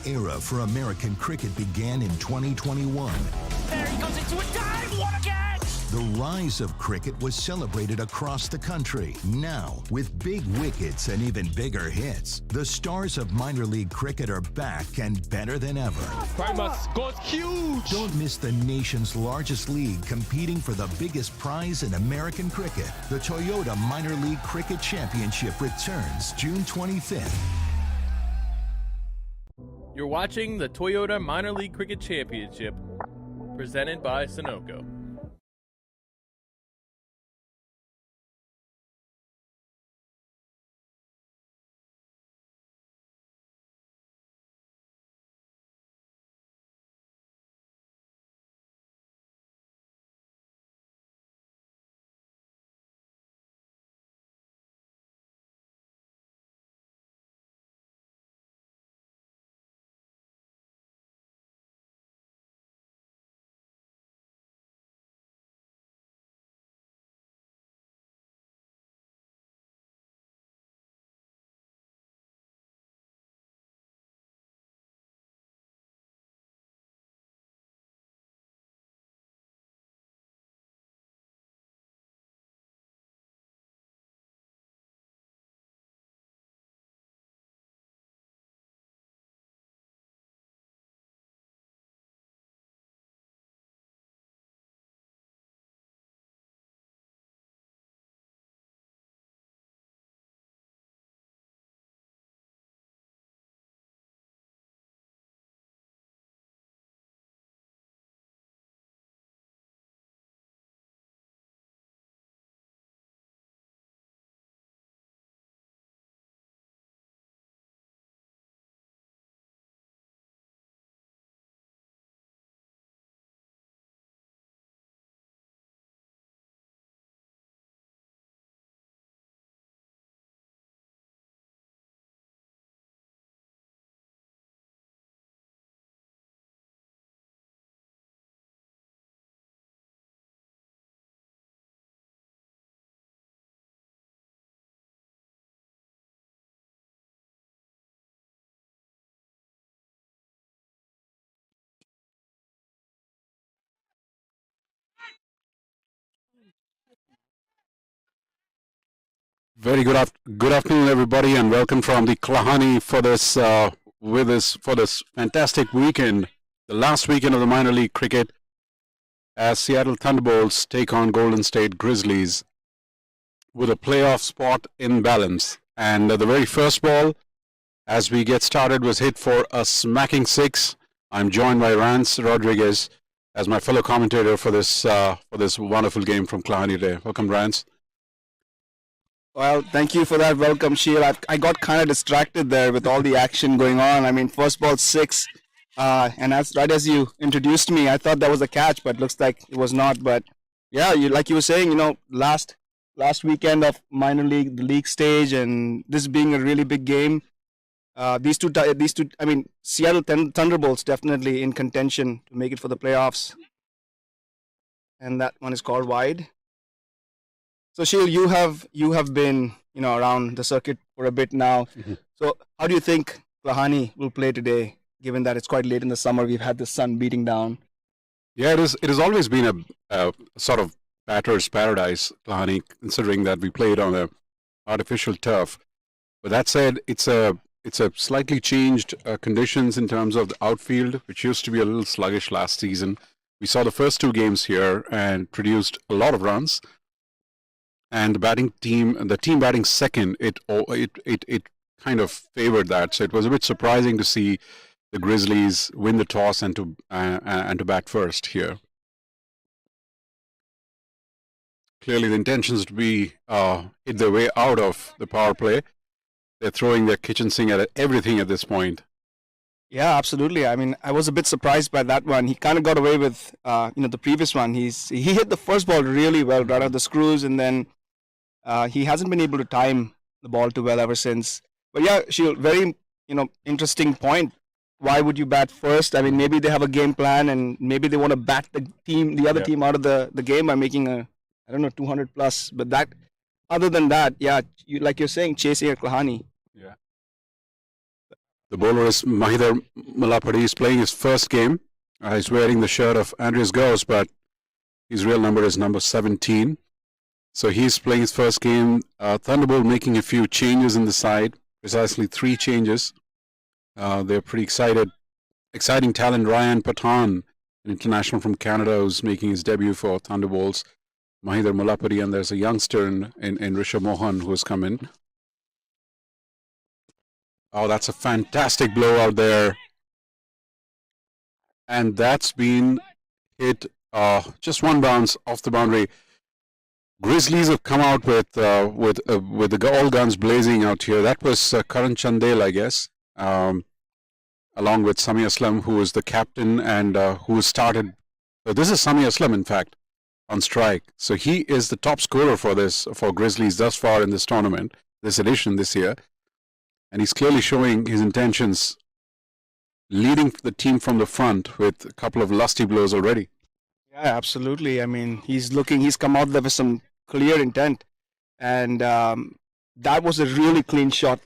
era for American cricket began in 2021. There he goes into a dive. What a catch! The rise of cricket was celebrated across the country. Now, with big wickets and even bigger hits, the stars of minor league cricket are back and better than ever. Primus goes huge! Don't miss the nation's largest league competing for the biggest prize in American cricket. The Toyota Minor League Cricket Championship returns June 25th. You're watching the Toyota Minor League Cricket Championship, presented by Sunoco. Very good afternoon, everybody, and welcome from the Kalahani for this fantastic weekend, the last weekend of the minor league cricket, as Seattle Thunderbolts take on Golden State Grizzlies with a playoff spot in balance. And the very first ball, as we get started, was hit for a smacking six. I'm joined by Rance Rodriguez as my fellow commentator for this wonderful game from Kalahani today. Welcome, Rance. Well, thank you for that welcome, Sheil. I got kind of distracted there with all the action going on. I mean, first ball six, and right as you introduced me, I thought that was a catch, but looks like it was not. But yeah, like you were saying, last weekend of minor league, the league stage, and this being a really big game. These two, I mean, Seattle Thunderbolts definitely in contention to make it for the playoffs, and that one is called wide. So Sheil, you have been around the circuit for a bit now. Mm-hmm. So how do you think Kalahani will play today, given that it's quite late in the summer? We've had the sun beating down. Yeah, it is. It has always been a sort of batter's paradise, Kalahani, considering that we played on a artificial turf. But that said, it's a slightly changed conditions in terms of the outfield, which used to be a little sluggish last season. We saw the first two games here and produced a lot of runs. And the team batting second, it kind of favored that. So it was a bit surprising to see the Grizzlies win the toss and to bat first here. Clearly, the intention is to be hit their way out of the power play. They're throwing their kitchen sink at everything at this point. Yeah, absolutely. I mean, I was a bit surprised by that one. He kind of got away with the previous one. He hit the first ball really well, right out the screws, and then he hasn't been able to time the ball too well ever since. But yeah, Sheil, very interesting point. Why would you bat first? I mean, maybe they have a game plan, and maybe they want to bat the other team out of the game by making 200 plus. But that, other than that, yeah, like you're saying, chasing a Kalahani. Yeah. The bowler is Mahidar Malapadi. He's playing his first game. He's wearing the shirt of Andreas Gauss, but his real number is number 17. So he's playing his first game. Thunderbolt making a few changes in the side, precisely 3 changes. They're pretty excited. Exciting talent, Ryan Pathan, an international from Canada, who's making his debut for Thunderbolts. Mahidar Malapadi, and there's a youngster in Rishabh Mohan who has come in. Oh, that's a fantastic blow out there. And that's been hit just one bounce off the boundary. Grizzlies have come out with the all guns blazing out here. That was Karan Chandel, I guess, along with Sami Aslam, who is the captain and who started. This is Sami Aslam, in fact, on strike. So he is the top scorer for Grizzlies thus far in this tournament, this edition this year, and he's clearly showing his intentions, leading the team from the front with a couple of lusty blows already. Yeah, absolutely. I mean, he's come out there with some clear intent, and that was a really clean shot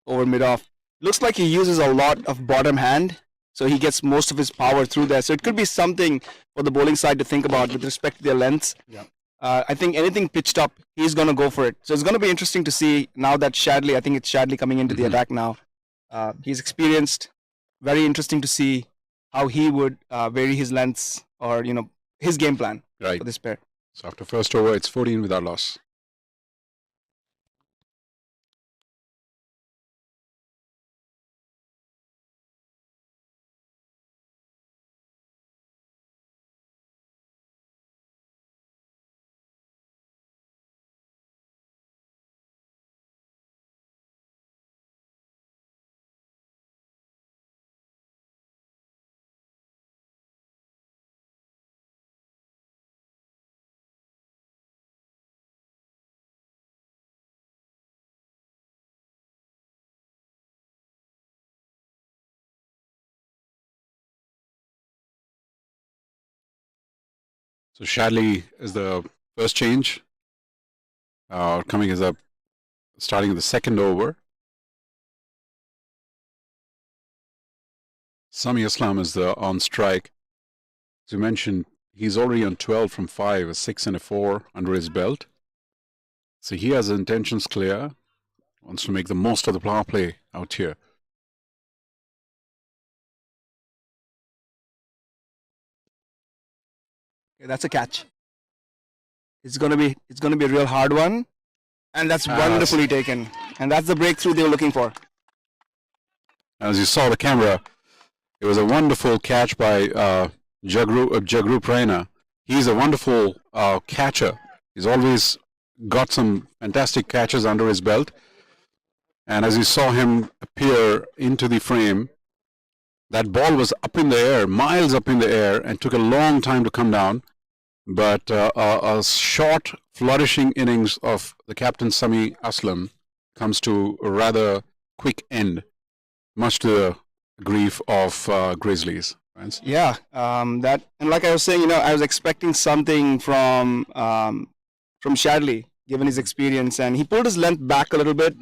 over mid-off. Looks like he uses a lot of bottom hand, so he gets most of his power through there. So it could be something for the bowling side to think about with respect to their lengths. Yeah. I think anything pitched up, he's going to go for it. So it's going to be interesting to see now that Shadley, I think it's Shadley coming into the attack now. He's experienced. Very interesting to see how he would vary his lengths or, his game plan for this pair. So after first over, it's 14 without loss. So Shadley is the first change, coming as a starting at the second over. Sami Aslam is the on strike. As you mentioned, he's already on 12 from 5, a 6 and a 4 under his belt. So he has intentions clear, wants to make the most of the power play out here. Okay, that's a catch. It's gonna be a real hard one, and that's wonderfully taken. And that's the breakthrough they were looking for. As you saw the camera, it was a wonderful catch by Jagrup Raina. He's a wonderful catcher. He's always got some fantastic catches under his belt. And as you saw him appear into the frame, that ball was up in the air, miles up in the air, and took a long time to come down. But a short, flourishing innings of the captain Sami Aslam comes to a rather quick end, much to the grief of Grizzlies. Right? Yeah, and like I was saying, I was expecting something from Shadley, given his experience, and he pulled his length back a little bit,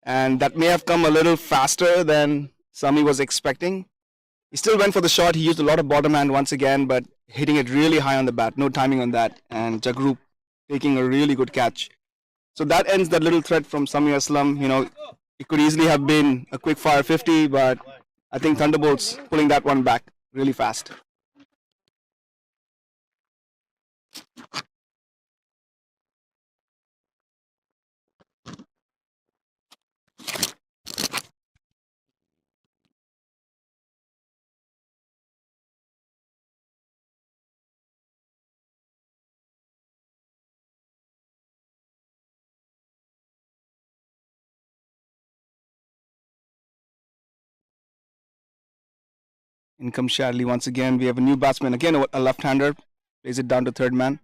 and that may have come a little faster than Sami was expecting. He still went for the shot. He used a lot of bottom hand once again, but hitting it really high on the bat. No timing on that. And Jagrup taking a really good catch. So that ends that little threat from Sami Aslam. It could easily have been a quick fire 50, but I think Thunderbolts pulling that one back really fast. In comes Shadley once again. We have a new batsman. Again, a left-hander. Plays it down to third man.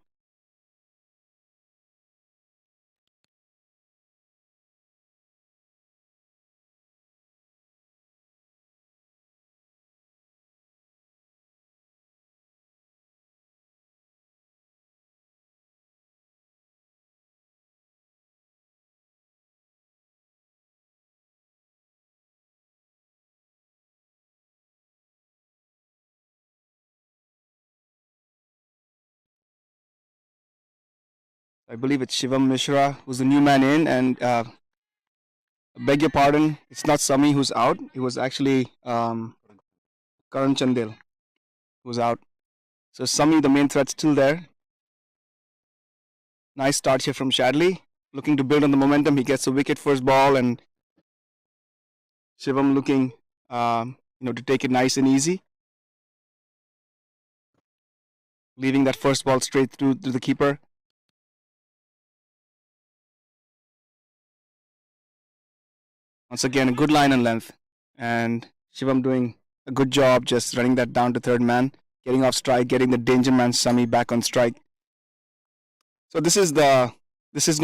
I believe it's Shivam Mishra who's the new man in, and beg your pardon, it's not Sami who's out. It was actually Karan Chandel who's out. So Sami, the main threat, still there. Nice start here from Shadley, looking to build on the momentum. He gets a wicket first ball, and Shivam looking, to take it nice and easy, leaving that first ball straight through to the keeper. Once again, a good line and length, and Shivam doing a good job just running that down to third man, getting off strike, getting the danger man Sami back on strike. So this is going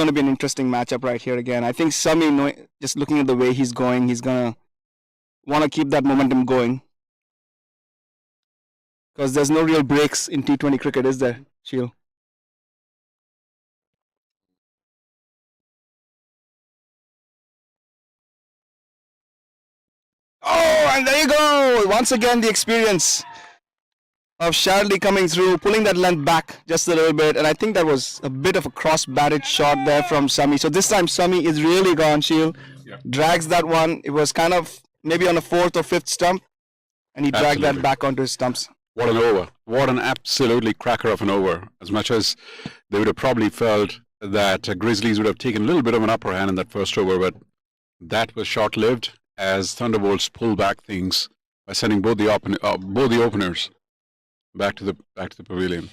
to be an interesting matchup right here again. I think Sami, just looking at the way he's going, he's going to want to keep that momentum going, because there's no real breaks in T20 cricket, is there, Sheel? Oh, and there you go. Once again, the experience of Shadley coming through, pulling that length back just a little bit. And I think that was a bit of a cross-batted shot there from Sami. So this time, Sami is really gone, Sheel. Yeah. Drags that one. It was kind of maybe on a fourth or fifth stump, and he dragged that back onto his stumps. What an over. What an absolutely cracker of an over. As much as they would have probably felt that Grizzlies would have taken a little bit of an upper hand in that first over, but that was short-lived, as Thunderbolts pull back things by sending both the openers back to the pavilion.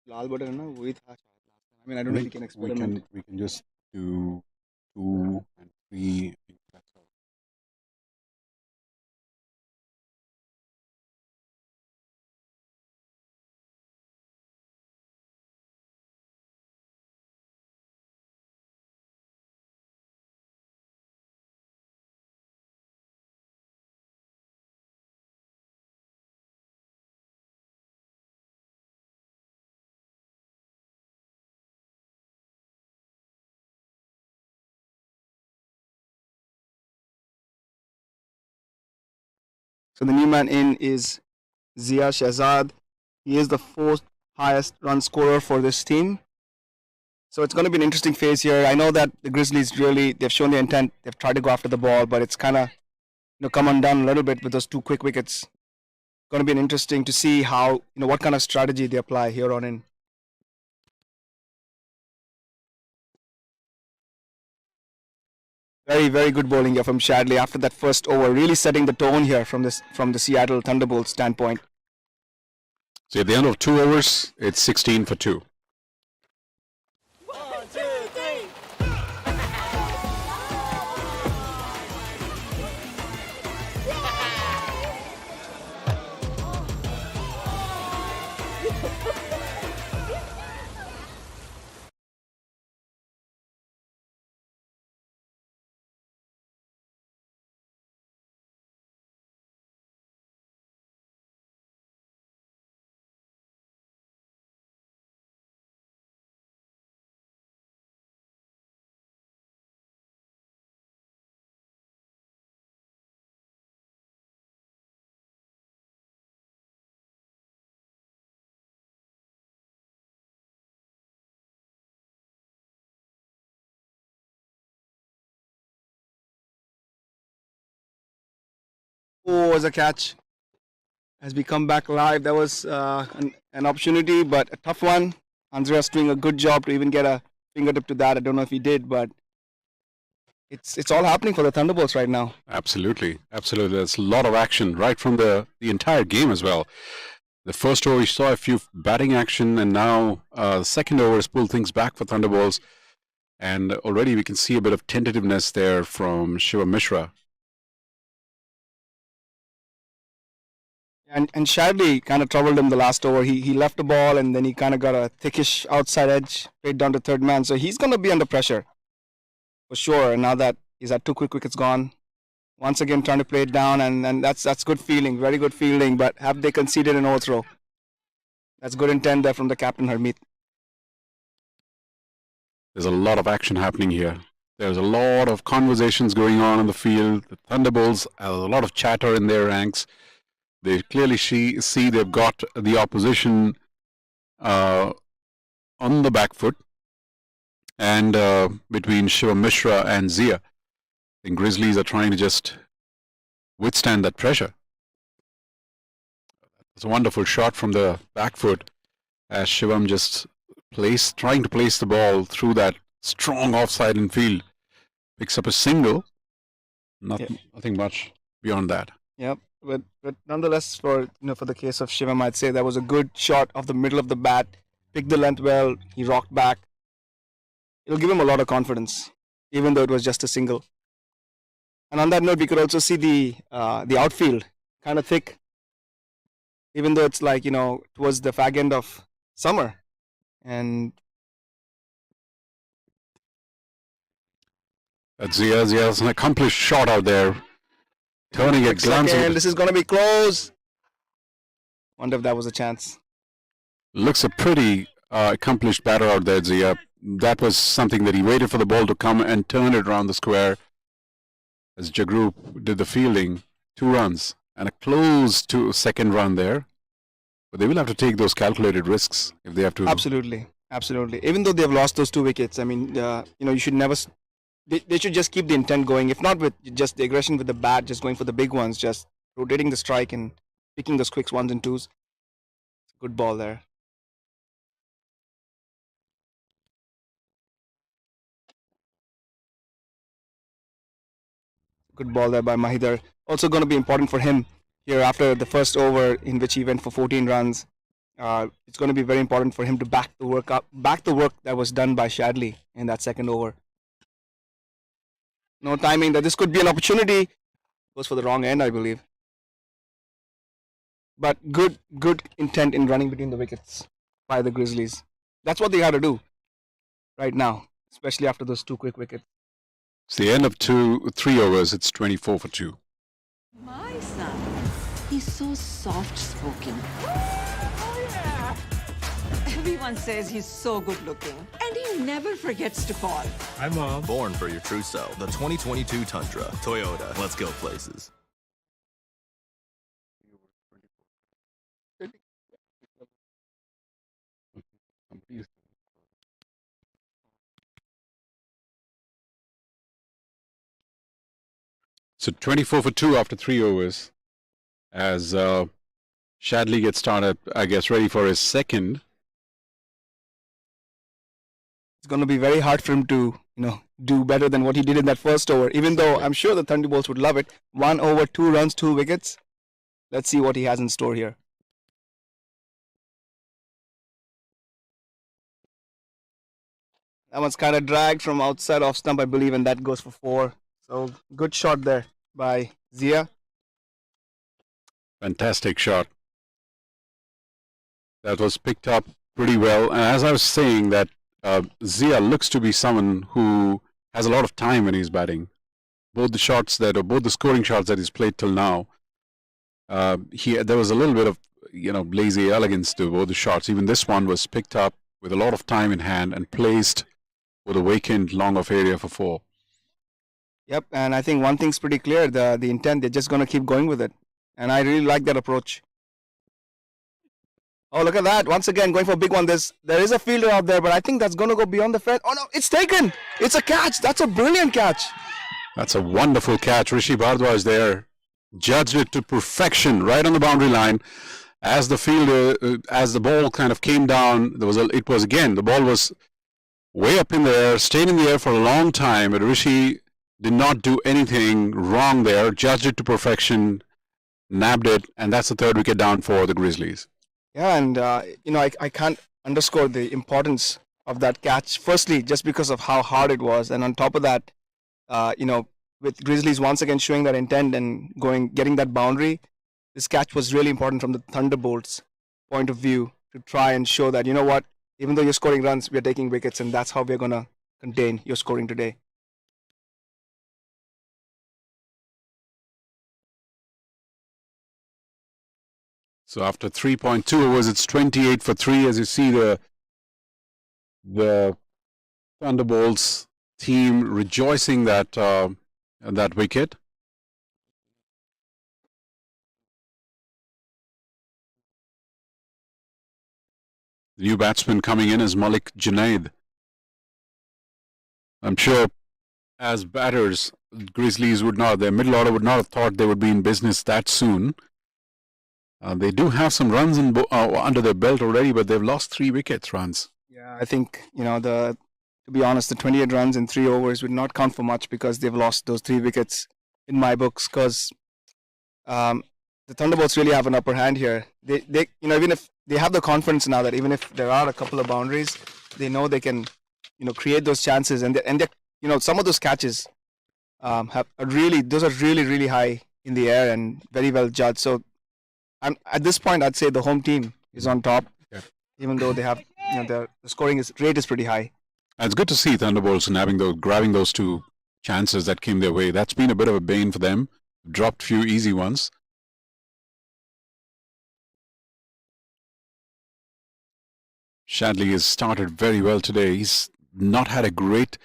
Lal button है ना वही था I mean, I don't know if you can experiment. We can just do 2 and 3. That's all. So the new man in is Zia Shahzad. He is the 4th highest run scorer for this team. So it's going to be an interesting phase here. I know that the Grizzlies they've shown their intent. They've tried to go after the ball, but it's kind of come undone a little bit with those 2 quick wickets. It's going to be interesting to see how, what kind of strategy they apply here on in. Very, very good bowling here from Shadley after that first over, really setting the tone here from the Seattle Thunderbolts standpoint. So at the end of 2 overs, it's 16 for 2. Oh, was a catch. As we come back live, that was an opportunity, but a tough one. Andreas doing a good job to even get a fingertip to that. I don't know if he did, but it's all happening for the Thunderbolts right now. Absolutely. There's a lot of action right from the entire game as well. The first over, we saw a few batting action, and now the second over has pulled things back for Thunderbolts. And already we can see a bit of tentativeness there from Shiva Mishra. And Shadley kind of troubled him the last over. He left the ball, and then he kind of got a thickish outside edge, straight down to third man. So he's going to be under pressure for sure. And now that He's had 2 quick wickets gone. Once again trying to play it down, and that's good fielding, very good fielding. But have they conceded an overthrow? That's good intent there from the captain, Harmeet. There's a lot of action happening here. There's a lot of conversations going on the field. The Thunderbolts have a lot of chatter in their ranks. They clearly see they've got the opposition on the back foot. And between Shivam Mishra and Zia, I think Grizzlies are trying to just withstand that pressure. It's a wonderful shot from the back foot as Shivam just trying to place the ball through that strong offside in field. Picks up a single. Nothing much beyond that. Yep. But nonetheless, for the case of Shivam, I'd say that was a good shot off the middle of the bat. Picked the length well. He rocked back. It'll give him a lot of confidence, even though it was just a single. And on that note, we could also see the outfield kind of thick, even though it's like towards the fag end of summer. And Zia's an accomplished shot out there. Turning it, glancing. This is going to be close. Wonder if that was a chance. Looks a pretty accomplished batter out there, Zia. That was something that he waited for the ball to come and turn it around the square. As Jagrup did the fielding, 2 runs and a close to second run there. But they will have to take those calculated risks if they have to. Absolutely. Even though they have lost those 2 wickets, I mean, you should never. They should just keep the intent going. If not with just the aggression with the bat, just going for the big ones, just rotating the strike and picking those quick 1s and 2s. Good ball there. Good ball there by Mahidar. Also going to be important for him here after the first over in which he went for 14 runs. It's going to be very important for him to back the work that was done by Shadley in that second over. No timing that this could be an opportunity. Goes for the wrong end, I believe. But good intent in running between the wickets by the Grizzlies. That's what they have to do right now, especially after those 2 quick wickets. It's the end of 3 overs. It's 24 for 2. My son, he's so soft-spoken. Oh, yeah. Everyone says he's so good-looking, and he never forgets to call. Hi, Mom. Born for your true self. The 2022 Tundra. Toyota. Let's go places. So 24 for 2 after 3 overs. As Shadley gets started, I guess, ready for his second. It's going to be very hard for him to, do better than what he did in that first over. Even though I'm sure the Thunderbolts would love it. 1 over, 2 runs, 2 wickets. Let's see what he has in store here. That one's kind of dragged from outside off stump, I believe, and that goes for 4. So good shot there by Zia. Fantastic shot. That was picked up pretty well. And as I was saying, that Zia looks to be someone who has a lot of time when he's batting. Both the scoring shots that he's played till now, there was a little bit of lazy elegance to both the shots. Even this one was picked up with a lot of time in hand and placed with a vacant long off area for 4. Yep, and I think one thing's pretty clear, the intent, they're just going to keep going with it. And I really like that approach. Oh, look at that. Once again, going for a big one. There is a fielder out there, but I think that's going to go beyond the fence. Oh, no, it's taken. It's a catch. That's a brilliant catch. That's a wonderful catch. Rishi Bhardwaj there judged it to perfection right on the boundary line. As the ball kind of came down, the ball was way up in the air, stayed in the air for a long time, but Rishi did not do anything wrong there, judged it to perfection, nabbed it, and that's the 3rd wicket down for the Grizzlies. Yeah, and I can't underscore the importance of that catch. Firstly, just because of how hard it was, and on top of that, with Grizzlies once again showing that intent and getting that boundary, this catch was really important from the Thunderbolts' point of view to try and show that, even though you're scoring runs, we are taking wickets, and that's how we're going to contain your scoring today. So after 3.2 overs, it's 28 for 3. As you see, the Thunderbolts team rejoicing that wicket. The new batsman coming in is Malik Junaid. I'm sure as batters, Grizzlies their middle order would not have thought they would be in business that soon. They do have some runs under their belt already, but they've lost 3 wickets runs. Yeah, I think, to be honest, the 28 runs in 3 overs would not count for much because they've lost those 3 wickets in my books, because the Thunderbolts really have an upper hand here. They even if they have the confidence now that even if there are a couple of boundaries, they know they can, create those chances, and some of those catches those are really, really high in the air and very well judged. So at this point, I'd say the home team is on top, even though they have, the scoring rate is pretty high. And it's good to see Thunderbolts grabbing those 2 chances that came their way. That's been a bit of a bane for them. Dropped few easy ones. Shadley has started very well today. He's not had a great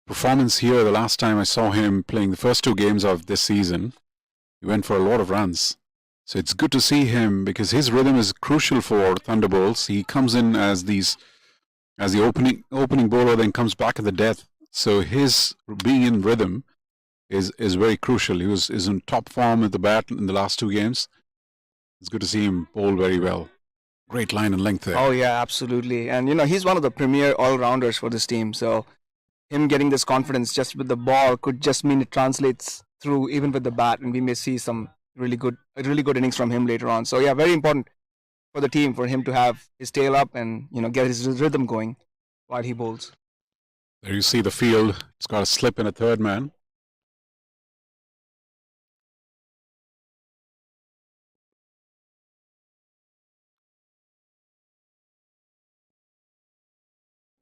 performance here. The last time I saw him playing the first 2 games of this season, he went for a lot of runs. So it's good to see him because his rhythm is crucial for Thunderbolts. He comes in as the opening bowler, then comes back at the death. So his being in rhythm is very crucial. He is in top form at the bat in the last 2 games. It's good to see him bowl very well. Great line and length there. Oh yeah, absolutely. And he's one of the premier all-rounders for this team. So him getting this confidence just with the ball could just mean it translates through even with the bat, and we may see some really good innings from him later on. So yeah, very important for the team for him to have his tail up and get his rhythm going while he bowls. There you see the field. It's got a slip in a third man.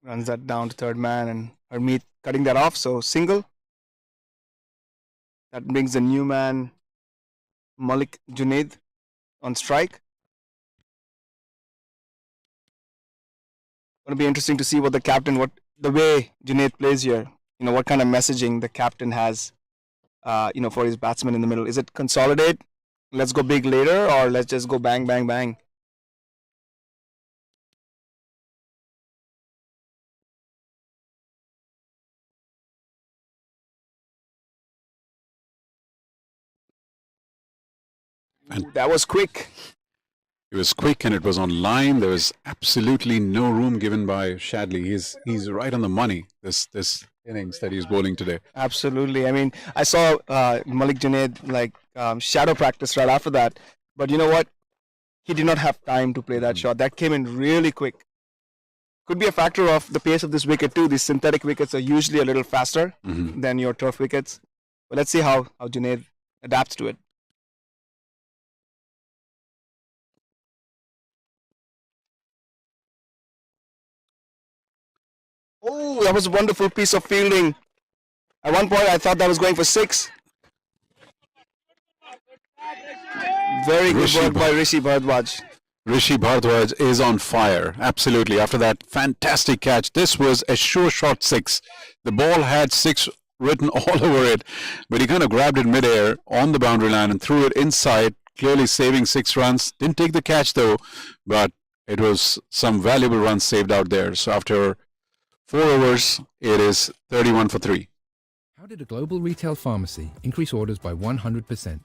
Runs that down to third man, and Harmeet cutting that off. So single. That brings the new man Malik Junaid on strike. Going to be interesting to see what the way Junaid plays here. What kind of messaging the captain has, for his batsman in the middle. Is it consolidate? Let's go big later, or let's just go bang, bang, bang? And that was quick. It was quick and it was on line. There was absolutely no room given by Shadley. He's right on the money, this innings that he's bowling today. Absolutely. I mean, I saw Malik Junaid shadow practice right after that. But you know what? He did not have time to play that shot. That came in really quick. Could be a factor of the pace of this wicket too. These synthetic wickets are usually a little faster than your turf wickets. But let's see how Junaid adapts to it. Oh, that was a wonderful piece of fielding. At one point, I thought that was going for 6. Very good work by Rishi Bharadwaj. Rishi Bharadwaj is on fire. Absolutely. After that fantastic catch, this was a sure shot 6. The ball had 6 written all over it, but he kind of grabbed it midair on the boundary line and threw it inside, clearly saving 6 runs. Didn't take the catch though, but it was some valuable runs saved out there. So after 4 overs, it is 31 for 3. How did a global retail pharmacy increase orders by 100%?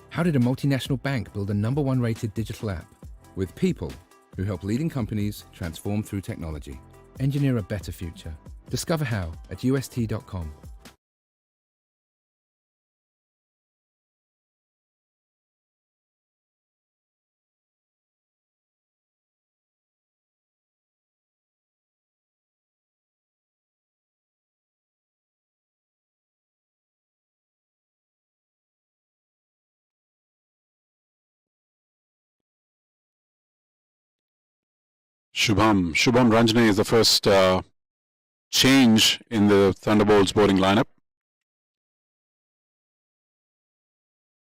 How did a multinational bank build a #1 rated digital app? With people who help leading companies transform through technology. Engineer a better future. Discover how at ust.com. Shubham Ranjane is the first change in the Thunderbolts bowling lineup.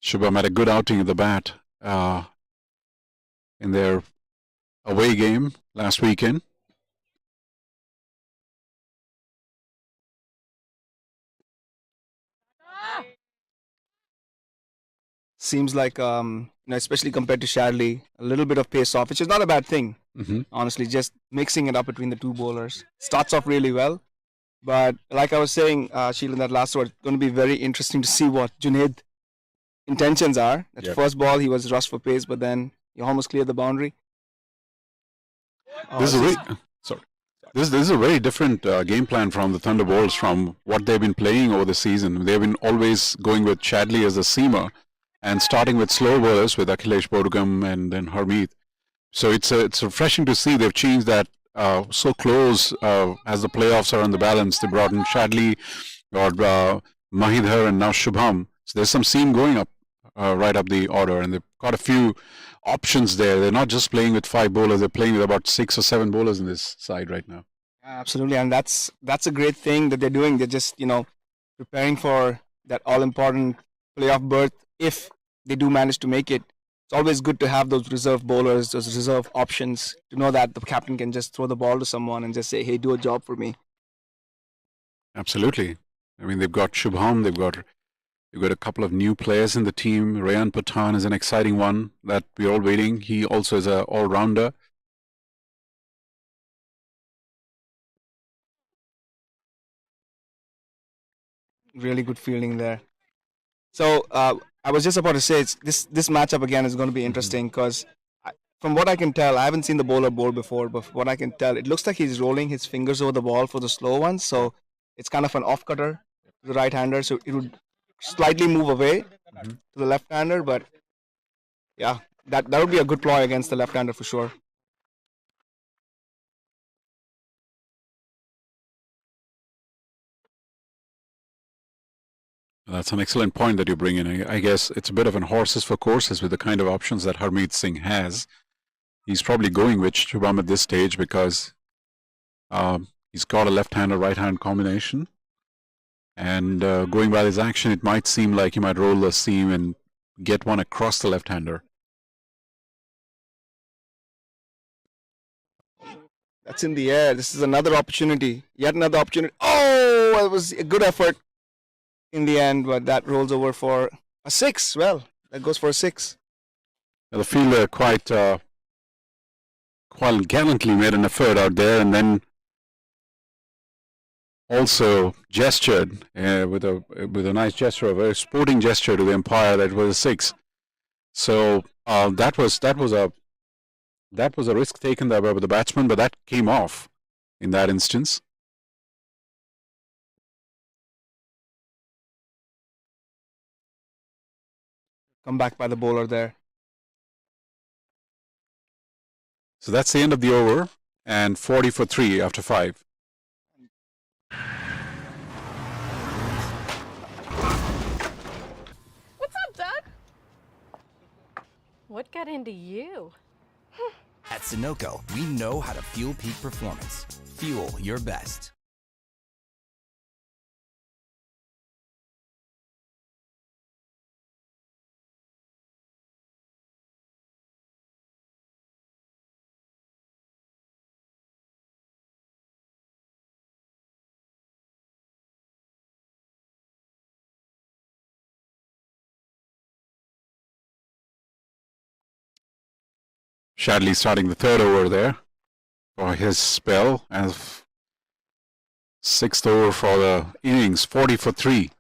Shubham had a good outing at the bat. in their away game last weekend. Seems like, especially compared to Shadley, a little bit of pace off, which is not a bad thing. Honestly, just mixing it up between the two bowlers. Starts off really well. But like I was saying, Sheila, in that last word, it's going to be very interesting to see what Junaid intentions are. That first ball, he was rushed for pace, but then he almost cleared the boundary. This is a very different game plan from the Thunderbolts from what they've been playing over the season. They've been always going with Shadley as a seamer and starting with slow bowlers with Akhilesh Bodugam and then Harmeet. So it's refreshing to see they've changed that so close as the playoffs are on the balance. They brought in Shadley, or Mahidhar, and now Shubham. So there's some seam going up right up the order, and they've got a few options there. They're not just playing with 5 bowlers; they're playing with about 6 or 7 bowlers in this side right now. Absolutely, and that's a great thing that they're doing. They're just preparing for that all-important playoff berth if they do manage to make it. It's always good to have those reserve bowlers, those reserve options, to know that the captain can just throw the ball to someone and just say, hey, do a job for me. Absolutely. I mean, they've got Shubham, they've got a couple of new players in the team. Rayan Pathan is an exciting one that we're all waiting. He also is an all-rounder. Really good fielding there. So I was just about to say, this matchup again is going to be interesting because from what I can tell, I haven't seen the bowler bowl before, but from what I can tell, it looks like he's rolling his fingers over the ball for the slow ones. So it's kind of an off-cutter to the right-hander. So it would slightly move away to the left-hander. But yeah, that would be a good ploy against the left-hander for sure. That's an excellent point that you bring in. I guess it's a bit of an horses for courses with the kind of options that Harmeet Singh has. He's probably going with Shubham at this stage because he's got a left-hander, right-hand combination. And going by his action, it might seem like he might roll the seam and get one across the left-hander. That's in the air. This is another opportunity. Yet another opportunity. Oh, it was a good effort in the end, but that rolls over for a 6. Well, that goes for a 6. The fielder quite gallantly made an effort out there, and then also gestured with a nice gesture, a very sporting gesture to the umpire that it was a 6. So that was a risk taken there by the batsman, but that came off in that instance. Come back by the bowler there. So that's the end of the over, and 40 for 3 after 5. What's up, Doug? What got into you? At Sunoco, we know how to fuel peak performance. Fuel your best. Shadley starting the 3rd over there for his spell, and 6th over for the innings, 40 for 3.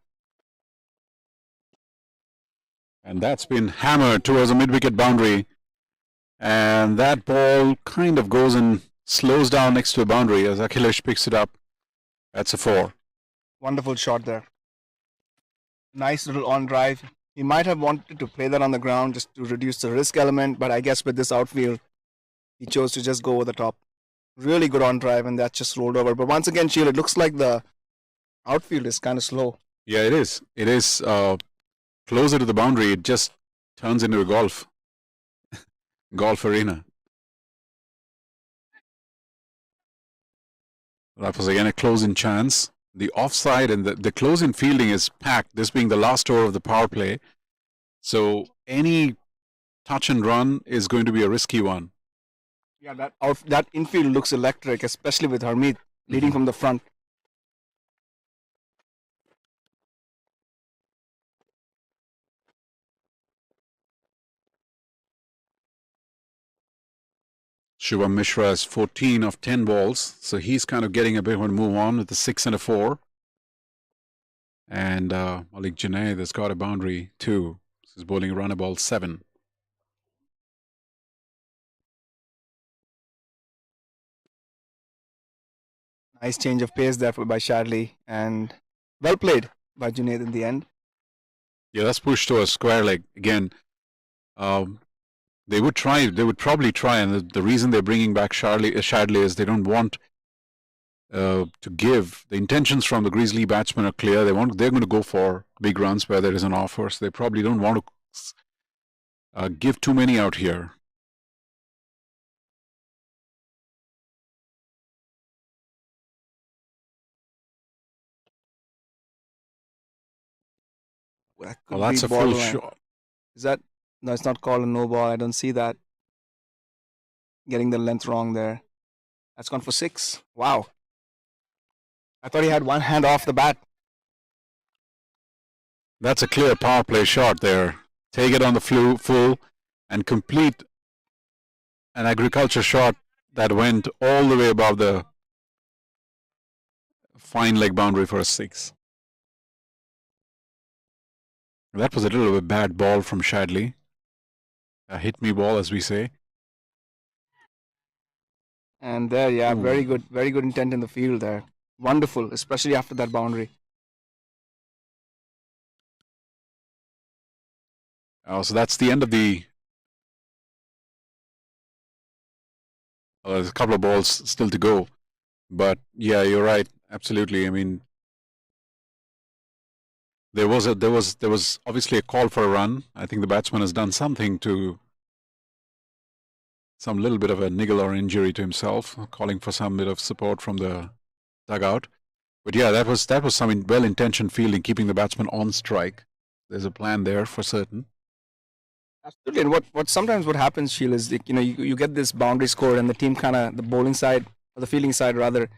And that's been hammered towards the mid-wicket boundary. And that ball kind of goes and slows down next to the boundary as Akhilesh picks it up. That's a 4. Wonderful shot there. Nice little on drive. He might have wanted to play that on the ground just to reduce the risk element, but I guess with this outfield, he chose to just go over the top. Really good on drive, and that just rolled over. But once again, Sheila, it looks like the outfield is kind of slow. Yeah, it is. It is closer to the boundary. It just turns into a golf arena. That was again a close-in chance. The offside and the close-in fielding is packed, this being the last over of the power play. So any touch and run is going to be a risky one. Yeah, that infield looks electric, especially with Harmeet leading from the front. Shivam Mishra has 14 of 10 balls, so he's kind of getting a bit of a move on with a 6 and a 4. And Malik Junaid has got a boundary too. He's bowling around a ball 7. Nice change of pace there by Shadley, and well played by Junaid in the end. Yeah, that's pushed to a square leg again. They would try. They would probably try, and the reason they're bringing back Shadley is they don't want to give. The intentions from the Grizzly batsmen are clear. They're going to go for big runs where there is an offer. So they probably don't want to give too many out here. Well, that's a full shot. Is that? No, it's not called a no ball. I don't see that. Getting the length wrong there. That's gone for 6. Wow. I thought he had one hand off the bat. That's a clear power play shot there. Take it on the full and complete an agriculture shot that went all the way above the fine leg boundary for a 6. That was a little bit bad ball from Shadley. A hit me ball, as we say. And there, yeah, very good intent in the field there. Wonderful, especially after that boundary. So that's the end of the. There's a couple of balls still to go, but yeah, you're right. Absolutely. I mean, there was obviously a call for a run. I think the batsman has done something to some little bit of a niggle or injury to himself, calling for some bit of support from the dugout. But yeah, that was some well-intentioned fielding, keeping the batsman on strike. There's a plan there for certain. Absolutely. And what sometimes what happens, Sheil, is you get this boundary scored and the team the bowling side or the fielding side rather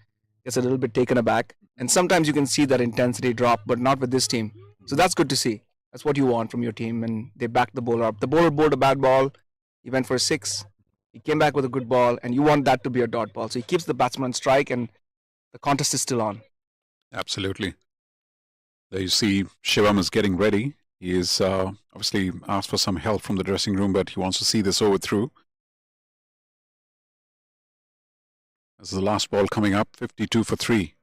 gets a little bit taken aback. And sometimes you can see that intensity drop, but not with this team. So that's good to see. That's what you want from your team, and they back the bowler up. The bowler bowled a bad ball. He went for a 6. He came back with a good ball, and you want that to be a dot ball. So he keeps the batsman on strike, and the contest is still on. Absolutely. There you see Shivam is getting ready. He is obviously asked for some help from the dressing room, but he wants to see this over through. This is the last ball coming up, 52 for 3.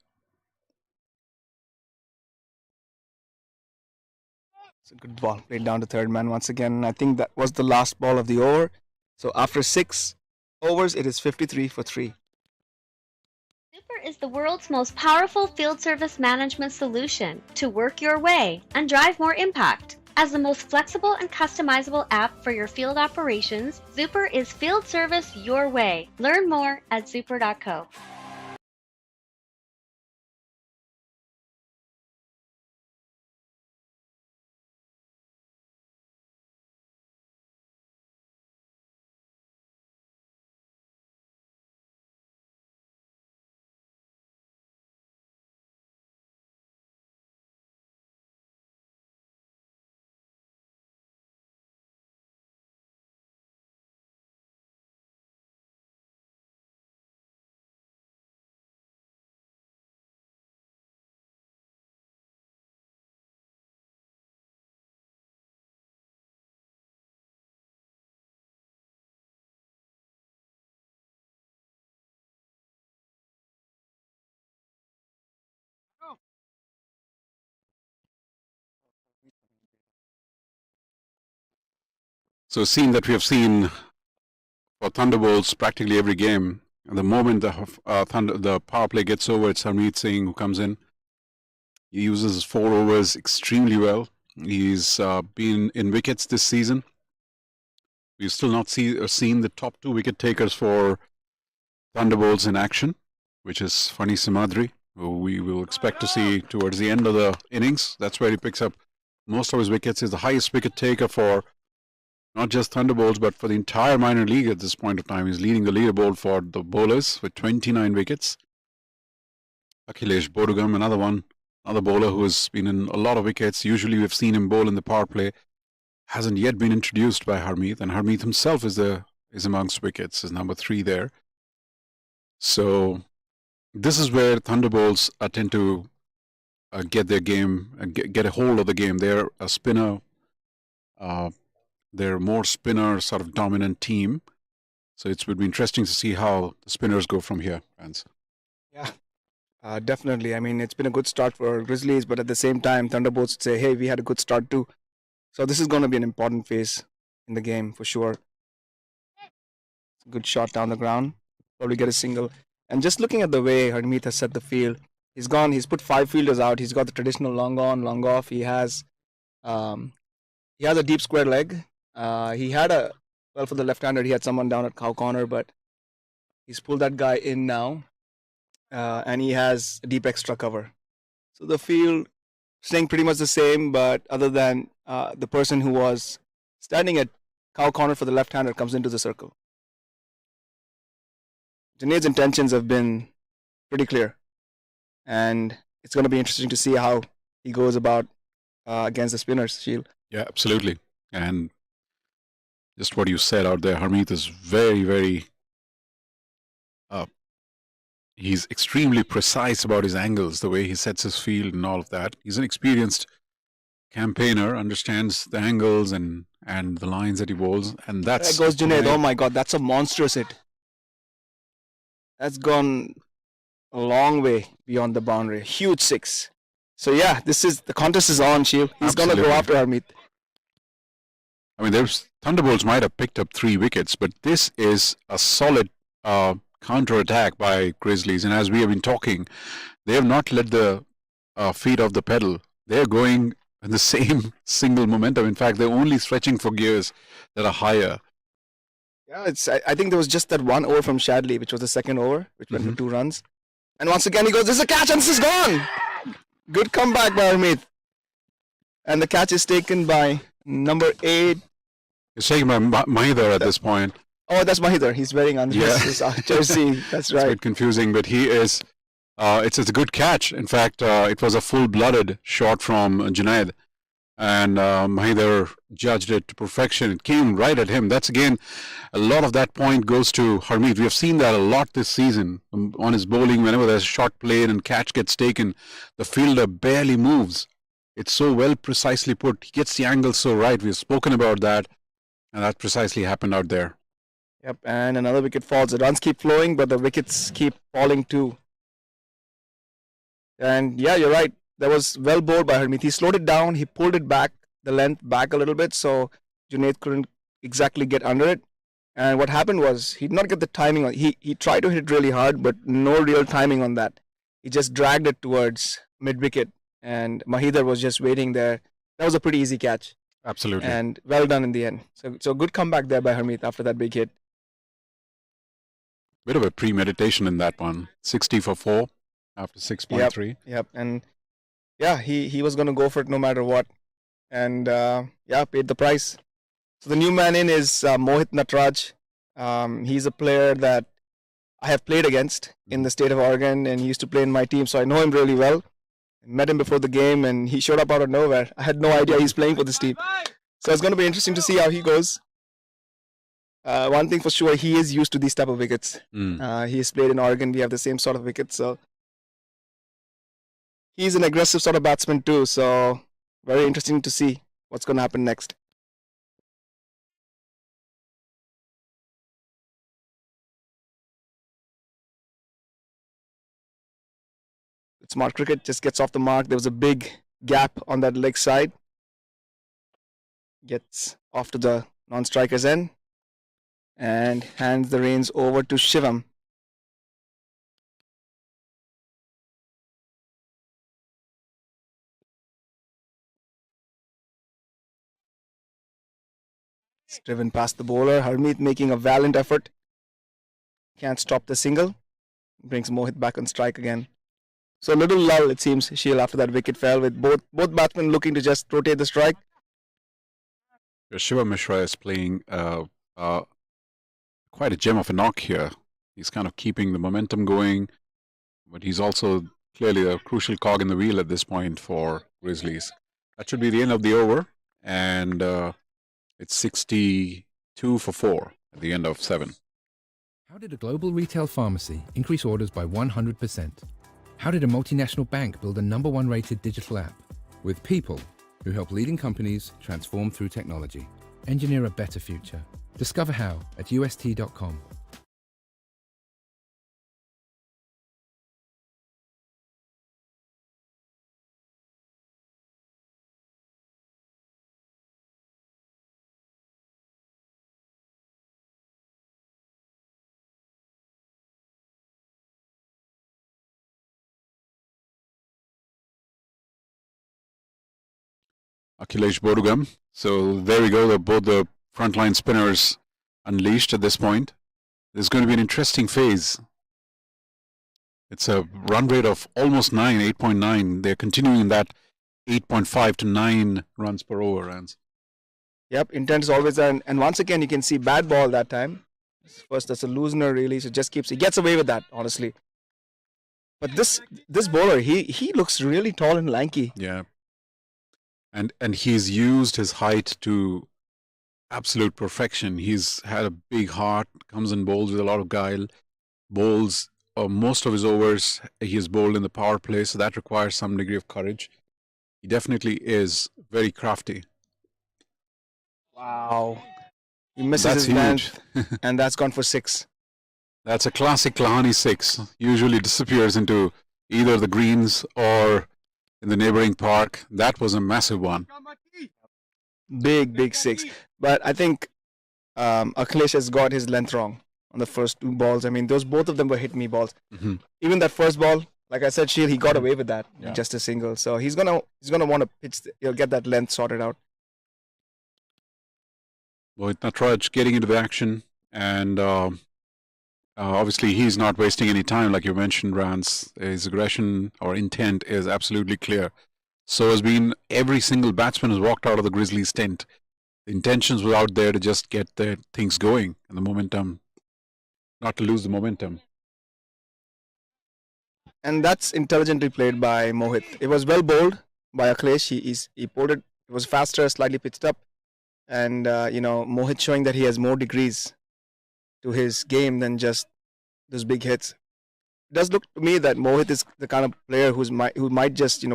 It's a good ball played down to third man once again. I think that was the last ball of the over. So after 6 overs, it is 53 for 3. Super is the world's most powerful field service management solution to work your way and drive more impact. As the most flexible and customizable app for your field operations, Super is field service your way. Learn more at super.co. So a scene that we have seen for Thunderbolts practically every game. The moment the power play gets over, it's Harmeet Singh who comes in. He uses his 4 overs extremely well. He's been in wickets this season. We've still not seen the top 2 wicket takers for Thunderbolts in action, which is Fani Simadri, who we will expect to see towards the end of the innings. That's where he picks up most of his wickets. He's the highest wicket taker for not just Thunderbolts, but for the entire minor league at this point of time. He's leading the leaderboard for the bowlers with 29 wickets. Akhilesh Bodugam, another bowler who has been in a lot of wickets. Usually we've seen him bowl in the power play. Hasn't yet been introduced by Harmeet, and Harmeet himself is amongst wickets, is number 3 there. So this is where Thunderbolts tend to get their game, get a hold of the game. They're a spinner. They're a more spinner sort of dominant team. So it would be interesting to see how the spinners go from here, fans. Yeah, definitely. I mean, it's been a good start for Grizzlies, but at the same time, Thunderbolts would say, hey, we had a good start too. So this is going to be an important phase in the game for sure. Good shot down the ground. Probably get a single. And just looking at the way Harmeet has set the field, he's put 5 fielders out. He's got the traditional long on, long off. He has a deep square leg. He had for the left-hander, he had someone down at cow corner, but he's pulled that guy in now. And he has a deep extra cover. So the field staying pretty much the same, but other than the person who was standing at cow corner for the left-hander comes into the circle. Junaid's intentions have been pretty clear, and it's going to be interesting to see how he goes about against the spinners, Sheel. Yeah, absolutely. And just what you said out there, Harmeet is very, very... he's extremely precise about his angles, the way he sets his field and all of that. He's an experienced campaigner, understands the angles and the lines that he bowls, and that's... There goes Junaid. Oh my God, that's a monstrous hit. That's gone a long way beyond the boundary. Huge 6. So yeah, the contest is on, Sheel. He's going to go after Harmeet. I mean, Thunderbolts might have picked up 3 wickets, but this is a solid counter-attack by Grizzlies. And as we have been talking, they have not let the feet off the pedal. They're going in the same single momentum. In fact, they're only stretching for gears that are higher. Yeah, I think there was just that 1 over from Shadley, which was the second over, which went for 2 runs. And once again, he goes, there's a catch, and this is gone. Good comeback by Harmeet. And the catch is taken by number 8. It's taken by Mahidar at this point. Oh, that's Mahidar. He's wearing on his jersey. That's right. It's a bit confusing, but he is... it's a good catch. In fact, it was a full-blooded shot from Junaid. And Mahidar judged it to perfection. It came right at him. That's again, a lot of that point goes to Harmeet. We have seen that a lot this season on his bowling. Whenever there's a shot played and catch gets taken, the fielder barely moves. It's so well precisely put. He gets the angle so right. We've spoken about that, and that precisely happened out there. Yep, and another wicket falls. The runs keep flowing, but the wickets keep falling too. And yeah, you're right. That was well bowled by Harmeet. He slowed it down. He pulled it back, the length back a little bit, so Junaid couldn't exactly get under it. And what happened was he did not get the timing on. He tried to hit it really hard, but no real timing on that. He just dragged it towards mid wicket, and Mahidar was just waiting there. That was a pretty easy catch. Absolutely. And well done in the end. So good comeback there by Harmeet after that big hit. Bit of a premeditation in that one. 60 for 4 after 6.3. Yep. And yeah, he was going to go for it no matter what. And paid the price. So the new man in is Mohit Natraj. He's a player that I have played against in the state of Oregon, and he used to play in my team, so I know him really well. I met him before the game, and he showed up out of nowhere. I had no idea he's playing for this team. So it's going to be interesting to see how he goes. One thing for sure, he is used to these type of wickets. He has played in Oregon. We have the same sort of wickets, so he's an aggressive sort of batsman too. So very interesting to see what's going to happen next. Smart cricket just gets off the mark. There was a big gap on that leg side. Gets off to the non-striker's end and hands the reins over to Shivam. It's driven past the bowler. Harmeet making a valiant effort. Can't stop the single. Brings Mohit back on strike again. So a little lull, it seems, Sheel, after that wicket fell, with both batsmen looking to just rotate the strike. Shiva Mishra is playing quite a gem of a knock here. He's kind of keeping the momentum going, but he's also clearly a crucial cog in the wheel at this point for Grizzlies. That should be the end of the over, and it's 62 for 4 at the end of 7. How did a global retail pharmacy increase orders by 100%? How did a multinational bank build a #1 rated digital app? With people who help leading companies transform through technology. Engineer a better future. Discover how at ust.com. Akhilesh Bodugam. So there we go. They're both the frontline spinners unleashed at this point. There's going to be an interesting phase. It's a run rate of almost 9, 8.9. They're continuing that 8.5 to 9 runs per over. And Yep, intent is always there. And once again, you can see bad ball that time. First, that's a loosener really. So just keeps, he gets away with that, honestly. But this bowler, he looks really tall and lanky. yeah. And he's used his height to absolute perfection. He's had a big heart, comes and bowls with a lot of guile, bowls most of his overs he has bowled in the power play, so that requires some degree of courage. He definitely is very crafty. Wow. He misses That's his length, and that's gone for 6. That's a classic Lahani 6. Usually disappears into either the greens or in the neighboring park. That was a massive one. Big 6. But I think Akhilesh has got his length wrong on the first 2 balls. I mean, both of them were hit me balls. Mm-hmm. Even that first ball, like I said, Sheel, he got away with that, Yeah. just a single. So he's gonna want to pitch. He'll get that length sorted out. Mohit Natraj getting into the action, and obviously he's not wasting any time, like you mentioned, Rance. His aggression or intent is absolutely clear. So has been every single batsman who's walked out of the Grizzlies tent. The intentions were out there to just get the things going and the momentum, not to lose the momentum. And that's intelligently played by Mohit. It was well bowled by Akhilesh. He pulled it. It was faster, slightly pitched up, and Mohit showing that he has more degrees to his game than just those big hits. It does look to me that Mohit is the kind of player who might just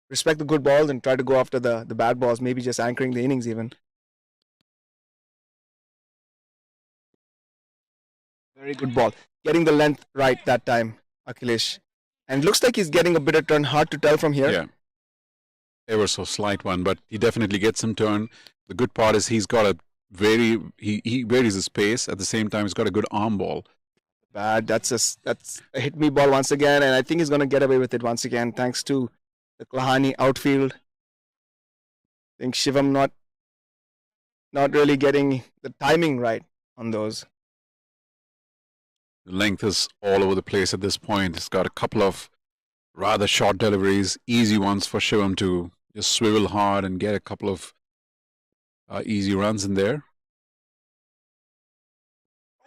respect the good balls and try to go after the bad balls, maybe just anchoring the innings even. Very good ball. Getting the length right that time, Akhilesh. And looks like he's getting a bit of turn. Hard to tell from here. Yeah. Ever so slight one, but he definitely gets some turn. The good part is he's got he varies his pace. At the same time, he's got a good arm ball. Bad. That's a hit me ball once again, and I think he's going to get away with it once again, thanks to the Klahani outfield. I think Shivam not really getting the timing right on those. The length is all over the place at this point. He's got a couple of rather short deliveries, easy ones for Shivam to just swivel hard and get a couple of easy runs in there.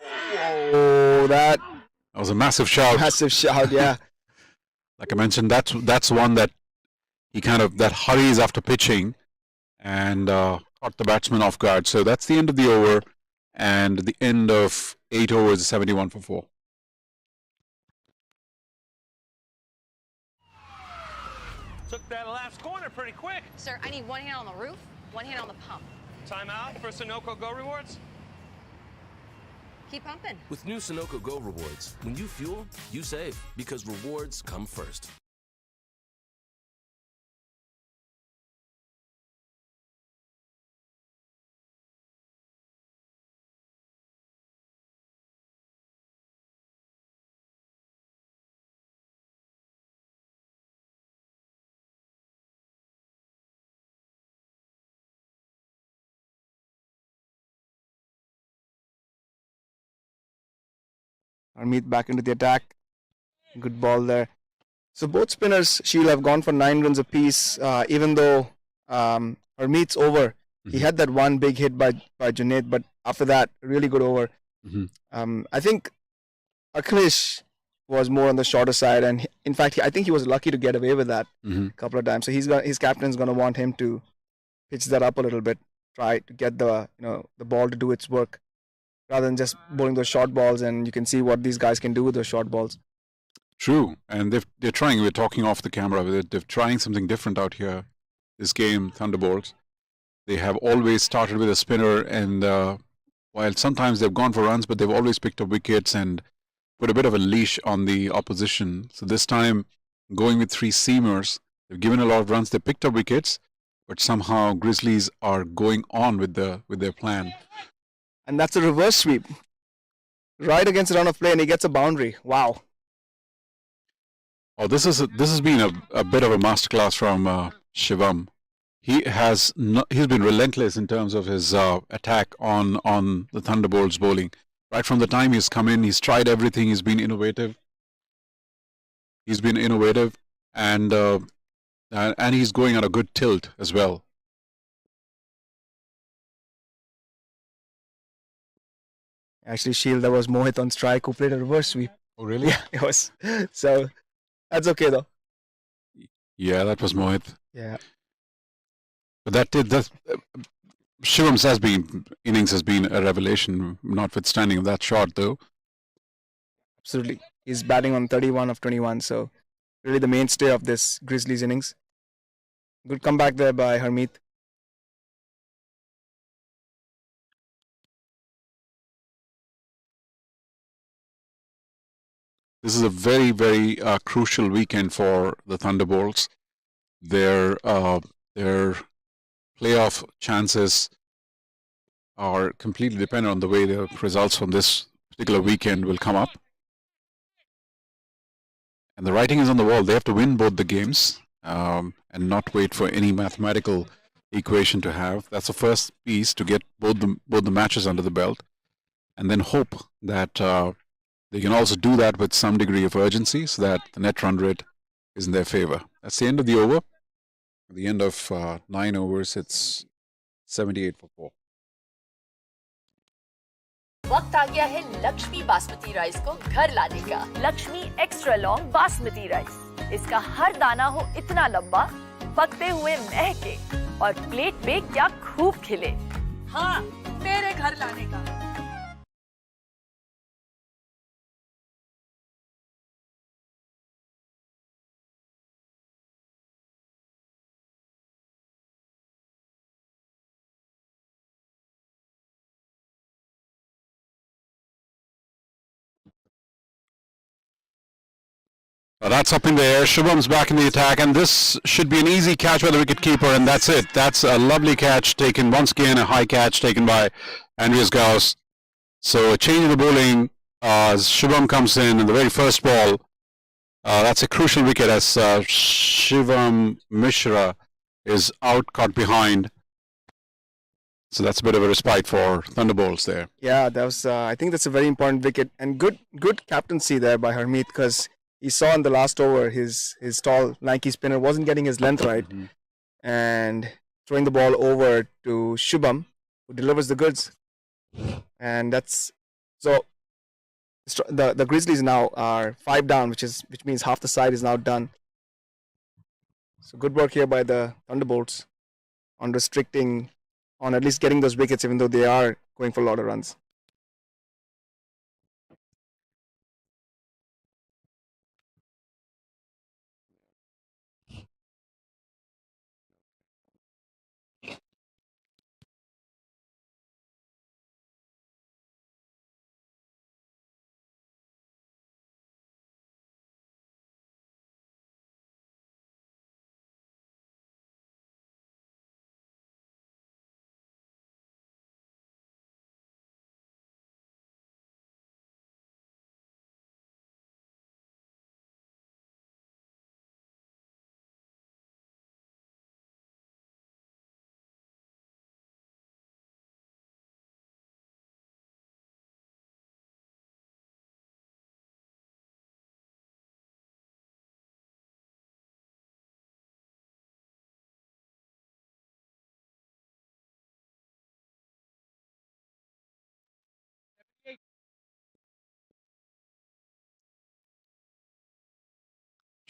Oh, that was a massive shout. Massive shout, yeah. Like I mentioned, that's one that he that hurries after pitching and caught the batsman off guard. So that's the end of the over, and the end of 8 overs, 71 for 4. Took that last corner pretty quick. Sir, I need one hand on the roof, one hand on the pump. Timeout for Sunoco Go Rewards. Keep pumping. With new Sunoco Go Rewards, when you fuel, you save, because rewards come first. Harmeet back into the attack. Good ball there. So both spinners, Sheel, have gone for 9 runs apiece, even though Harmeet's over He had that one big hit by Junaid, but after that, really good over. I think Akhilesh was more on the shorter side, and in fact, I think he was lucky to get away with that a couple of times. So his captain's going to want him to pitch that up a little bit, try to get the ball to do its work, rather than just bowling those short balls. And you can see what these guys can do with those short balls. True, and they're trying. We're talking off the camera. They're trying something different out here. This game, Thunderbolts. They have always started with a spinner, and while sometimes they've gone for runs, but they've always picked up wickets and put a bit of a leash on the opposition. So this time, going with 3 seamers, they've given a lot of runs. They picked up wickets, but somehow Grizzlies are going on with their plan. And that's a reverse sweep, right against the run of play, and he gets a boundary. Wow. Oh, this has been a bit of a masterclass from Shivam. He's been relentless in terms of his attack on the Thunderbolts bowling. Right from the time he's come in, he's tried everything. He's been innovative. And he's going on a good tilt as well. Actually, Shield, that was Mohit on strike who played a reverse sweep. Oh, really? Yeah, it was. So that's okay though. Yeah, that was Mohit. Yeah. But Shivam's innings has been a revelation, notwithstanding that shot though. Absolutely. He's batting on 31 of 21, so really the mainstay of this Grizzlies innings. Good comeback there by Harmeet. This is a very, very crucial weekend for the Thunderbolts. Their playoff chances are completely dependent on the way the results from this particular weekend will come up. And the writing is on the wall. They have to win both the games and not wait for any mathematical equation to have. That's the first piece, to get both the matches under the belt, and then hope that they can also do that with some degree of urgency, so that the net run rate is in their favor. That's the end of the over. At the end of 9 overs, it's 78 for 4. वक्त आ गया है Lakshmi basmati rice को घर लाने का। Lakshmi extra long basmati rice. इसका हर दाना हो इतना लंबा, पकते हुए महके और प्लेट पे क्या खूब खिले। हाँ, मेरे घर लाने का। That's up in the air. Shubham's back in the attack, and this should be an easy catch by the wicketkeeper, and that's it. That's a lovely catch taken once again, a high catch taken by Andreas Gauss. So a change in the bowling as Shubham comes in the very first ball. That's a crucial wicket as Shivam Mishra is out, caught behind. So that's a bit of a respite for Thunderbolts there. Yeah, that was. I think that's a very important wicket, and good captaincy there by Harmeet, because he saw in the last over his tall, lanky spinner wasn't getting his length right, and throwing the ball over to Shubham, who delivers the goods. And that's so. The Grizzlies now are 5 down, which means half the side is now done. So good work here by the Thunderbolts on at least getting those wickets, even though they are going for a lot of runs.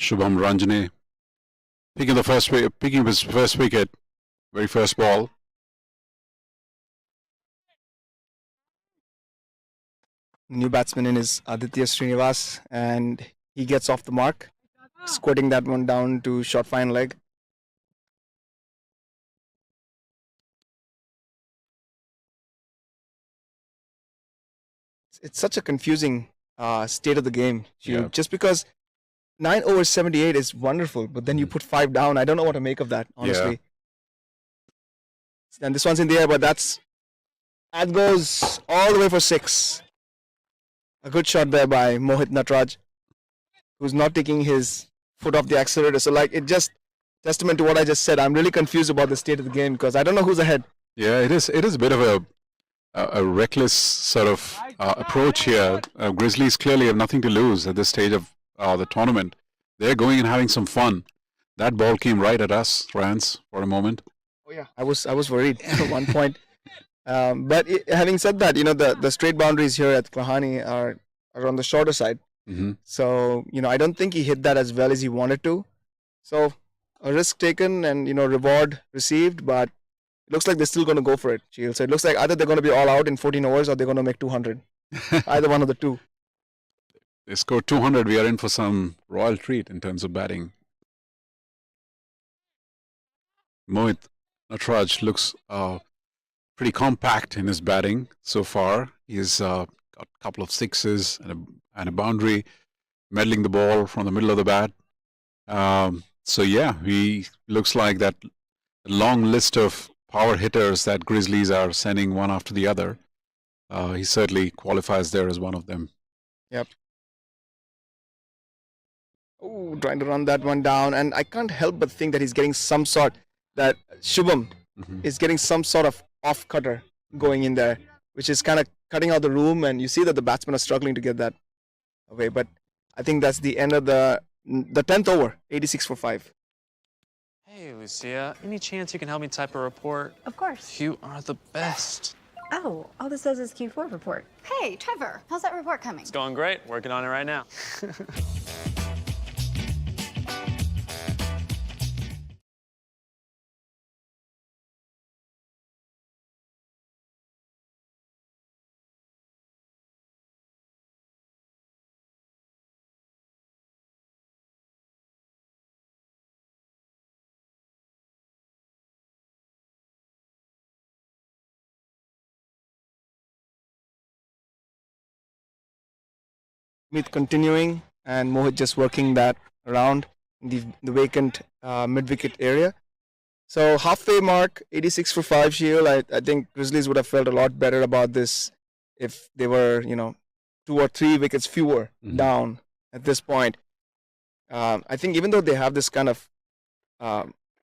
Shubham Ranjane picking his first wicket, very first ball. New batsman in is Aditya Srinivas, and he gets off the mark, squirting that one down to short fine leg. It's such a confusing state of the game, just because 9 over 78 is wonderful, but then you put 5 down. I don't know what to make of that, honestly. And this one's in the air, but that goes all the way for 6. A good shot there by Mohit Natraj, who's not taking his foot off the accelerator. So, it just testament to what I just said. I'm really confused about the state of the game because I don't know who's ahead. Yeah, it is a bit of a reckless sort of approach here. Grizzlies clearly have nothing to lose at this stage of the tournament. They're going and having some fun. That ball came right at us, Rance, for a moment. Oh yeah, I was worried at one point. But having said that, the straight boundaries here at Klahani are on the shorter side. Mm-hmm. So I don't think he hit that as well as he wanted to. So a risk taken and reward received, but it looks like they're still going to go for it, Shield. So it looks like either they're going to be all out in 14 overs or they're going to make 200. Either one of the two. They scored 200. We are in for some royal treat in terms of batting. Mohit Natraj looks pretty compact in his batting so far. He's got a couple of sixes and a boundary, meddling the ball from the middle of the bat. So yeah, he looks like that long list of power hitters that Grizzlies are sending one after the other. He certainly qualifies there as one of them. Yep. Oh, trying to run that one down, and I can't help but think that he's getting some sort that Shubham is getting some sort of off cutter going in there, which is kind of cutting out the room, and you see that the batsmen are struggling to get that away. But I think that's the end of the 10th over, 86 for 5. Hey, Lucia, any chance you can help me type a report? Of course. You are the best. Oh, all this says is Q4 report. Hey, Trevor, how's that report coming? It's going great. Working on it right now. Smith continuing and Mohit just working that around the vacant mid-wicket area. So halfway mark, 86 for 5, Shield. I think Grizzlies would have felt a lot better about this if they were, 2 or 3 wickets fewer down at this point. I think even though they have this kind of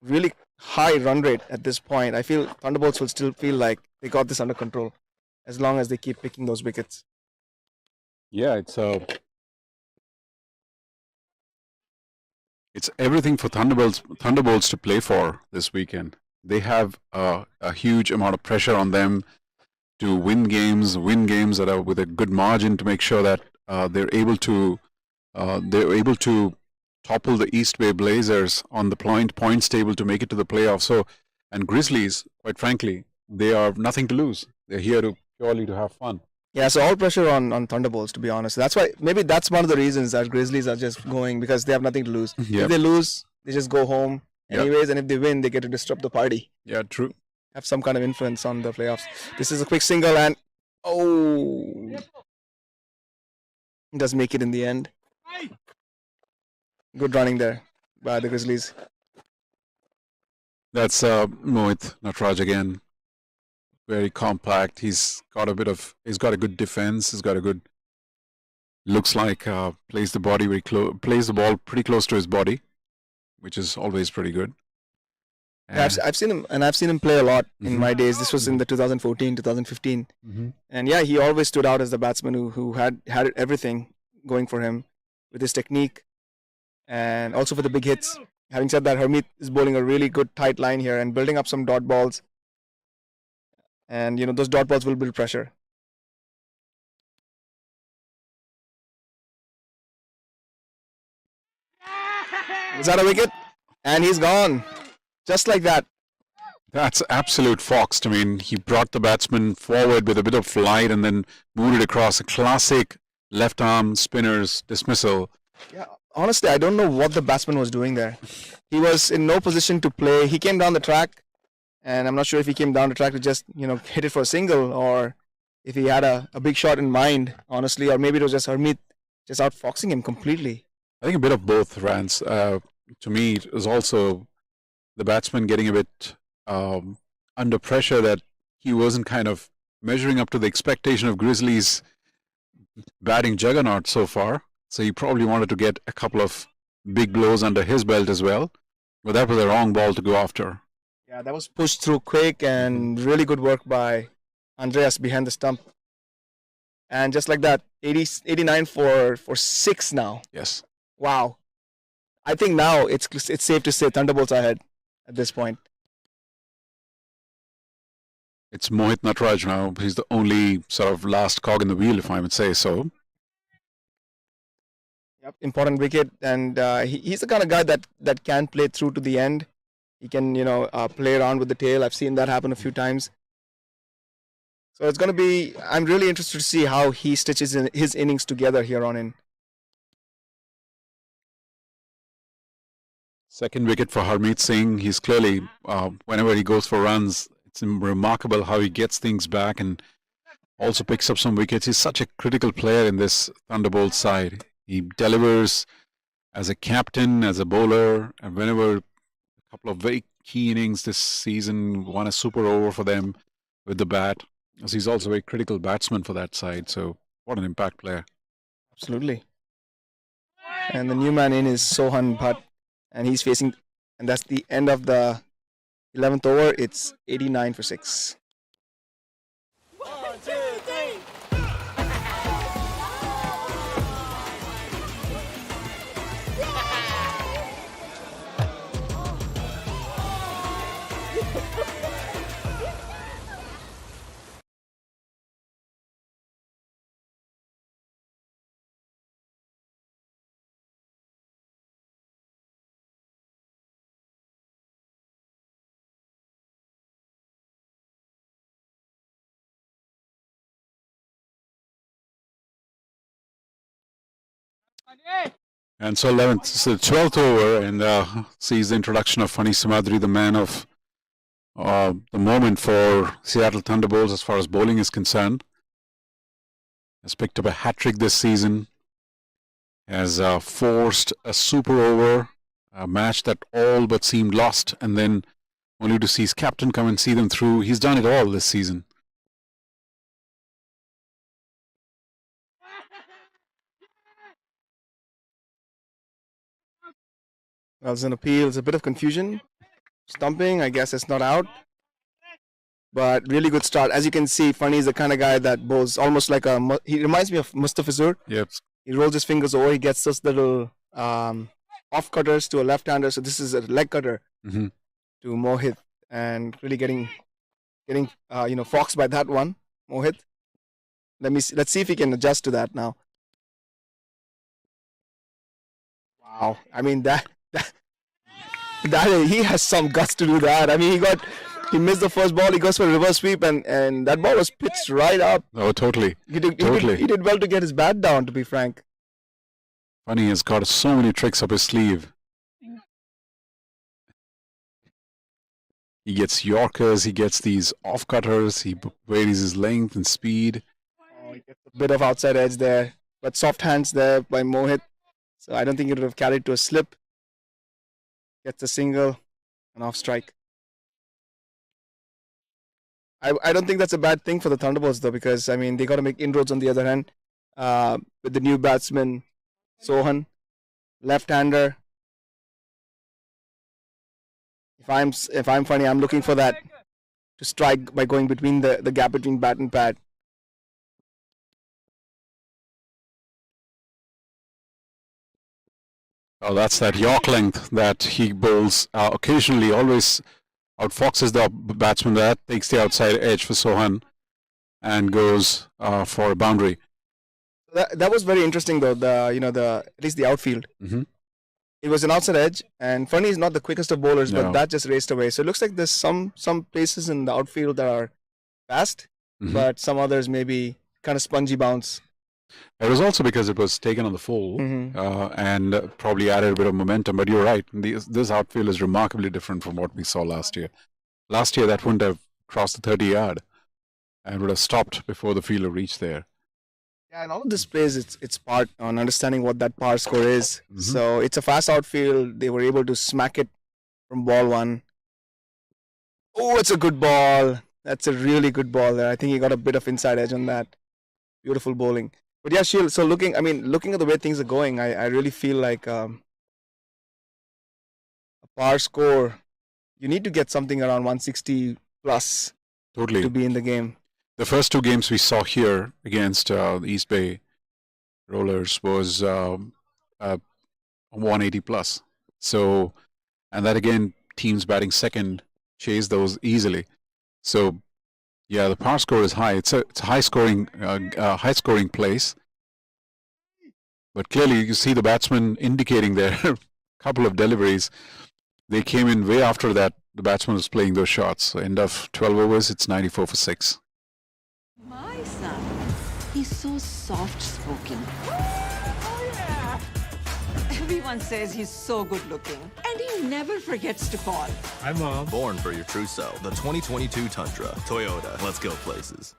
really high run rate at this point, I feel Thunderbolts will still feel like they got this under control as long as they keep picking those wickets. Yeah, it's everything for Thunderbolts to play for this weekend. They have a huge amount of pressure on them to win games that are with a good margin to make sure that they're able to topple the East Bay Blazers on the points table to make it to the playoffs. So, and Grizzlies, quite frankly, they are nothing to lose. They're here purely to have fun. Yeah, so all pressure on Thunderbolts, to be honest. That's why, maybe that's one of the reasons that Grizzlies are just going, because they have nothing to lose. Yep. If they lose, they just go home anyways, and if they win, they get to disrupt the party. Yeah, true. Have some kind of influence on the playoffs. This is a quick single, and does make it in the end. Good running there by the Grizzlies. That's Mohit Natraj again. Very compact. He's got a good defense. He's got a good. Looks like plays the ball pretty close to his body, which is always pretty good. Yeah, I've seen him play a lot in my days. This was in the 2014, 2015, and yeah, he always stood out as the batsman who had everything going for him with his technique, and also for the big hits. Having said that, Hermeet is bowling a really good tight line here and building up some dot balls. And those dot balls will build pressure. Is that a wicket? And he's gone. Just like that. That's absolute fox. I mean, he brought the batsman forward with a bit of flight and then moved it across. A classic left arm spinner's dismissal. Yeah, honestly, I don't know what the batsman was doing there. He was in no position to play. He came down the track, and I'm not sure if he came down the track to just, hit it for a single, or if he had a big shot in mind, honestly, or maybe it was just Harmeet just outfoxing him completely. I think a bit of both, Rance. To me, it was also the batsman getting a bit under pressure that he wasn't kind of measuring up to the expectation of Grizzlies batting juggernaut so far. So he probably wanted to get a couple of big blows under his belt as well. But that was the wrong ball to go after. Yeah, that was pushed through quick and really good work by Andreas behind the stump. And just like that, 89 for 6 now. Yes. Wow. I think now it's safe to say Thunderbolts are ahead at this point. It's Mohit Nataraj now. He's the only sort of last cog in the wheel, if I would say so. Yep, important wicket, and he's the kind of guy that can play through to the end. He can, play around with the tail. I've seen that happen a few times. So it's going to be, I'm really interested to see how he stitches in his innings together here on in. Second wicket for Harmeet Singh. He's clearly, whenever he goes for runs, it's remarkable how he gets things back and also picks up some wickets. He's such a critical player in this Thunderbolt side. He delivers as a captain, as a bowler, and whenever a couple of very key innings this season, won a super over for them with the bat. As he's also a very critical batsman for that side. So what an impact player. Absolutely. And the new man in is Sohan Bhatt, and he's facing, and that's the end of the 11th over. It's 89 for 6. And so 11th, so 12th over, and sees the introduction of Fani Samadri, the man of the moment for Seattle Thunderbolts as far as bowling is concerned. Has picked up a hat-trick this season. Has forced a super over, a match that all but seemed lost, and then only to see his captain come and see them through. He's done it all this season. Well, it's an appeal. It's a bit of confusion. Stumping, I guess it's not out. But really good start. As you can see, Fani is the kind of guy that bowls almost like he reminds me of Mustafizur. Yep. He rolls his fingers over. He gets those little off cutters to a left-hander. So this is a leg cutter to Mohit, and really getting foxed by that one, Mohit. Let's see if he can adjust to that now. Wow. I mean that he has some guts to do that. I mean, he missed the first ball. He goes for a reverse sweep, and that ball was pitched right up. Oh, totally. He did well to get his bat down, to be frank. Funny, has got so many tricks up his sleeve. He gets Yorkers, he gets these off cutters, he varies his length and speed. Oh, he gets a bit of outside edge there, but soft hands there by Mohit. So I don't think it would have carried to a slip. Gets a single, an off strike. I don't think that's a bad thing for the Thunderbolts though, because I mean they got to make inroads on the other hand with the new batsman Sohan, left-hander. If I'm Fani, I'm looking for that to strike by going between the gap between bat and pad. Oh, that's that York length that he bowls occasionally, always outfoxes the batsman. That takes the outside edge for Sohan and goes for a boundary. That was very interesting though. At least the outfield. it was an outside edge, and Fernie is not the quickest of bowlers, No. but that just raced away. So it looks like there's some places in the outfield that are fast, but some others maybe kind of spongy bounce. It was also because it was taken on the full and probably added a bit of momentum. But you're right, this outfield is remarkably different from what we saw last year. Last year, that wouldn't have crossed the 30-yard and would have stopped before the fielder reached there. Yeah, and all of this plays its part on understanding what that power score is. So it's a fast outfield. They were able to smack it from ball one. Oh, it's a good ball. That's a really good ball there. I think he got a bit of inside edge on that. Beautiful bowling. But yeah, Sheil, so looking at the way things are going, I really feel like a power score, you need to get something around 160 plus Totally. to be in the game. The first two games we saw here against the East Bay Rollers was 180 plus. So, and that again, teams batting second chase those easily. So, yeah, the power score is high. It's a high scoring place. But clearly, you see the batsman indicating there a couple of deliveries. They came in way after that. The batsman was playing those shots. So end of 12 overs, it's 94 for 6. My son, he's so soft-spoken. Everyone says he's so good-looking, and he never forgets to call. Hi, Mom. Born for your true self. The 2022 Tundra. Toyota. Let's go places.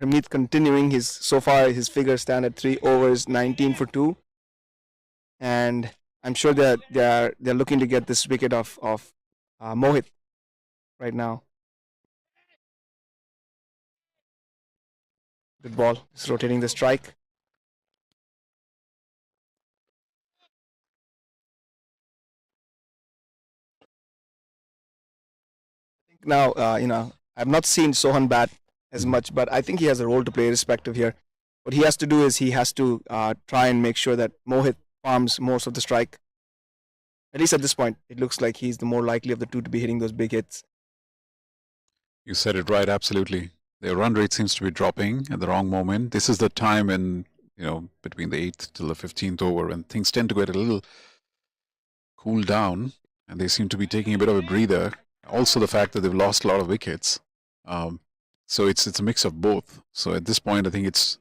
Ramit continuing so far his figures stand at 3 overs, 19 for 2, and I'm sure that they're looking to get this wicket of Mohit right now. Good ball, just rotating the strike. Now, I've not seen Sohan bat as much, but I think he has a role to play irrespective here. What he has to do is he has to try and make sure that Mohit farms most of the strike. At least at this point, it looks like he's the more likely of the two to be hitting those big hits. You said it right, absolutely. Their run rate seems to be dropping at the wrong moment. This is the time when, between the 8th till the 15th over, when things tend to get a little cool down, and they seem to be taking a bit of a breather. Also, the fact that they've lost a lot of wickets. So it's a mix of both. So at this point, I think it's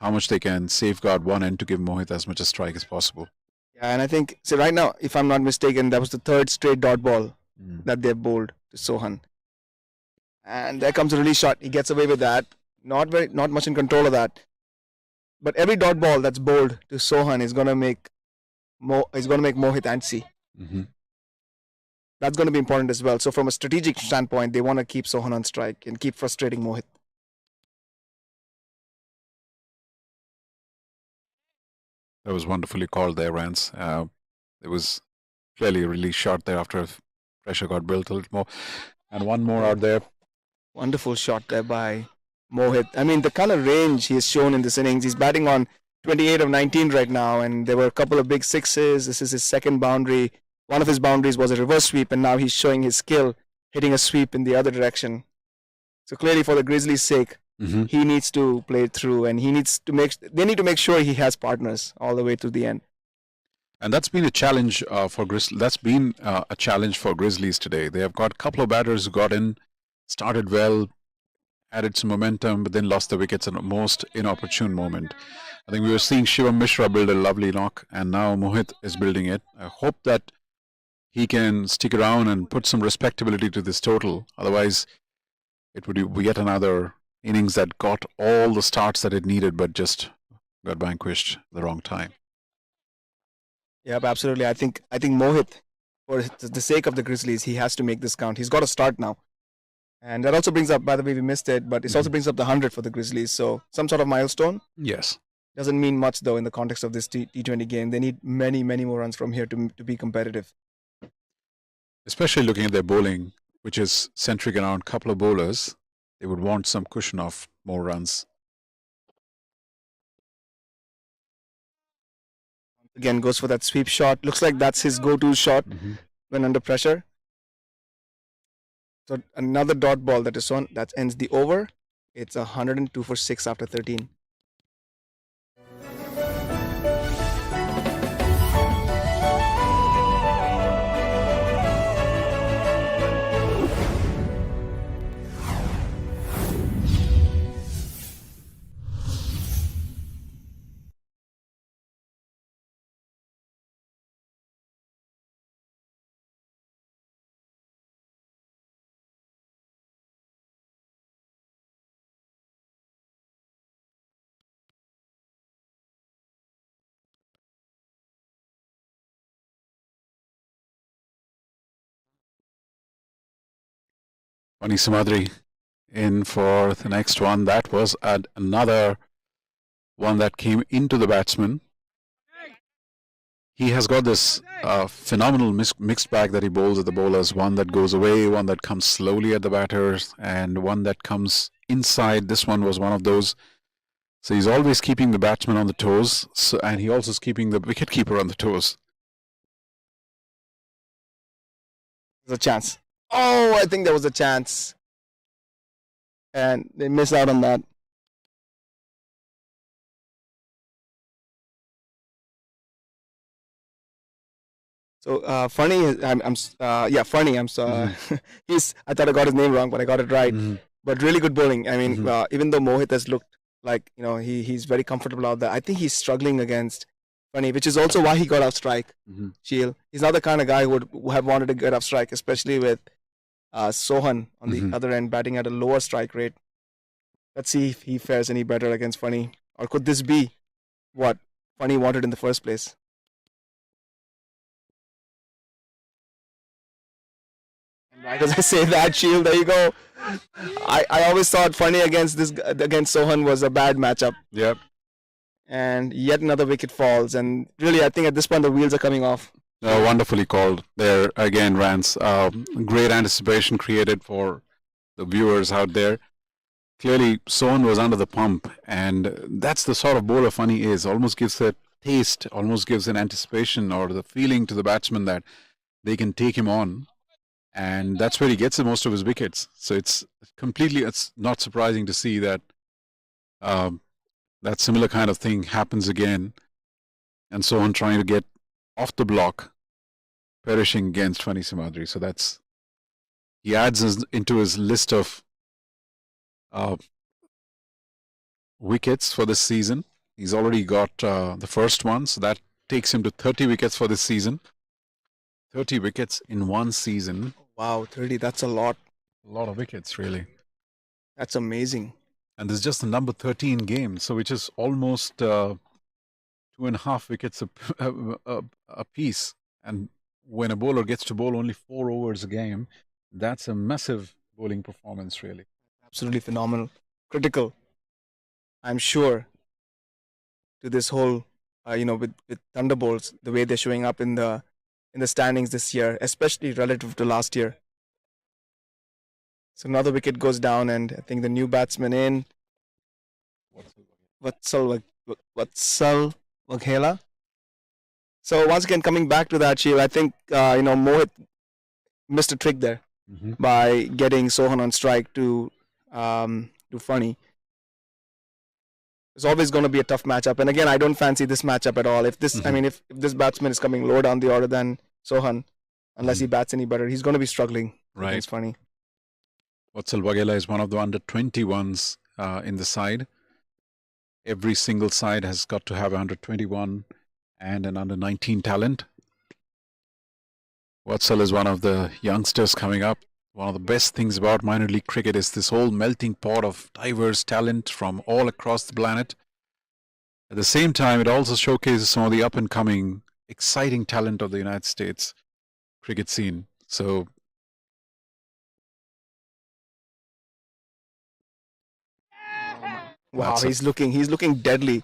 how much they can safeguard one end to give Mohit as much a strike as possible. Yeah, and I think, so right now, if I'm not mistaken, that was the third straight dot ball that they've bowled to Sohan. And there comes a release shot. He gets away with that. Not much in control of that. But every dot ball that's bowled to Sohan is gonna make Mohit antsy. That's going to be important as well. So from a strategic standpoint, they want to keep Sohan on strike and keep frustrating Mohit. That was wonderfully called there, Rance. There was clearly a release shot there after pressure got built a little more. And one more out there. Wonderful shot there by Mohit. I mean, the kind of range he has shown in this innings. He's batting on 28 of 19 right now, and there were a couple of big sixes. This is his second boundary. One of his boundaries was a reverse sweep, and now he's showing his skill hitting a sweep in the other direction. So clearly, for the Grizzlies' sake, he needs to play it through, and they need to make sure he has partners all the way to the end. And that's been a challenge for Grizzlies. That's been a challenge for Grizzlies today. They have got a couple of batters who got in, started well, added some momentum, but then lost the wickets at the most inopportune moment. I think we were seeing Shivam Mishra build a lovely knock, and now Mohit is building it. I hope that he can stick around and put some respectability to this total. Otherwise, it would be yet another innings that got all the starts that it needed, but just got vanquished at the wrong time. Yep, absolutely. I think Mohit, for the sake of the Grizzlies, he has to make this count. He's got to start now. And that also brings up, by the way, we missed it, but it also brings up the 100 for the Grizzlies. So some sort of milestone. Yes. Doesn't mean much, though, in the context of this T20 game. They need many, many more runs from here to be competitive. especially looking at their bowling, which is centric around a couple of bowlers, they would want some cushion of more runs. Again, goes for that sweep shot. Looks like that's his go-to shot when under pressure. So another dot ball that is on. That ends the over. It's 102 for 6 after 13. Pani Samadri in for the next one. That was another one that came into the batsman. He has got this phenomenal mixed bag that he bowls at the bowlers. One that goes away, one that comes slowly at the batters, and one that comes inside. This one was one of those. So he's always keeping the batsman on the toes, and he also is keeping the wicketkeeper on the toes. There's a chance. Oh, I think there was a chance. And they miss out on that. So funny, funny. I'm sorry. I thought I got his name wrong, but I got it right. But really good bowling. I mean, even though Mohit has looked like he's very comfortable out there, I think he's struggling against Funny, which is also why he got off strike. Sheil, he's not the kind of guy who would have wanted to get off strike, especially with Sohan on the other end batting at a lower strike rate. Let's see if he fares any better against Funny, or could this be what Funny wanted in the first place? Right as I say that, Sheil, there you go. I always thought Funny against Sohan was a bad matchup. Yep. And yet another wicket falls, and really I think at this point the wheels are coming off. Wonderfully called there again, Rance. Great anticipation created for the viewers out there. Clearly Sohan was under the pump, and that's the sort of bowler Funny is. Almost gives a taste, almost gives an anticipation or the feeling to the batsman that they can take him on, and that's where he gets the most of his wickets. So it's not surprising to see that that similar kind of thing happens again, and Sohan trying to get off the block, perishing against Funny Samadri. So he adds into his list of wickets for this season. He's already got the first one, so that takes him to 30 wickets for this season. 30 wickets in one season. Wow, 30, that's a lot. A lot of wickets, really. That's amazing. And this is just the number 13 game, so which is almost 2.5 wickets a piece. And when a bowler gets to bowl only 4 overs a game, that's a massive bowling performance, really. Absolutely phenomenal. Critical, I'm sure, to this whole, with Thunderbolts, the way they're showing up in the standings this year, especially relative to last year. So another wicket goes down, and I think the new batsman in, Vatsal Waghela. So once again, coming back to that, Sheil, I think Mohit missed a trick there by getting Sohan on strike to Funny. It's always going to be a tough matchup, and again, I don't fancy this matchup at all. If this, if this batsman is coming lower down the order than Sohan, unless he bats any better, he's going to be struggling. Right. It's Funny. Vatsal Waghela is one of the under 21s in the side. Every single side has got to have 121 and an under 19 talent. Vatsal is one of the youngsters coming up. One of the best things about minor league cricket is this whole melting pot of diverse talent from all across the planet. At the same time, it also showcases some of the up-and-coming, exciting talent of the United States cricket scene. So, wow, he's looking deadly.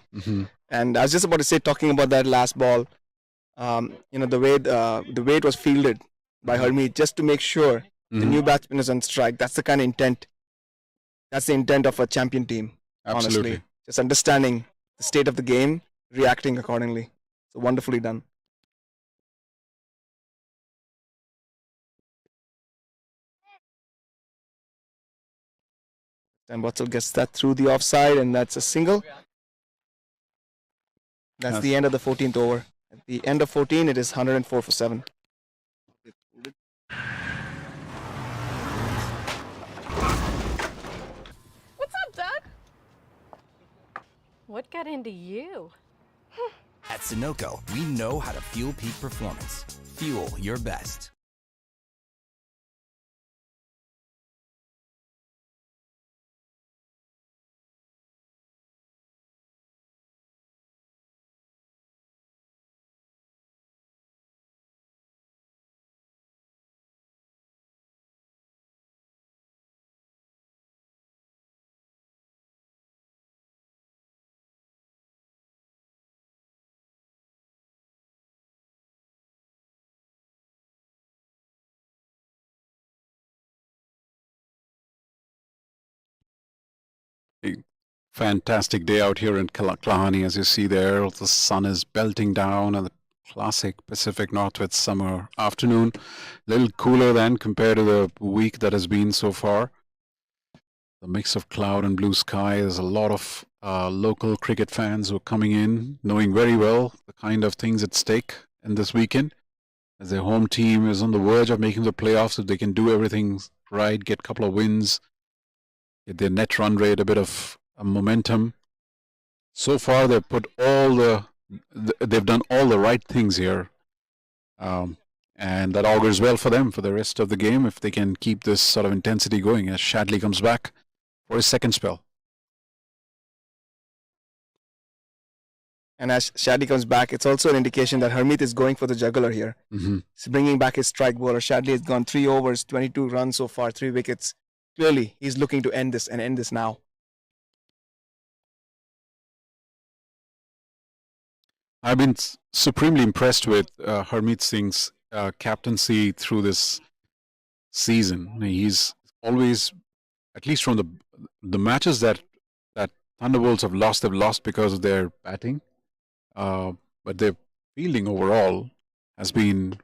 And I was just about to say, talking about that last ball, the way it was fielded, by Harmeet just to make sure the new batsman is on strike. That's the kind of intent. That's the intent of a champion team. Absolutely. Honestly, just understanding the state of the game, reacting accordingly. So wonderfully done. And Watson gets that through the offside, and that's a single. That's the end of the 14th over. At the end of 14, it is 104 for 7. What's up, Doug? What got into you? At Sunoco, we know how to fuel peak performance. Fuel your best. Fantastic day out here in Kalahani, as you see there. The sun is belting down on the classic Pacific Northwest summer afternoon. A little cooler than compared to the week that has been so far. The mix of cloud and blue sky. There's a lot of local cricket fans who are coming in, knowing very well the kind of things at stake in this weekend. As their home team is on the verge of making the playoffs, if they can do everything right, get a couple of wins, get their net run rate a bit of momentum. So far, they've put they've done all the right things here, and that augurs well for them for the rest of the game if they can keep this sort of intensity going as Shadley comes back for his second spell. And as Shadley comes back, it's also an indication that Harmeet is going for the juggler here. He's bringing back his strike bowler. Shadley has gone 3 overs, 22 runs so far, 3 wickets. Clearly, he's looking to end this and end this now. I've been supremely impressed with Harmeet Singh's captaincy through this season. He's always, at least from the matches that Thunderbolts have lost, they've lost because of their batting. But their fielding overall has been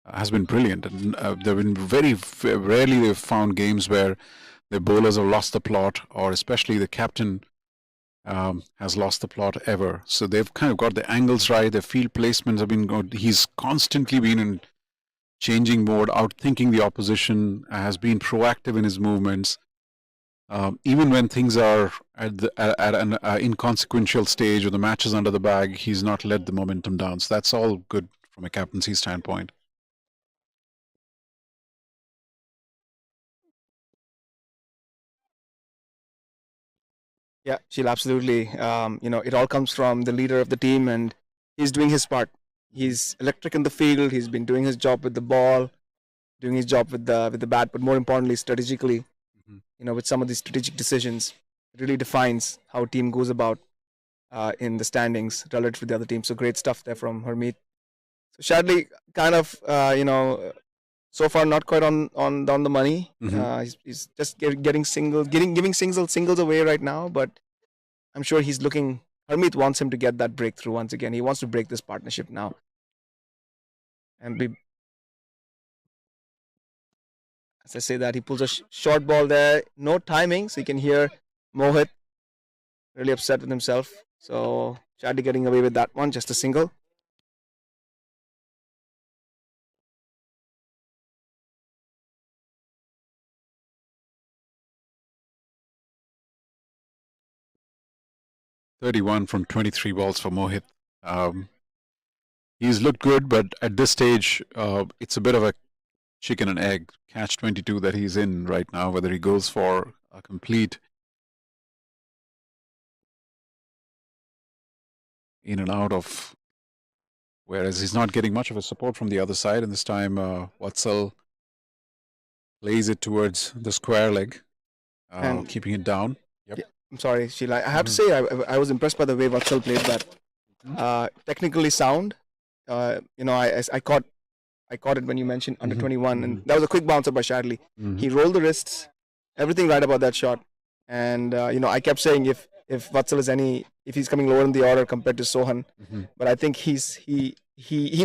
brilliant. And there have been very rarely they've found games where the bowlers have lost the plot, or especially the captain has lost the plot ever. So they've kind of got the angles right. Their field placements have been good. He's constantly been in changing mode, outthinking the opposition, has been proactive in his movements. Even when things are at an inconsequential stage or the match is under the bag, he's not let the momentum down. So that's all good from a captaincy standpoint. Yeah, she'll absolutely. It all comes from the leader of the team, and he's doing his part. He's electric in the field. He's been doing his job with the ball, doing his job with the bat, but more importantly, strategically. With some of these strategic decisions, it really defines how a team goes about in the standings relative to the other team. So great stuff there from Harmeet. So Shadley kind of, so far not quite on the money. He's just giving singles away right now, but I'm sure he's looking. Harmeet wants him to get that breakthrough once again. He wants to break this partnership now. And as I say that, he pulls a short ball there. No timing, so you can hear Mohit really upset with himself. So Shadley getting away with that one, just a single. .31 from 23 balls for Mohit. He's looked good, but at this stage, it's a bit of a chicken and egg catch-22 that he's in right now, whether he goes for a complete in and out of, whereas he's not getting much of a support from the other side, and this time Watsal plays it towards the square leg, keeping it down. Yep. Yeah, I'm sorry, Sheila. I have to say I was impressed by the way Watsal played that. Technically sound. I I caught it when you mentioned under 21, and that was a quick bouncer by Shadley. He rolled the wrists, everything right about that shot. And I kept saying if Vatsal is if he's coming lower in the order compared to Sohan, but I think he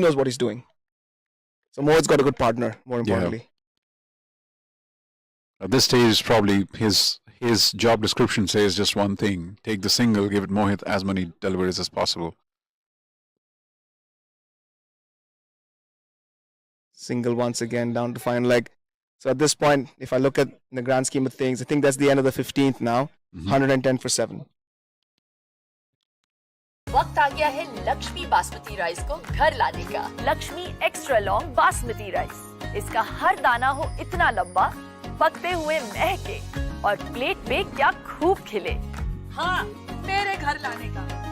knows what he's doing. So Mohit's got a good partner, more importantly. At this stage, probably his job description says just one thing: take the single, give it Mohit as many deliveries as possible. Single once again, down to final leg. So at this point, if I look at the grand scheme of things, I think that's the end of the 15th now. 110 for 7. वक्त आ गया है Lakshmi basmati rice को घर लाने का। Lakshmi extra long basmati rice. इसका हर दाना हो इतना लंबा, पकते हुए महके और प्लेट पे क्या खूब खिले। हाँ, मेरे घर लाने का।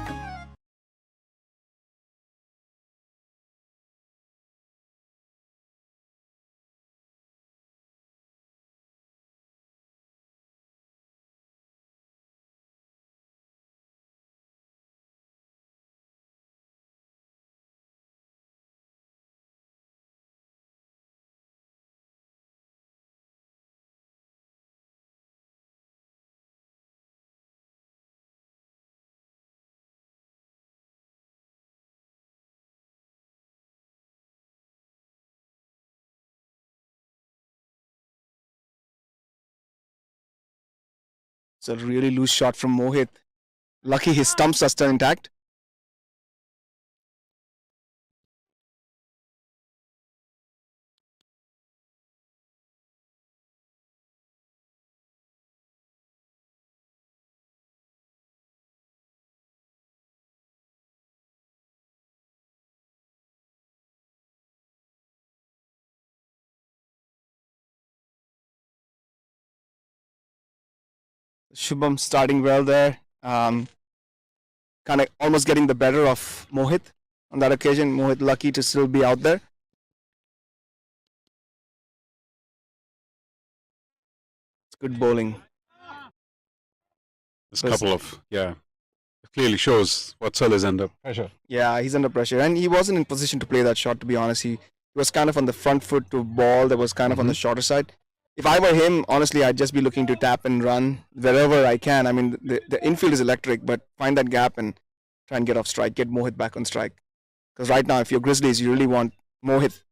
It's a really loose shot from Mohit. Lucky his stumps are still intact. Shubham starting well there. Kind of almost getting the better of Mohit on that occasion. Mohit lucky to still be out there. It's good bowling. This couple of, it clearly shows Vatsal is under pressure. Yeah, he's under pressure. And he wasn't in position to play that shot, to be honest. He was kind of on the front foot to ball that was kind of on the shorter side. If I were him, honestly, I'd just be looking to tap and run wherever I can. I mean, the infield is electric, but find that gap and try and get off strike, get Mohit back on strike. Because right now, if you're Grizzlies, you really want Mohit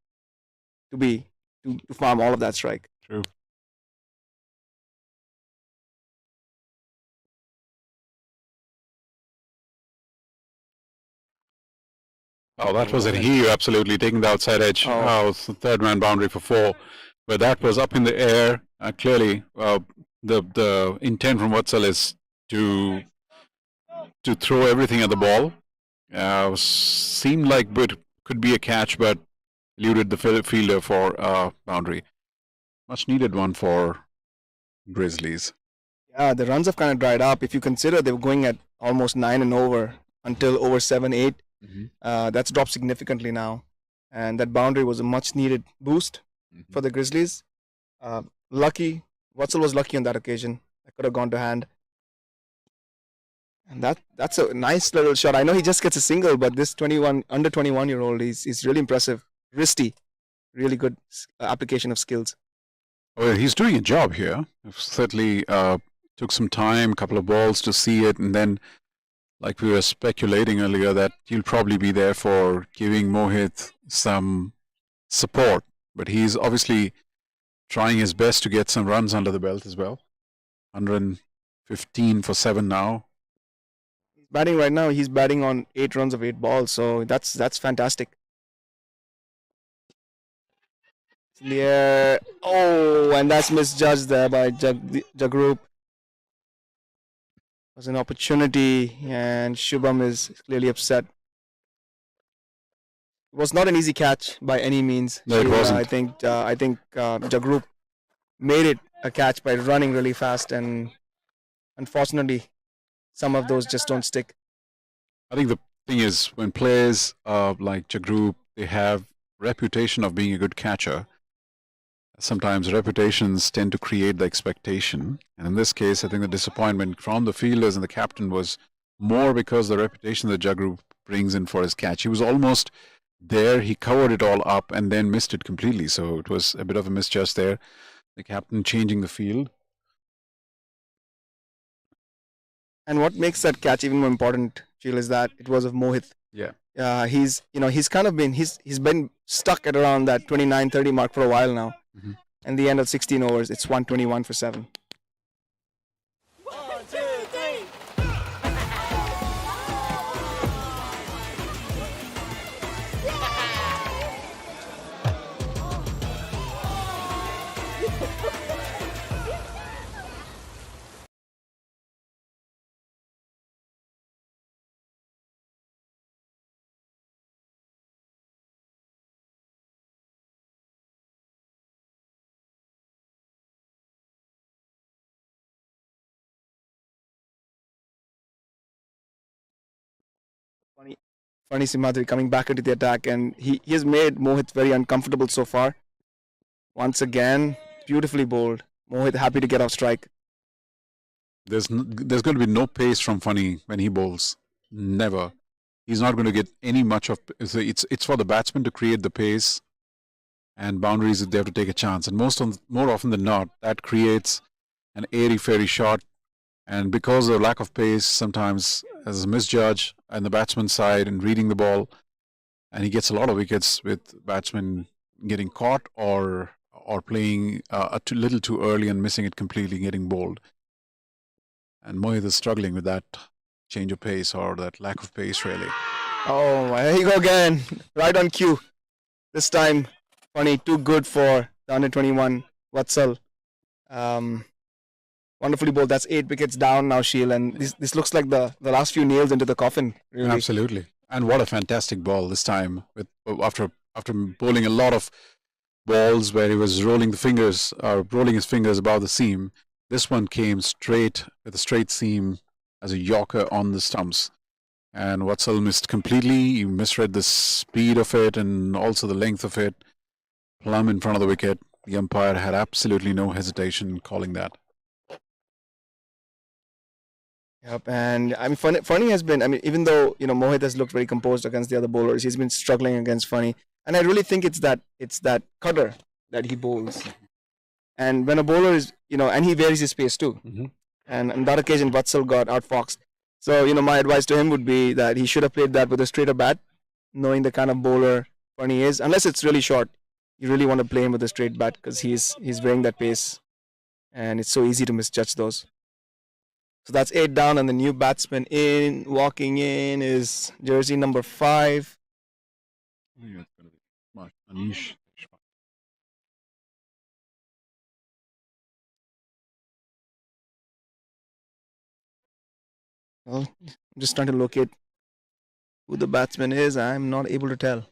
to farm all of that strike. True. Oh, that was a heave, absolutely, taking the outside edge. Oh, it's the third man boundary for 4. But that was up in the air. Clearly, the intent from Vatsal is to throw everything at the ball. Seemed like it could be a catch, but eluded the fielder for boundary. Much needed one for Grizzlies. Yeah, the runs have kind of dried up. If you consider they were going at almost 9 and over until over 7, 8. That's dropped significantly now. And that boundary was a much needed boost for the Grizzlies. Lucky. Vatsal was lucky on that occasion. That could have gone to hand. And that's a nice little shot. I know he just gets a single, but this under 21-year-old is really impressive. Wristy. Really good application of skills. Well, he's doing a job here. Certainly took some time, a couple of balls to see it, and then, like we were speculating earlier, that he'll probably be there for giving Mohit some support. But he's obviously trying his best to get some runs under the belt as well. 115 for 7 now. Batting right now, he's batting on 8 runs of 8 balls, so that's fantastic. Yeah. Oh, and that's misjudged there by Jagrup. It was an opportunity, and Shubham is clearly upset. It was not an easy catch by any means. No, it wasn't. I think Jagrup made it a catch by running really fast, and unfortunately, some of those just don't stick. I think the thing is, when players like Jagrup, they have reputation of being a good catcher. Sometimes reputations tend to create the expectation. And in this case, I think the disappointment from the fielders and the captain was more because the reputation that Jagrup brings in for his catch. He was almost there he covered it all up and then missed it completely. So it was a bit of a misjudge there. The captain changing the field. And what makes that catch even more important, Chil, is that it was of Mohit. Yeah. He's kind of been he's been stuck at around that 29-30 mark for a while now. Mm-hmm. And the end of 16 overs, it's 121 for 7. Funny Simadri coming back into the attack, and he has made Mohit very uncomfortable so far. Once again, beautifully bowled. Mohit happy to get off strike. There's going to be no pace from Funny when he bowls. Never. He's not going to get any much of. It's for the batsman to create the pace and boundaries that they have to take a chance. And more often than not, that creates an airy-fairy shot. And because of lack of pace, sometimes as a misjudge on the batsman's side and reading the ball, and he gets a lot of wickets with batsmen getting caught or playing a little too early and missing it completely, getting bowled. And Mohit is struggling with that change of pace or that lack of pace, really. Oh, there you go again. Right on cue. This time, Funny, too good for the under 21 Vatsal. Wonderfully bowled. That's 8 wickets down now, Sheel. And this looks like the last few nails into the coffin. Really. Absolutely. And what a fantastic ball this time. After bowling a lot of balls where he was rolling his fingers above the seam, this one came straight with a straight seam as a yorker on the stumps. And Vatsal missed completely. He misread the speed of it and also the length of it. Plumb in front of the wicket. The umpire had absolutely no hesitation in calling that. Yep, and I mean, Funny has been. I mean, even though Mohit has looked very composed against the other bowlers, he's been struggling against Funny, and I really think it's that cutter that he bowls. And when a bowler is, and he varies his pace too. Mm-hmm. And on that occasion, Vatsal got outfoxed. So my advice to him would be that he should have played that with a straighter bat, knowing the kind of bowler Funny is. Unless it's really short, you really want to play him with a straight bat because he's varying that pace, and it's so easy to misjudge those. So that's 8 down, and the new batsman walking in is jersey number 5. I think that's going to be Anish. Well, I'm just trying to locate who the batsman is. I'm not able to tell.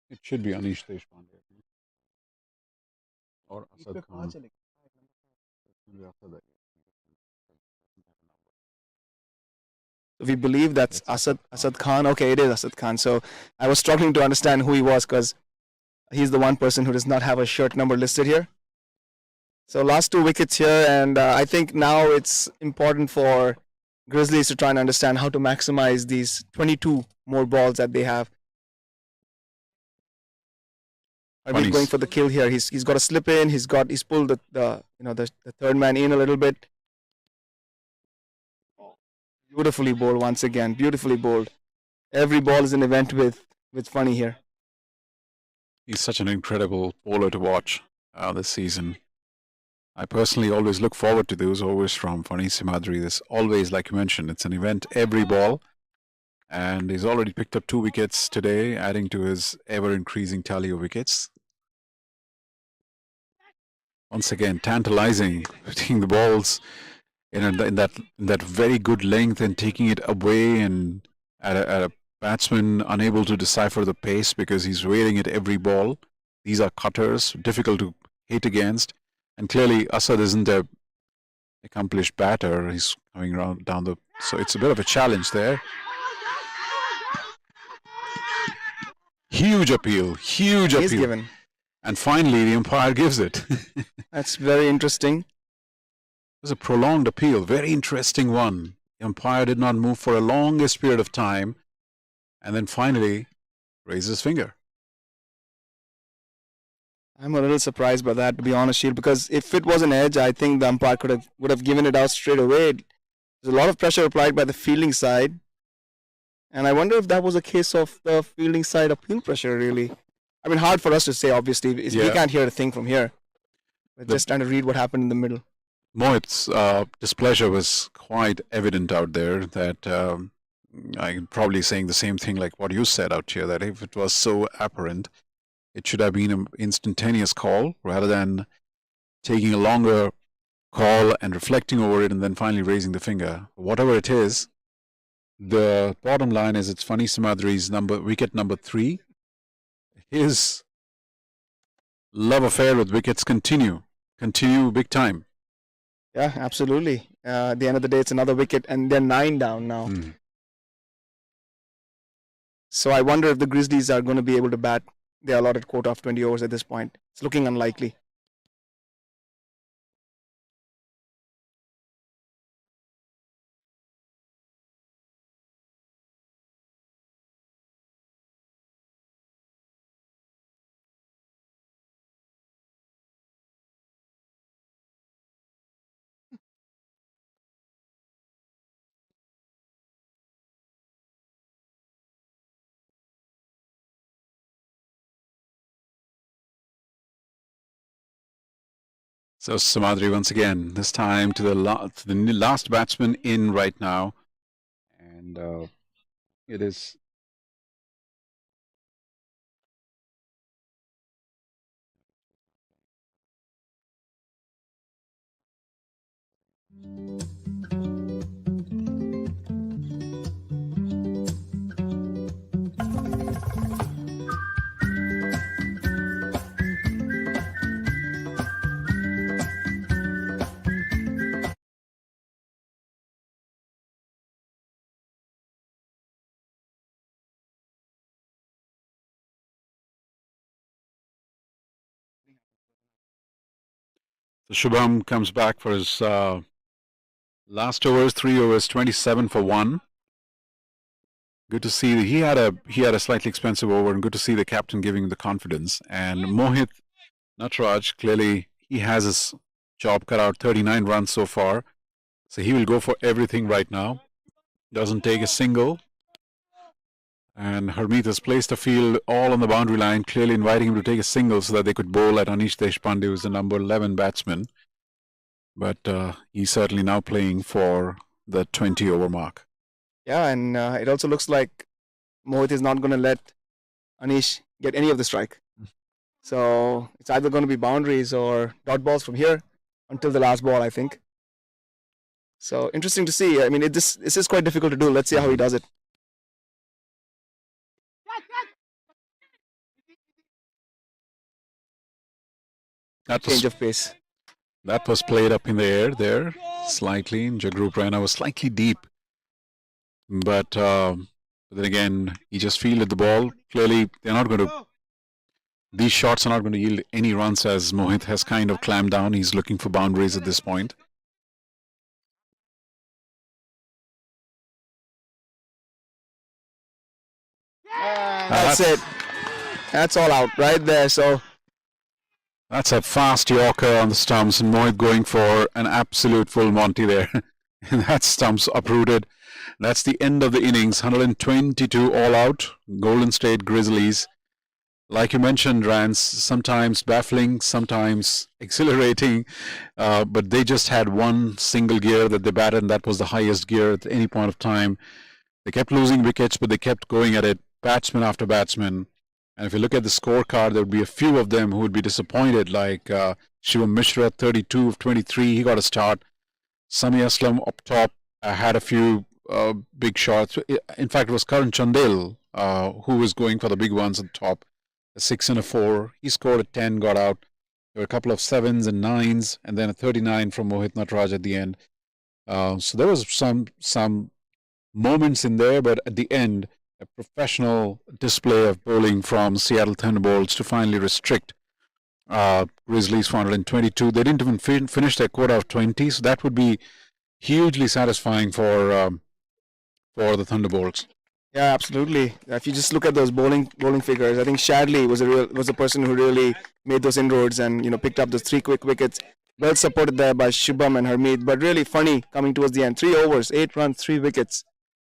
It should be Anish Deshpande. Or Asad Khan. We believe that's Asad Khan. Okay, it is Asad Khan. So I was struggling to understand who he was because he's the one person who does not have a shirt number listed here. So last 2 wickets here, and I think now it's important for Grizzlies to try and understand how to maximize these 22 more balls that they have. He's going for the kill here. He's got a slip in. He's pulled the third man in a little bit. Beautifully bowled once again. Beautifully bowled. Every ball is an event with Funny here. He's such an incredible bowler to watch this season. I personally always look forward to those overs from Funny Simadri. This always, like you mentioned, it's an event every ball. And he's already picked up 2 wickets today, adding to his ever-increasing tally of wickets. Once again, tantalizing, hitting the balls in that very good length and taking it away, and at a batsman unable to decipher the pace because he's wearing it every ball. These are cutters, difficult to hit against. And clearly, Asad isn't a accomplished batter. He's coming around down the... So it's a bit of a challenge there. Huge appeal. Huge appeal. Given. And finally, the umpire gives it. That's very interesting. It was a prolonged appeal. Very interesting one. The umpire did not move for a longest period of time. and then finally raises his finger. I'm a little surprised by that, to be honest, Shield, because if it was an edge, I think the umpire would have given it out straight away. There's a lot of pressure applied by the fielding side, and I wonder if that was a case of the fielding side appeal pressure, really. I mean, hard for us to say, obviously. We can't hear a thing from here. We're just trying to read what happened in the middle. Mohit's displeasure was quite evident out there, that I'm probably saying the same thing like what you said out here, that if it was so apparent, it should have been an instantaneous call rather than taking a longer call and reflecting over it and then finally raising the finger. Whatever it is, the bottom line is it's Funny Samadri's wicket number 3. His love affair with wickets continue big time. Yeah, absolutely. At the end of the day, it's another wicket, and they're 9 down now. So I wonder if the Grizzlies are going to be able to bat their allotted quota of 20 overs at this point. It's looking unlikely. So Samadri once again, this time to the last batsman in right now, and it is So Shubham comes back for his last overs, 3 overs, 27 for 1. Good to see he had a slightly expensive over, and good to see the captain giving him the confidence. And Mohit Nataraj, clearly he has his job cut out, 39 runs so far. So he will go for everything right now. Doesn't take a single. And Harmeet has placed the field all on the boundary line, clearly inviting him to take a single so that they could bowl at Anish Deshpande, who's the number 11 batsman. But he's certainly now playing for the 20 over mark. Yeah, and it also looks like Mohit is not going to let Anish get any of the strike. So it's either going to be boundaries or dot balls from here until the last ball, I think. So interesting to see. I mean, this is quite difficult to do. Let's see how he does it. Change of pace. That was played up in the air there, slightly. Jagrup Raina was slightly deep. But then again, he just fielded the ball. Clearly, they're not going to... These shots are not going to yield any runs, as Mohit has kind of clamped down. He's looking for boundaries at this point. That's it. That's all out right there. So that's a fast Yorker on the stumps, and Mohit going for an absolute full Monty there. And that stumps uprooted. That's the end of the innings. 122 all out. Golden State Grizzlies. Like you mentioned, Rance, sometimes baffling, sometimes exhilarating, but they just had one single gear that they batted, and that was the highest gear at any point of time. They kept losing wickets, but they kept going at it, batsman after batsman. And if you look at the scorecard, there would be a few of them who would be disappointed, like Shivam Mishra, 32 of 23, he got a start. Sami Aslam up top had a few big shots. In fact, it was Karan Chandel who was going for the big ones at the top. A 6 and a 4. He scored a 10, got out. There were a couple of 7s and 9s, and then a 39 from Mohit Nataraj at the end. So there was some moments in there, but at the end, a professional display of bowling from Seattle Thunderbolts to finally restrict Grizzlies 422. They didn't even finish their quota of 20, so that would be hugely satisfying for the Thunderbolts. Yeah, absolutely. If you just look at those bowling figures, I think Shadley was a person who really made those inroads and picked up those 3 quick wickets. Well supported there by Shubham and Harmeet, but really funny coming towards the end. 3 overs, 8 runs, 3 wickets.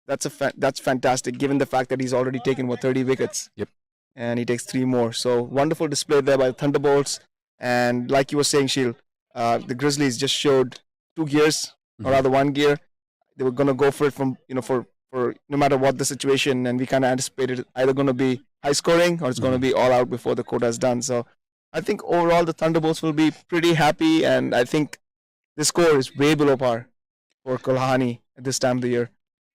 That's fantastic given the fact that he's already taken 30 wickets. Yep. And he takes 3 more. So wonderful display there by the Thunderbolts. And like you were saying, Sheil, the Grizzlies just showed 2 gears, or rather 1 gear. They were going to go for it from for no matter what the situation, and we kind of anticipated it either going to be high scoring or it's going to be all out before the quota is done. So I think overall the Thunderbolts will be pretty happy, and I think the score is way below par for Kulhani at this time of the year.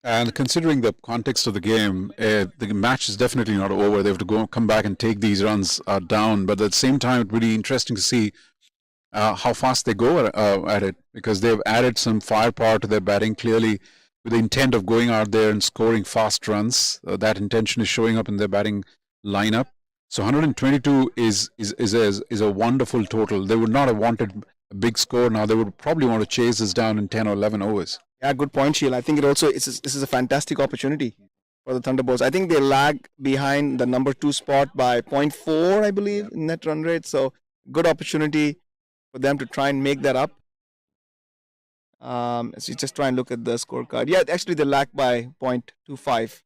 And considering the context of the game, the match is definitely not over. They have to come back and take these runs down. But at the same time, it's really interesting to see how fast they go at it, because they've added some firepower to their batting, clearly with the intent of going out there and scoring fast runs. That intention is showing up in their batting lineup. So 122 is a wonderful total. They would not have wanted a big score now. They would probably want to chase this down in 10 or 11 overs. Yeah, good point, Sheil. I think this is a fantastic opportunity for the Thunderbolts. I think they lag behind the number 2 spot by 0.4, I believe, in net run rate. So good opportunity for them to try and make that up. So you just try and look at the scorecard. Yeah, actually they lag by 0.25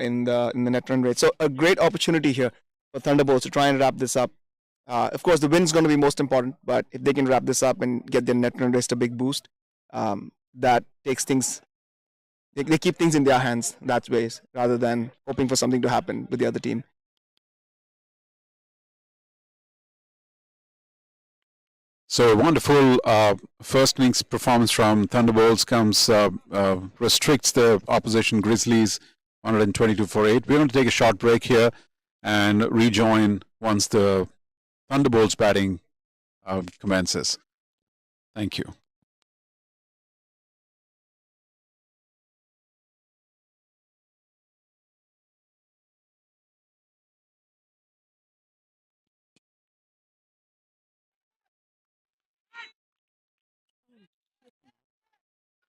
in the net run rate. So a great opportunity here for Thunderbolts to try and wrap this up. Of course, the win's going to be most important, but if they can wrap this up and get their net run rate a big boost, that takes things. They keep things in their hands that ways rather than hoping for something to happen with the other team. So a wonderful first innings performance from Thunderbolts restricts the opposition Grizzlies 122 for 8. We're going to take a short break here and rejoin once the Thunderbolts batting commences. Thank you.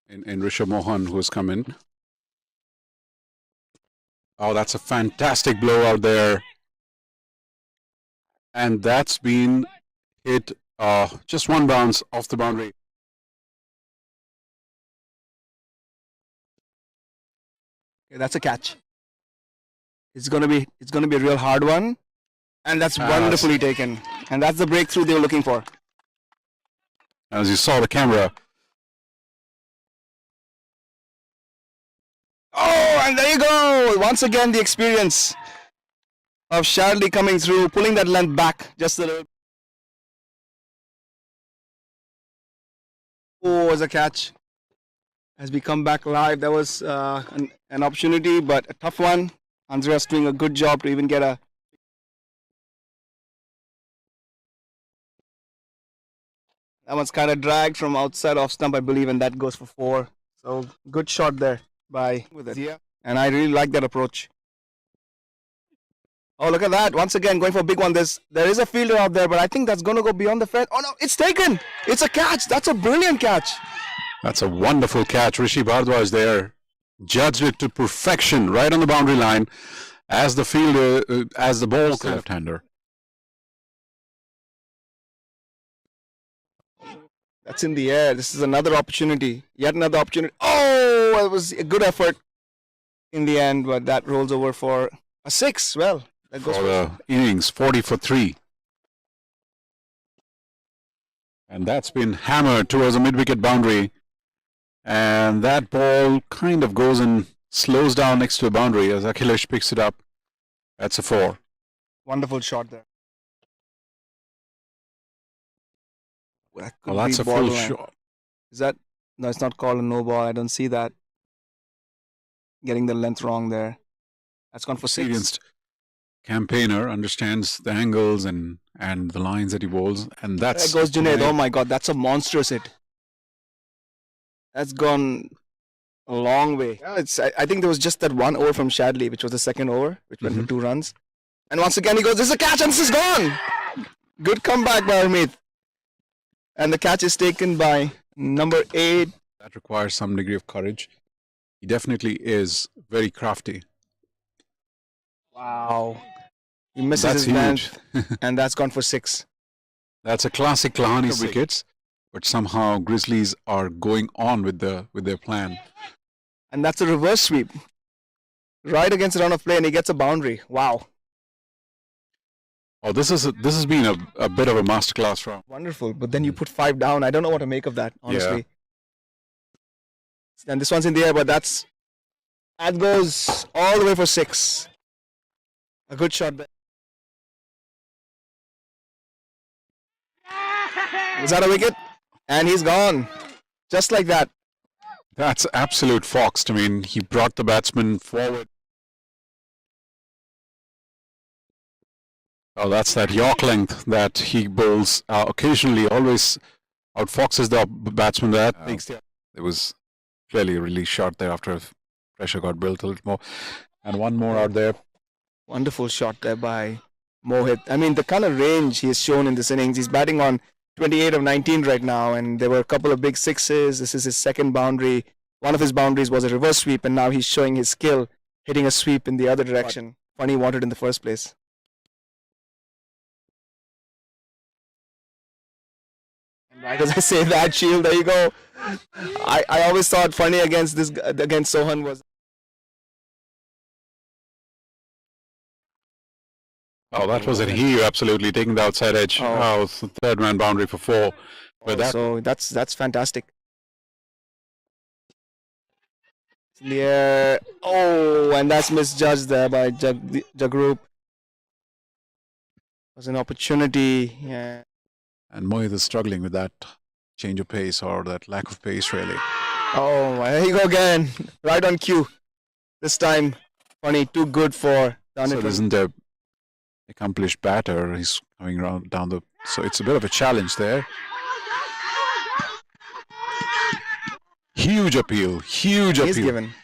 In Rishabh Mohan, who has come in. Oh, that's a fantastic blow out there. And that's been hit just one bounce off the boundary. Okay, that's a catch. It's gonna be a real hard one, and that's wonderfully taken. And that's the breakthrough they were looking for. As you saw the camera. Oh, and there you go. Once again, the experience of Shadley coming through, pulling that length back just a little. Oh, as a catch. As we come back live, that was an opportunity, but a tough one. Andreas doing a good job to even get a. That one's kind of dragged from outside off stump, I believe, and that goes for 4. So good shot there by Zia, and I really like that approach. Oh, look at that! Once again, going for a big one. There is a fielder out there, but I think that's going to go beyond the fence. Oh no, it's taken! It's a catch. That's a brilliant catch. That's a wonderful catch. Rishi Bhardwaj there judged it to perfection, right on the boundary line, as the fielder, as the ball left-hander. That's in the air. This is another opportunity. Yet another opportunity. Oh, it was a good effort in the end, but that rolls over for a 6. Well, that goes for the innings, 40 for 3. And that's been hammered towards a mid-wicket boundary. And that ball kind of goes and slows down next to the boundary as Akhilesh picks it up. That's a 4. Wonderful shot there. Well, that's a full shot. Is that? No, it's not called a no ball. I don't see that. Getting the length wrong there. That's gone for 6. Experienced campaigner, understands the angles and the lines that he bowls. And that's. There goes Junaid. Oh my God, that's a monstrous hit. That's gone a long way. Yeah, I think there was just that 1 over from Shadley, which was the second over, which went for 2 runs. And once again, he goes, "This is a catch," and this is gone. Good comeback by Harmeet. And the catch is taken by number 8. That requires some degree of courage. He definitely is very crafty Wow. He misses That's his huge. length, and that's gone for 6. That's a classic Lahani wickets, but somehow Grizzlies are going on with their plan. And that's a reverse sweep. Right against the run of play, and he gets a boundary. Wow. Oh, this has been a bit of a masterclass from. Wonderful. But then you put 5 down. I don't know what to make of that, honestly. And this one's in the air, but that goes all the way for 6. A good shot there. Was that a wicket? And he's gone. Just like that. That's absolute foxed. I mean, he brought the batsman forward. Oh, that's that York length that he bowls occasionally, always outfoxes the batsman. It was clearly a release shot there after pressure got built a little more. And one more out there. Wonderful shot there by Mohit. I mean, the kind of range he has shown in this innings. He's batting on 28 of 19 right now, and there were a couple of big sixes. This is his second boundary. One of his boundaries was a reverse sweep, and now he's showing his skill hitting a sweep in the other direction. Funny he wanted in the first place. And right as I say that, Shield, there you go. I always thought funny against Sohan was. Oh, that was a heave, absolutely taking the outside edge. Oh, it's the third man boundary for 4. But So that's fantastic. In the air. Oh, and that's misjudged there by Jagrup. Was an opportunity. Yeah. And Mohit is struggling with that change of pace or that lack of pace, really. Oh, there you go again. Right on cue. This time, funny, too good for So there isn't a accomplished batter. He's coming around down the. So it's a bit of a challenge there. Huge appeal. Huge appeal. He's given.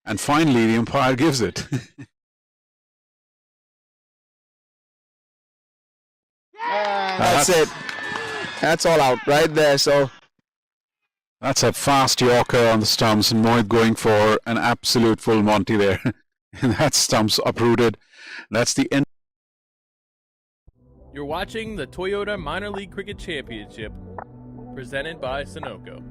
And finally, the umpire gives it. That's it. That's all out right there. So that's a fast Yorker on the stumps, and Mohit going for an absolute full Monty there. And that stumps uprooted. That's the end. You're watching the Toyota Minor League Cricket Championship, presented by Sunoco.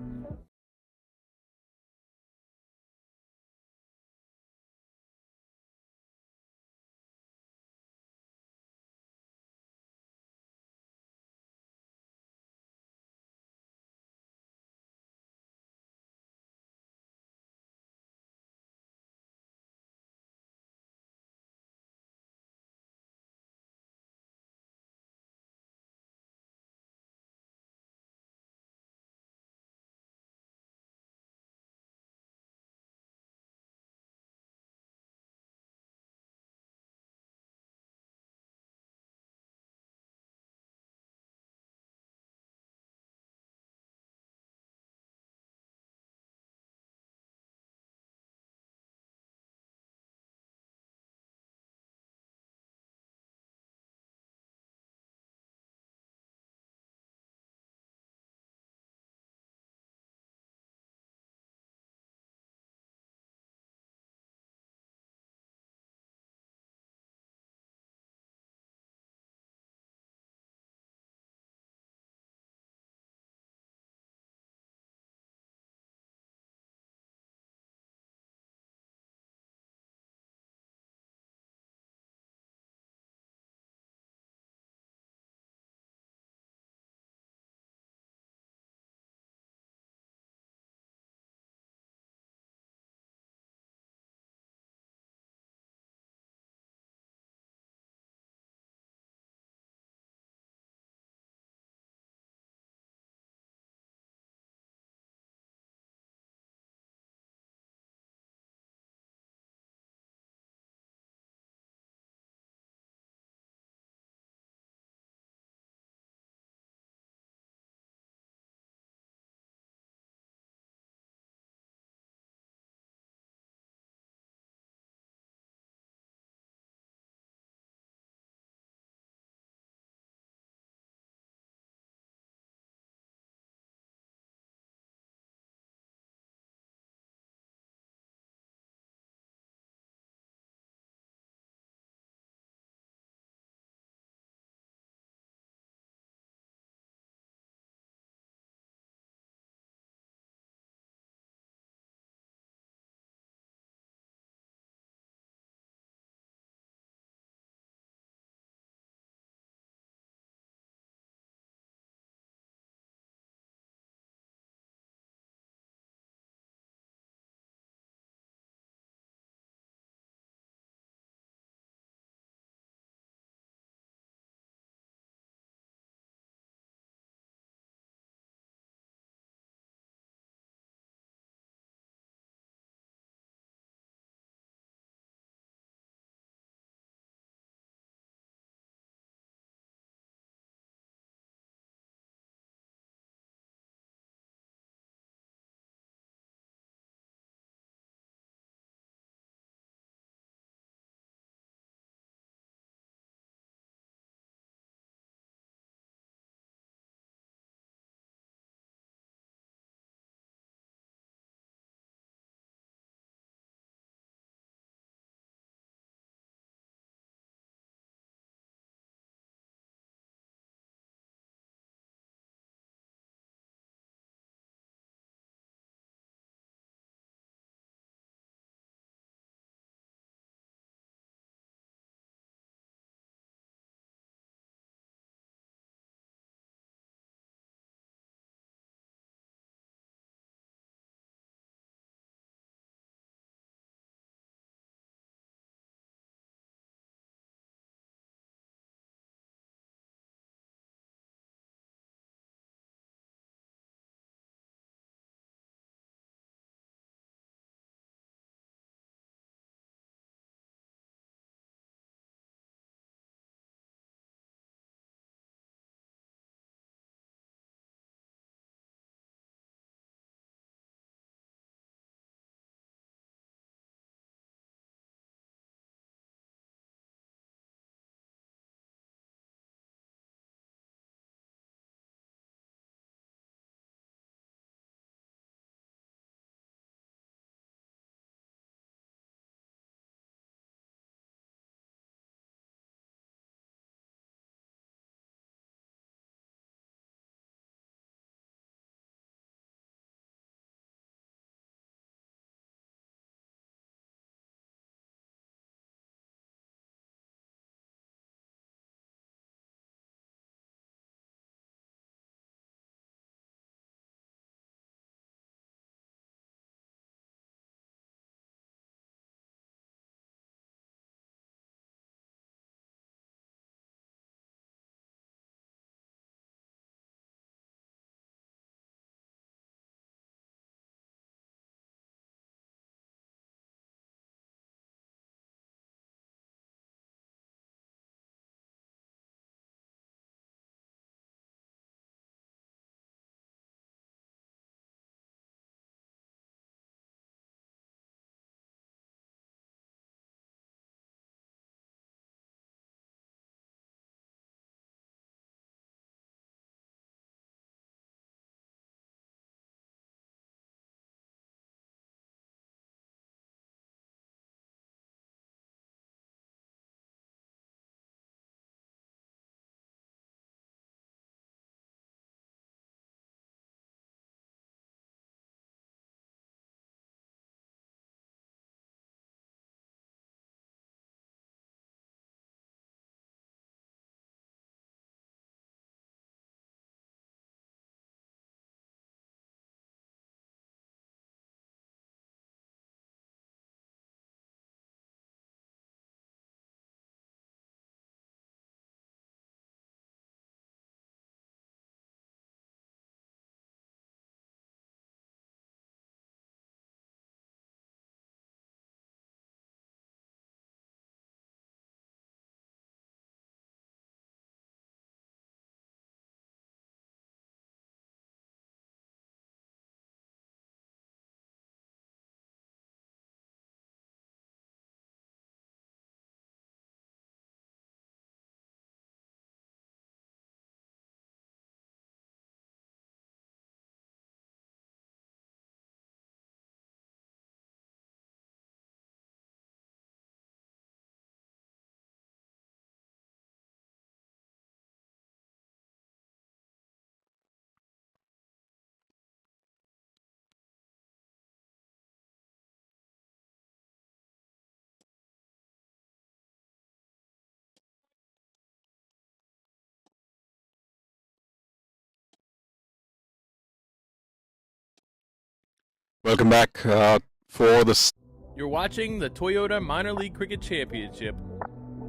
Welcome back for the. You're watching the Toyota Minor League Cricket Championship,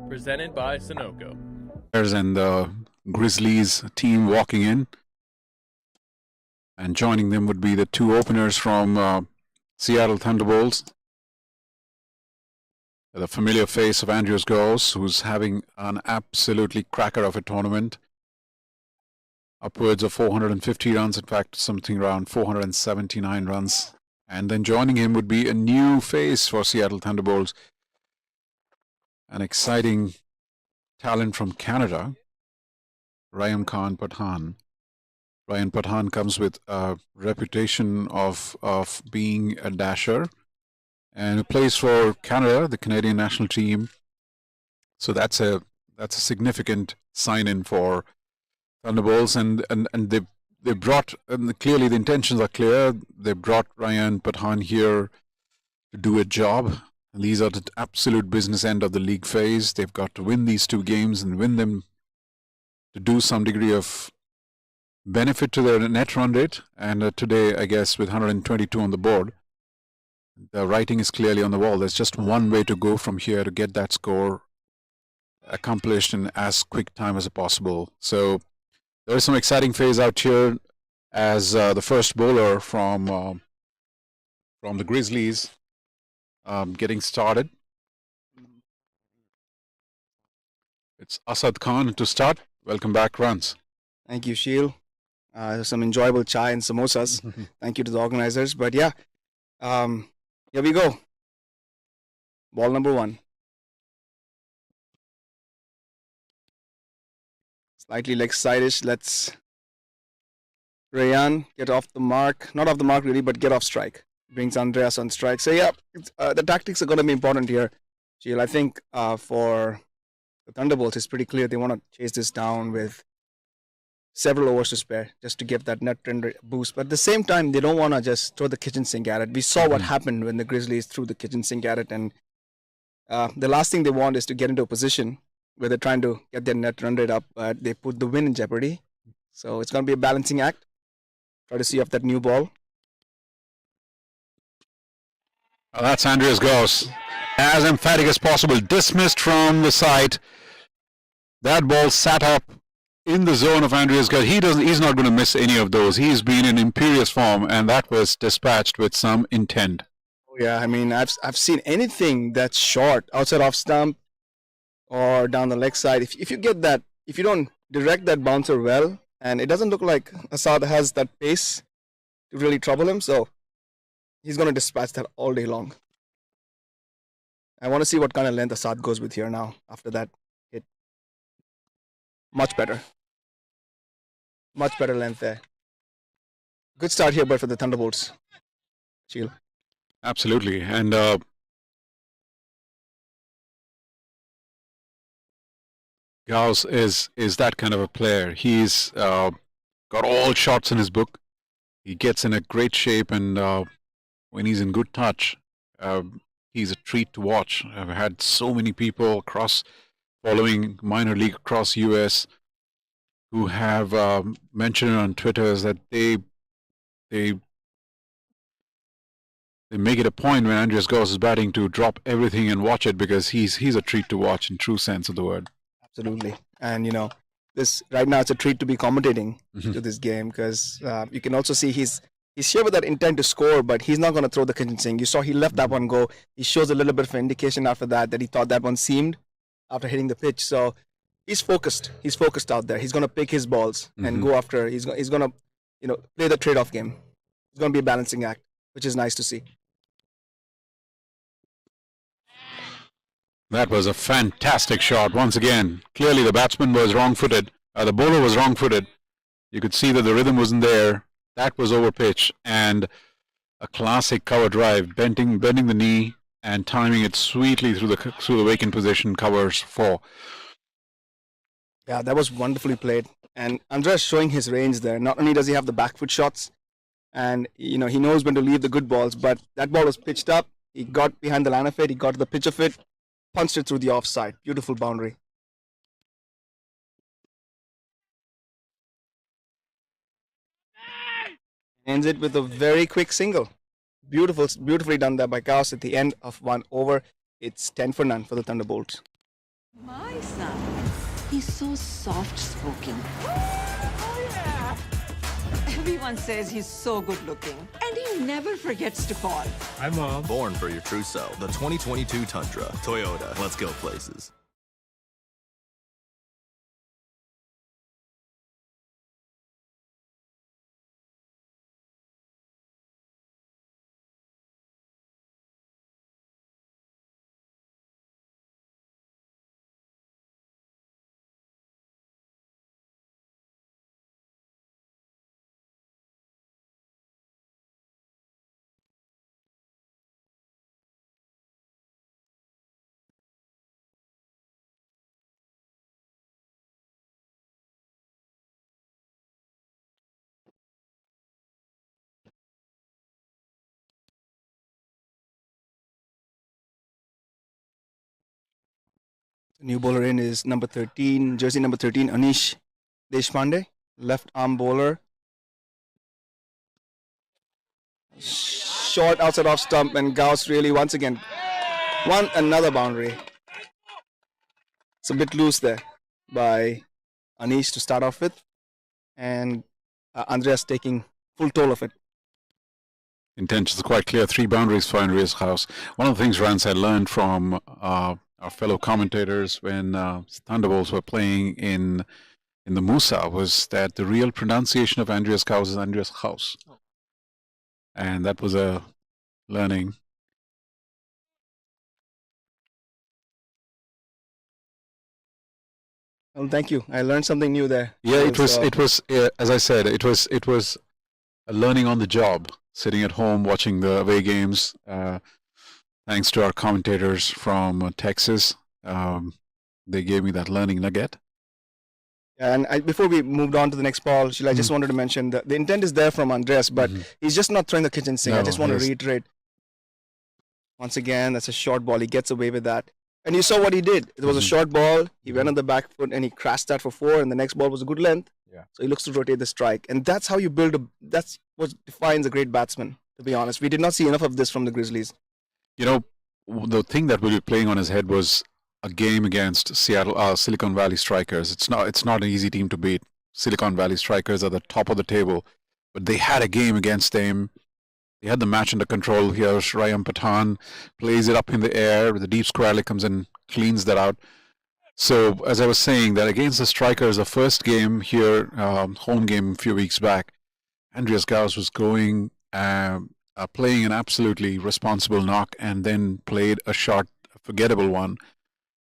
presented by Sunoco. And the Grizzlies team walking in. And joining them would be the two openers from Seattle Thunderbolts. The familiar face of Andreas Gause, who's having an absolutely cracker of a tournament. Upwards of 450 runs, in fact, something around 479 runs. And then joining him would be a new face for Seattle Thunderbolts. An exciting talent from Canada, Ryan Pathan. Ryan Pathan comes with a reputation of being a dasher, and who plays for Canada, the Canadian national team. So that's a significant sign-in for Thunderbolts, and they brought, and clearly the intentions are clear. They brought Ryan Pathan here to do a job. And these are the absolute business end of the league phase. They've got to win these two games and win them to do some degree of benefit to their net run rate. And today, I guess, with 122 on the board, the writing is clearly on the wall. There's just one way to go from here to get that score accomplished in as quick time as possible. So there is some exciting phase out here as the first bowler from the Grizzlies getting started. It's Asad Khan to start. Welcome back, Runs. Thank you, Sheel. Some enjoyable chai and samosas. Thank you to the organizers. But yeah, here we go. Ball number 1. Slightly leg side-ish. Let's Rayan get off the mark. Not off the mark really, but get off strike. Brings Andreas on strike. So yeah, the tactics are going to be important here, Sheel. I think for the Thunderbolts, it's pretty clear they want to chase this down with several overs to spare just to give that net run rate boost. But at the same time, they don't want to just throw the kitchen sink at it. We saw what happened when the Grizzlies threw the kitchen sink at it, and the last thing they want is to get into a position where they're trying to get their net run rate up, but they put the win in jeopardy. So it's going to be a balancing act. Try to see off that new ball. That's Andreas Gause. As emphatic as possible. Dismissed from the side. That ball sat up in the zone of Andreas Gause. He's not going to miss any of those. He's been in imperious form, and that was dispatched with some intent. Oh yeah, I mean, I've seen anything that's short, outside off stump or down the leg side. If you get that, if you don't direct that bouncer well, and it doesn't look like Asad has that pace to really trouble him, so he's going to dispatch that all day long. I want to see what kind of length Asad goes with here now after that hit. Much better. Much better length there. Good start here, but for the Thunderbolts. Sheel. Absolutely. And Gause is that kind of a player. He's got all shots in his book. He gets in a great shape, and when he's in good touch, he's a treat to watch. I've had so many people following minor league across US who have mentioned on Twitter that they make it a point when Andreas Gause is batting to drop everything and watch it, because he's a treat to watch in true sense of the word. Absolutely. And this right now it's a treat to be commentating to this game, because you can also see he's here with that intent to score, but he's not going to throw the kitchen sink. You saw he left that one go. He shows a little bit of an indication after that he thought that one seamed after hitting the pitch. So he's focused. He's focused out there. He's going to pick his balls and go after. He's going to play the trade-off game. It's going to be a balancing act, which is nice to see. That was a fantastic shot. Once again, clearly the batsman was wrong-footed. The bowler was wrong-footed. You could see that the rhythm wasn't there. That was over pitch, and a classic cover drive, bending the knee and timing it sweetly through the vacant position, covers 4. Yeah, that was wonderfully played. And Andreas showing his range there. Not only does he have the back foot shots, and he knows when to leave the good balls, but that ball was pitched up. He got behind the line of it. He got to the pitch of it, punched it through the offside. Beautiful boundary. Ends it with a very quick single. beautifully done there by Gauss at the end of 1 over. It's 10 for none for the Thunderbolts. My son, he's so soft-spoken. Everyone says he's so good-looking, and he never forgets to call. Hi, Mom. Born for your true self. The 2022 Tundra. Toyota. Let's go places. The new bowler in is number 13, jersey number 13, Anish Deshpande, left arm bowler. Short outside off stump, and Gauss really once again won another boundary. It's a bit loose there by Anish to start off with, and Andreas taking full toll of it. Intentions are quite clear. 3 boundaries for Andreas Gauss. One of the things, Rance, I learned from our fellow commentators when Thunderbolts were playing in the Musa was that the real pronunciation of Andreas Gauss is Andreas Gauss. And that was a learning. Well, thank you. I learned something new there. Yeah, it was as I said, it was a learning on the job, sitting at home watching the away games. Thanks to our commentators from Texas, they gave me that learning nugget. And before we moved on to the next ball, Sheila, I just wanted to mention that the intent is there from Andreas, but he's just not throwing the kitchen sink. No, I just want to reiterate. Once again, that's a short ball. He gets away with that. And you saw what he did. It was a short ball. He went on the back foot and he crashed that for 4, and the next ball was a good length. Yeah. So he looks to rotate the strike. And that's how you build that's what defines a great batsman, to be honest. We did not see enough of this from the Grizzlies. You know, the thing that we were playing on his head was a game against Silicon Valley Strikers. It's not an easy team to beat. Silicon Valley Strikers are the top of the table, but they had a game against them. They had the match under control. Here's Ryan Pathan plays it up in the air. The deep square leg comes and cleans that out. So as I was saying, that against the Strikers, the first game here, home game a few weeks back, Andreas Gauss was going, playing an absolutely responsible knock, and then played a short, forgettable one.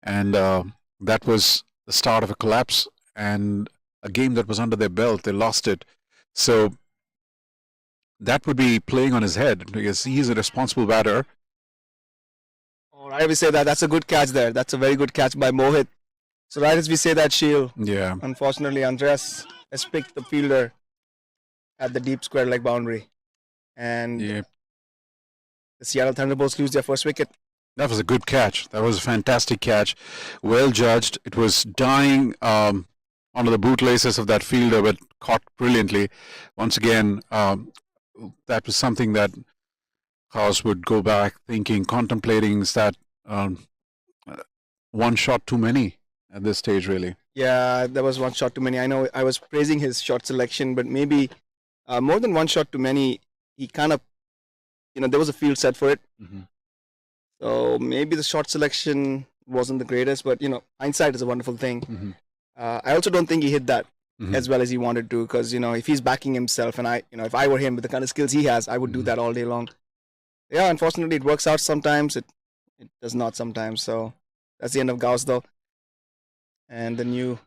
And that was the start of a collapse and a game that was under their belt. They lost it. So that would be playing on his head because he's a responsible batter. All right, we say that. That's a good catch there. That's a very good catch by Mohit. So right as we say that, Sheil, yeah. Unfortunately, Andreas has picked the fielder at the deep square leg boundary. And the Seattle Thunderbolts lose their first wicket. That was a good catch. That was a fantastic catch. Well judged. It was dying onto the bootlaces of that fielder, but caught brilliantly. Once again, that was something that Gauss would go back thinking, contemplating, is that one shot too many at this stage, really. Yeah, there was one shot too many. I know I was praising his shot selection, but maybe more than one shot too many, he kind of, there was a field set for it. So maybe the shot selection wasn't the greatest, but hindsight is a wonderful thing. I also don't think he hit that as well as he wanted to, because if he's backing himself, and if I were him with the kind of skills he has, I would do that all day long. Yeah, unfortunately, it works out sometimes. It does not sometimes. So that's the end of Gauss, though. And the new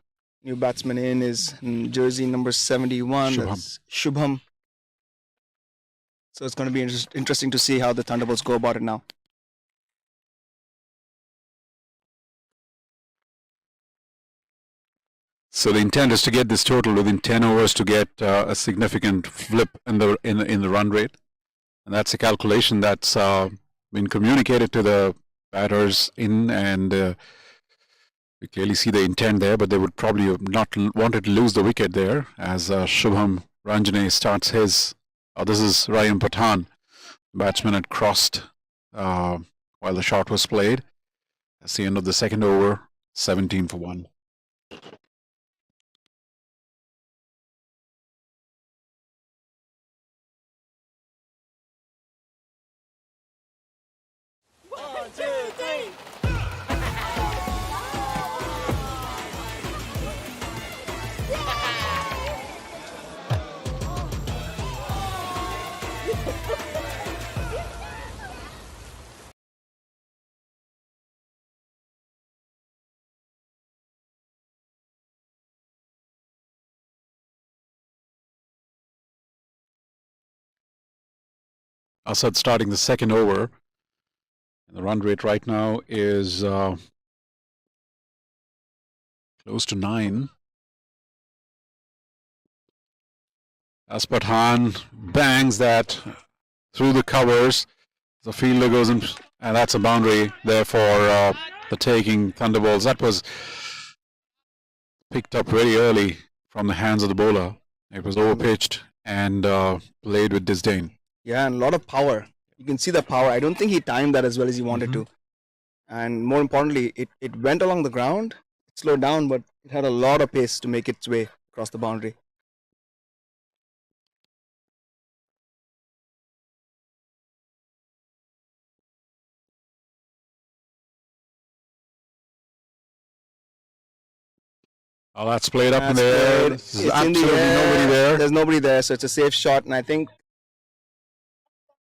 batsman in is jersey number 71. That's Shubham. So it's going to be interesting to see how the Thunderbolts go about it now. So the intent is to get this total within 10 overs to get a significant flip in the run rate, and that's a calculation that's been communicated to the batters and we clearly see the intent there. But they would probably have not wanted to lose the wicket there as Shubham Ranjane starts his. This is Ryan Pathan Batsman had crossed while the shot was played. That's the end of the second over. 17 for 1. One, two, three. Assad starting the second over. And the run rate right now is close to 9. Aspathan bangs that through the covers. The fielder goes in, and that's a boundary there for the taking. Thunderbolts. That was picked up very early from the hands of the bowler. It was overpitched and played with disdain. Yeah, and a lot of power. You can see the power. I don't think he timed that as well as he wanted to. And more importantly, it went along the ground. It slowed down, but it had a lot of pace to make its way across the boundary. Oh, that's played up in the air. There's absolutely nobody there. There's nobody there, so it's a safe shot. And I think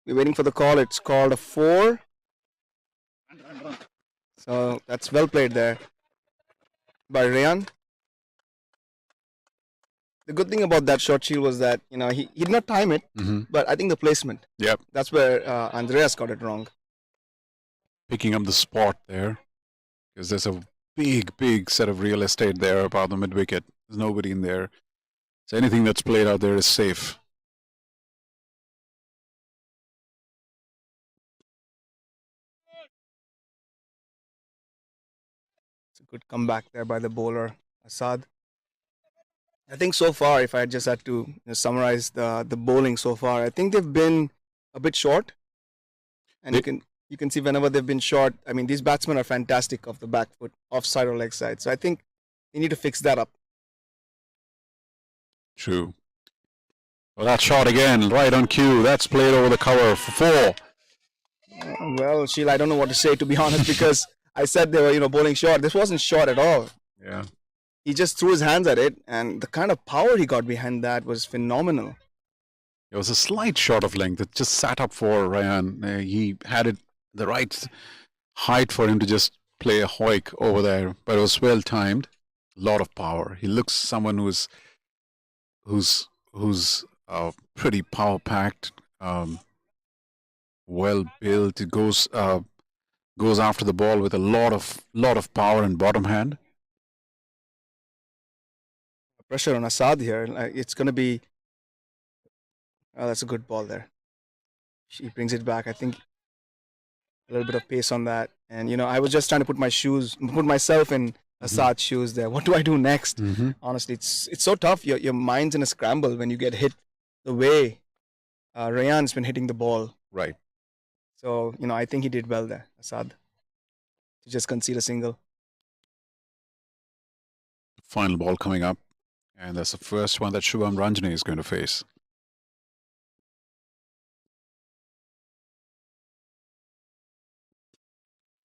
we're waiting for the call. It's called a 4. So that's well played there by Rayan. The good thing about that short shield was that, you know, he did not time it, but I think the placement. Yep. That's where Andreas got it wrong. Picking up the spot there, because there's a big set of real estate there about the mid wicket. There's nobody in there, so anything that's played out there is safe. It's a good comeback there by the bowler Assad. I think so far, if I just had to summarize the bowling so far, I think they've been a bit short, and you can see whenever they've been short. I mean, these batsmen are fantastic off the back foot, offside or leg side. So I think they need to fix that up. True. Well, that shot again, right on cue. That's played over the cover for 4. Well, Sheila, I don't know what to say, to be honest, because I said they were, bowling short. This wasn't short at all. Yeah. He just threw his hands at it, and the kind of power he got behind that was phenomenal. It was a slight short of length. It just sat up for Ryan. He had it the right height for him to just play a hoik over there, but it was well timed. A lot of power. He looks someone who's pretty power packed, well built. It goes after the ball with a lot of power and bottom hand. Pressure on Assad here. It's going to be. Oh, that's a good ball there. She brings it back. I think a little bit of pace on that. And I was just trying to put myself in Assad's shoes there. What do I do next? Honestly, it's so tough. Your mind's in a scramble when you get hit the way Rayan's been hitting the ball. Right. So I think he did well there, Assad, to just concede a single. Final ball coming up. And that's the first one that Shubham Ranjani is going to face.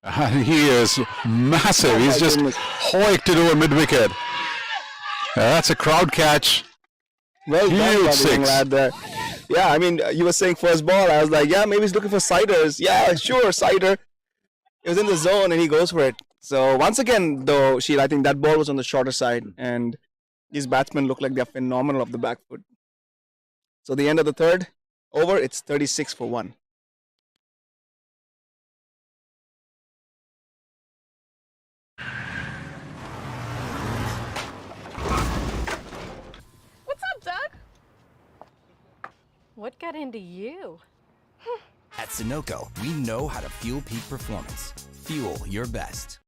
And he is massive. He's just hoiked it over mid-wicket. That's a crowd catch. Well done, Huge 6. Lad there. Yeah, I mean, you were saying first ball. I was like, yeah, maybe he's looking for siders. Yeah, sure, sider. It was in the zone and he goes for it. So once again, though, Sheila, I think that ball was on the shorter side. And these batsmen look like they're phenomenal off the back foot. So the end of the third over, it's 36 for 1. What's up, Doug? What got into you? At Sunoco, we know how to fuel peak performance. Fuel your best.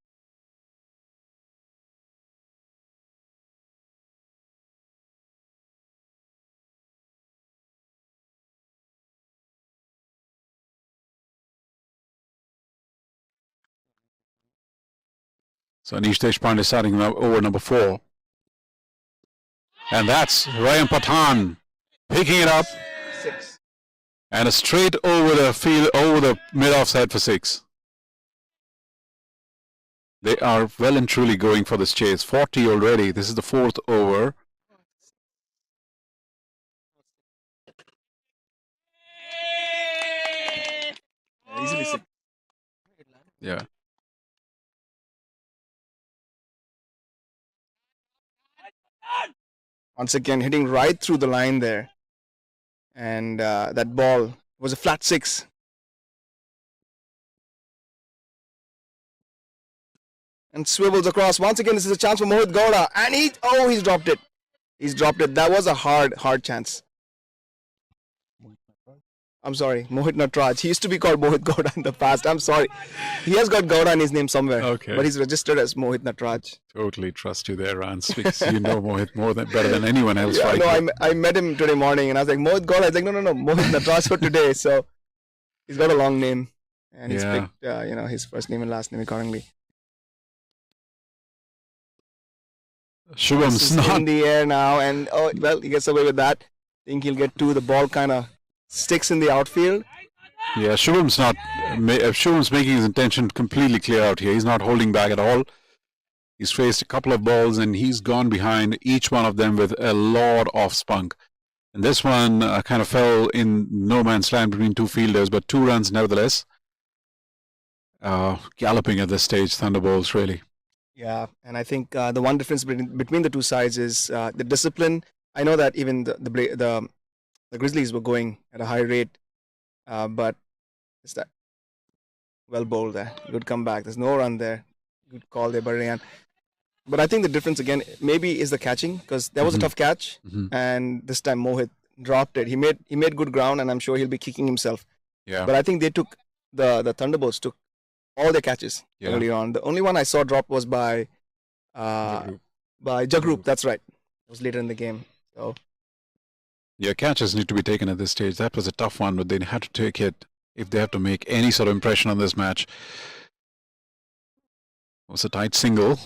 So Anish Deshpande starting over number 4. And that's Ryan Pathan picking it up. 6. And a straight over the field, over the mid-off side for 6. They are well and truly going for this chase. 40 already. This is the 4th over. Easily 6. Yeah. Once again, hitting right through the line there. And that ball was a flat 6. And swivels across. Once again, this is a chance for Mohit Gowda. And he's dropped it. He's dropped it. That was a hard chance. I'm sorry, Mohit Natraj. He used to be called Mohit Gowda in the past. I'm sorry. He has got Gowda in his name somewhere. Okay. But he's registered as Mohit Natraj. Totally trust you there, Rans, because you know Mohit better than anyone else. Yeah, right? No, I met him today morning and I was like, Mohit Gowda. I was like, no, Mohit Natraj for today. So he's got a long name. And he's picked his first name and last name accordingly. Shubham's not in the air now, and he gets away with that. Think he'll get 2. The ball kind of sticks in the outfield. Yeah, Shubham's making his intention completely clear out here. He's not holding back at all. He's faced a couple of balls and he's gone behind each one of them with a lot of spunk. And this one kind of fell in no man's land between 2 fielders, but 2 runs nevertheless. Galloping at this stage, Thunderbolts really. Yeah, and I think the one difference between the two sides is the discipline. I know that even the Grizzlies were going at a high rate, but it's that well bowled there. Good comeback. There's no run there. Good call there by Rayan. But I think the difference again maybe is the catching, because there was a tough catch, and this time Mohit dropped it. He made good ground, and I'm sure he'll be kicking himself. Yeah. But I think they took the Thunderbolts took all their catches early on. The only one I saw drop was by Jagrup. That's right. It was later in the game. So yeah, catches need to be taken at this stage. That was a tough one, but they had to take it if they have to make any sort of impression on this match. It was a tight single,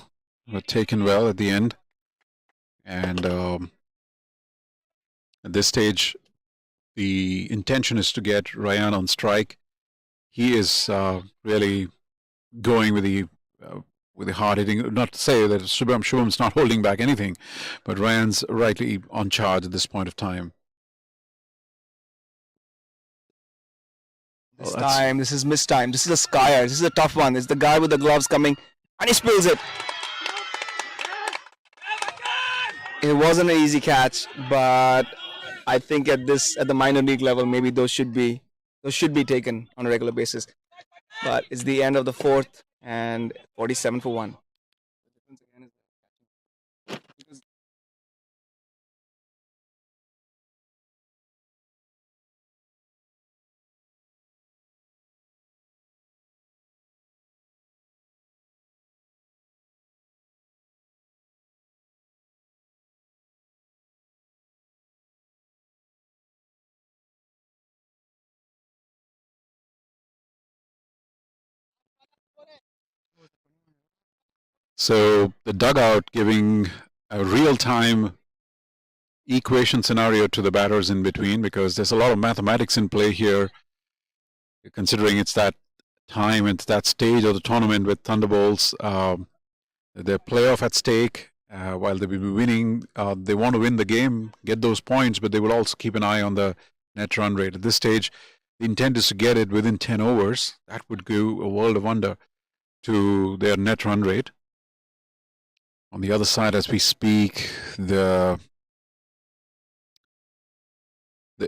but taken well at the end. And at this stage, the intention is to get Ryan on strike. He is really going with the hard hitting. Not to say that Shubham's not holding back anything, but Ryan's rightly on charge at this point of time. This is missed time. This is a skyer. This is a tough one. It's the guy with the gloves coming, and he spills it. It wasn't an easy catch, but I think at the minor league level, maybe those should be taken on a regular basis. But it's the end of the 4th and 47 for 1. So the dugout giving a real-time equation scenario to the batters in between, because there's a lot of mathematics in play here, considering it's that time, it's that stage of the tournament with Thunderbolts. The playoff at stake. While they will be winning, they want to win the game, get those points, but they will also keep an eye on the net run rate. At this stage, the intent is to get it within 10 overs. That would go a world of wonder to their net run rate. On the other side, as we speak, the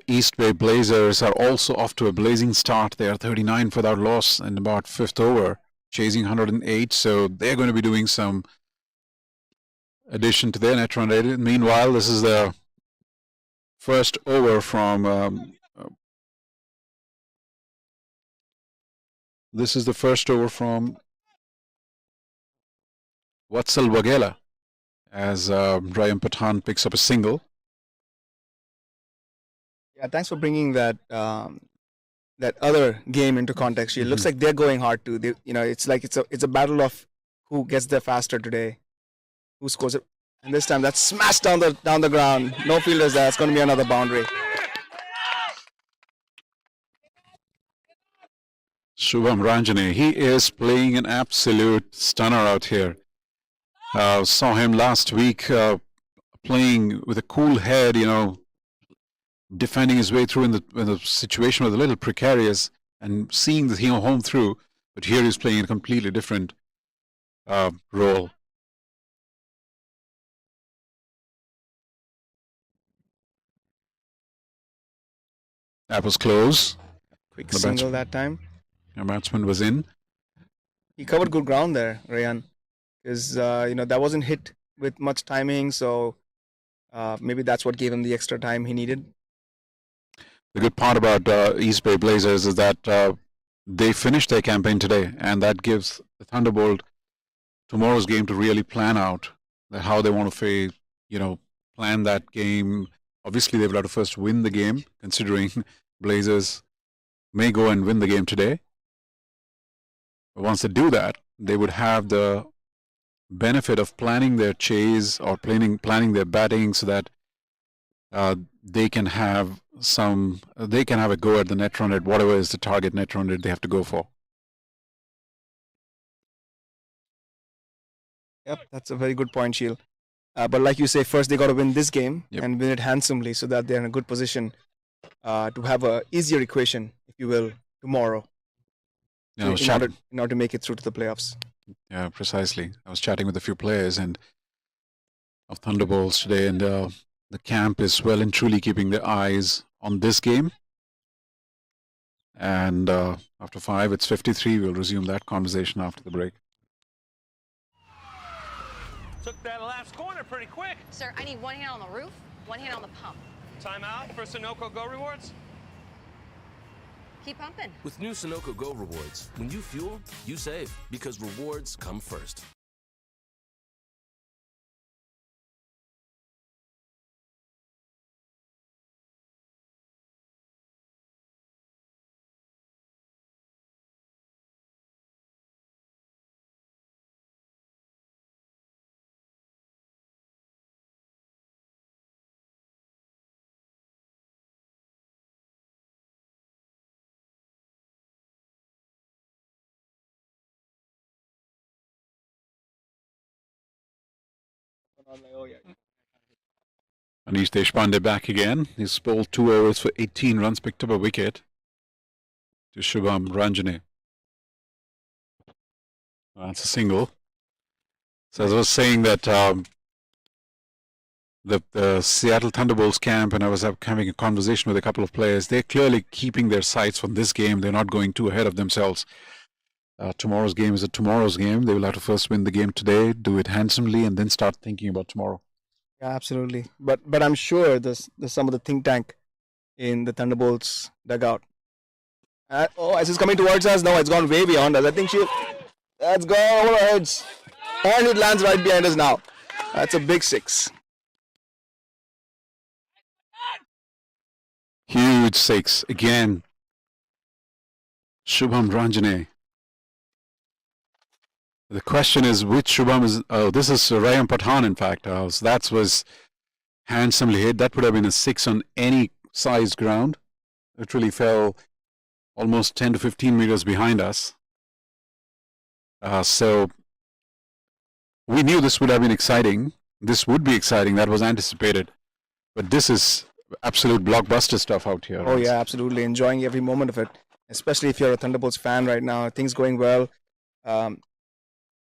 East Bay Blazers are also off to a blazing start. They are 39 without loss in about 5th over, chasing 108. So they're going to be doing some addition to their net run rate. Meanwhile, this is the first over from Vatsal Waghela, as Ryan Pathan picks up a single. Yeah, thanks for bringing that that other game into context. It looks like they're going hard too. It's like it's a battle of who gets there faster today, who scores it. And this time that's smashed down the ground. No fielders there. It's going to be another boundary. Shubham Ranjane, he is playing an absolute stunner out here. Saw him last week playing with a cool head, defending his way through when the situation was a little precarious and seeing the home through. But here he's playing a completely different role. That was close. Quick single that time. The batsman was in. He covered good ground there, Rayan, because that wasn't hit with much timing, so maybe that's what gave him the extra time he needed. The good part about East Bay Blazers is that they finished their campaign today, and that gives the Thunderbolt tomorrow's game to really plan out how they want to plan that game. Obviously, they've got to first win the game, considering Blazers may go and win the game today. But once they do that, they would have the benefit of planning their chase or planning their batting so that they can have a go at the net run rate, whatever is the target net run rate they have to go for. Yep, that's a very good point, Sheel. But like you say, first they got to win this game and win it handsomely so that they're in a good position to have a easier equation, if you will, tomorrow. In order to make it through to the playoffs. Yeah, precisely. I was chatting with a few players of Thunderbolts today, and the camp is well and truly keeping their eyes on this game. And after 5, it's 53. We'll resume that conversation after the break. Took that last corner pretty quick. Sir, I need one hand on the roof, one hand on the pump. Timeout for Sunoco Go Rewards. Keep pumping. With new Sunoco Go rewards, when you fuel, you save, because rewards come first. Anish Deshpande back again. He's bowled 2 overs for 18 runs, picked up a wicket to Shubham Ranjane. That's a single. So as I was saying that the Seattle Thunderbolts camp, and I was having a conversation with a couple of players, they're clearly keeping their sights on this game. They're not going too ahead of themselves. Tomorrow's game is tomorrow's game. They will have to first win the game today, do it handsomely, and then start thinking about tomorrow. Yeah, absolutely. But I'm sure there's some of the think tank in the Thunderbolts dugout. Is this coming towards us? No, it's gone way beyond us. I think that's gone over our heads. And it lands right behind us now. That's a big 6. Huge 6 again. Shubham Ranjane. The question is which Shubham is. This is Ryan Pathan, in fact. So that was handsomely hit. That would have been a 6 on any sized ground. It really fell almost 10 to 15 meters behind us. So we knew this would have been exciting. This would be exciting. That was anticipated. But this is absolute blockbuster stuff out here. Oh, yeah, absolutely. Enjoying every moment of it, especially if you're a Thunderbolts fan right now. Things going well.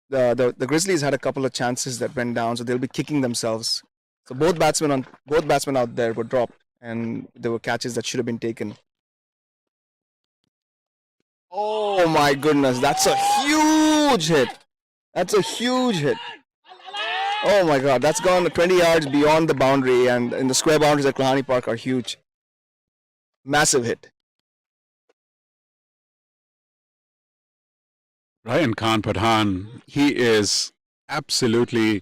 The Grizzlies had a couple of chances that went down, so they'll be kicking themselves. So both batsmen out there were dropped, and there were catches that should have been taken. Oh my goodness, that's a huge hit. That's a huge hit. Oh my God, that's gone 20 yards beyond the boundary, and in the square boundaries at Kalani Park are huge. Massive hit. Ryan Pathan, he is absolutely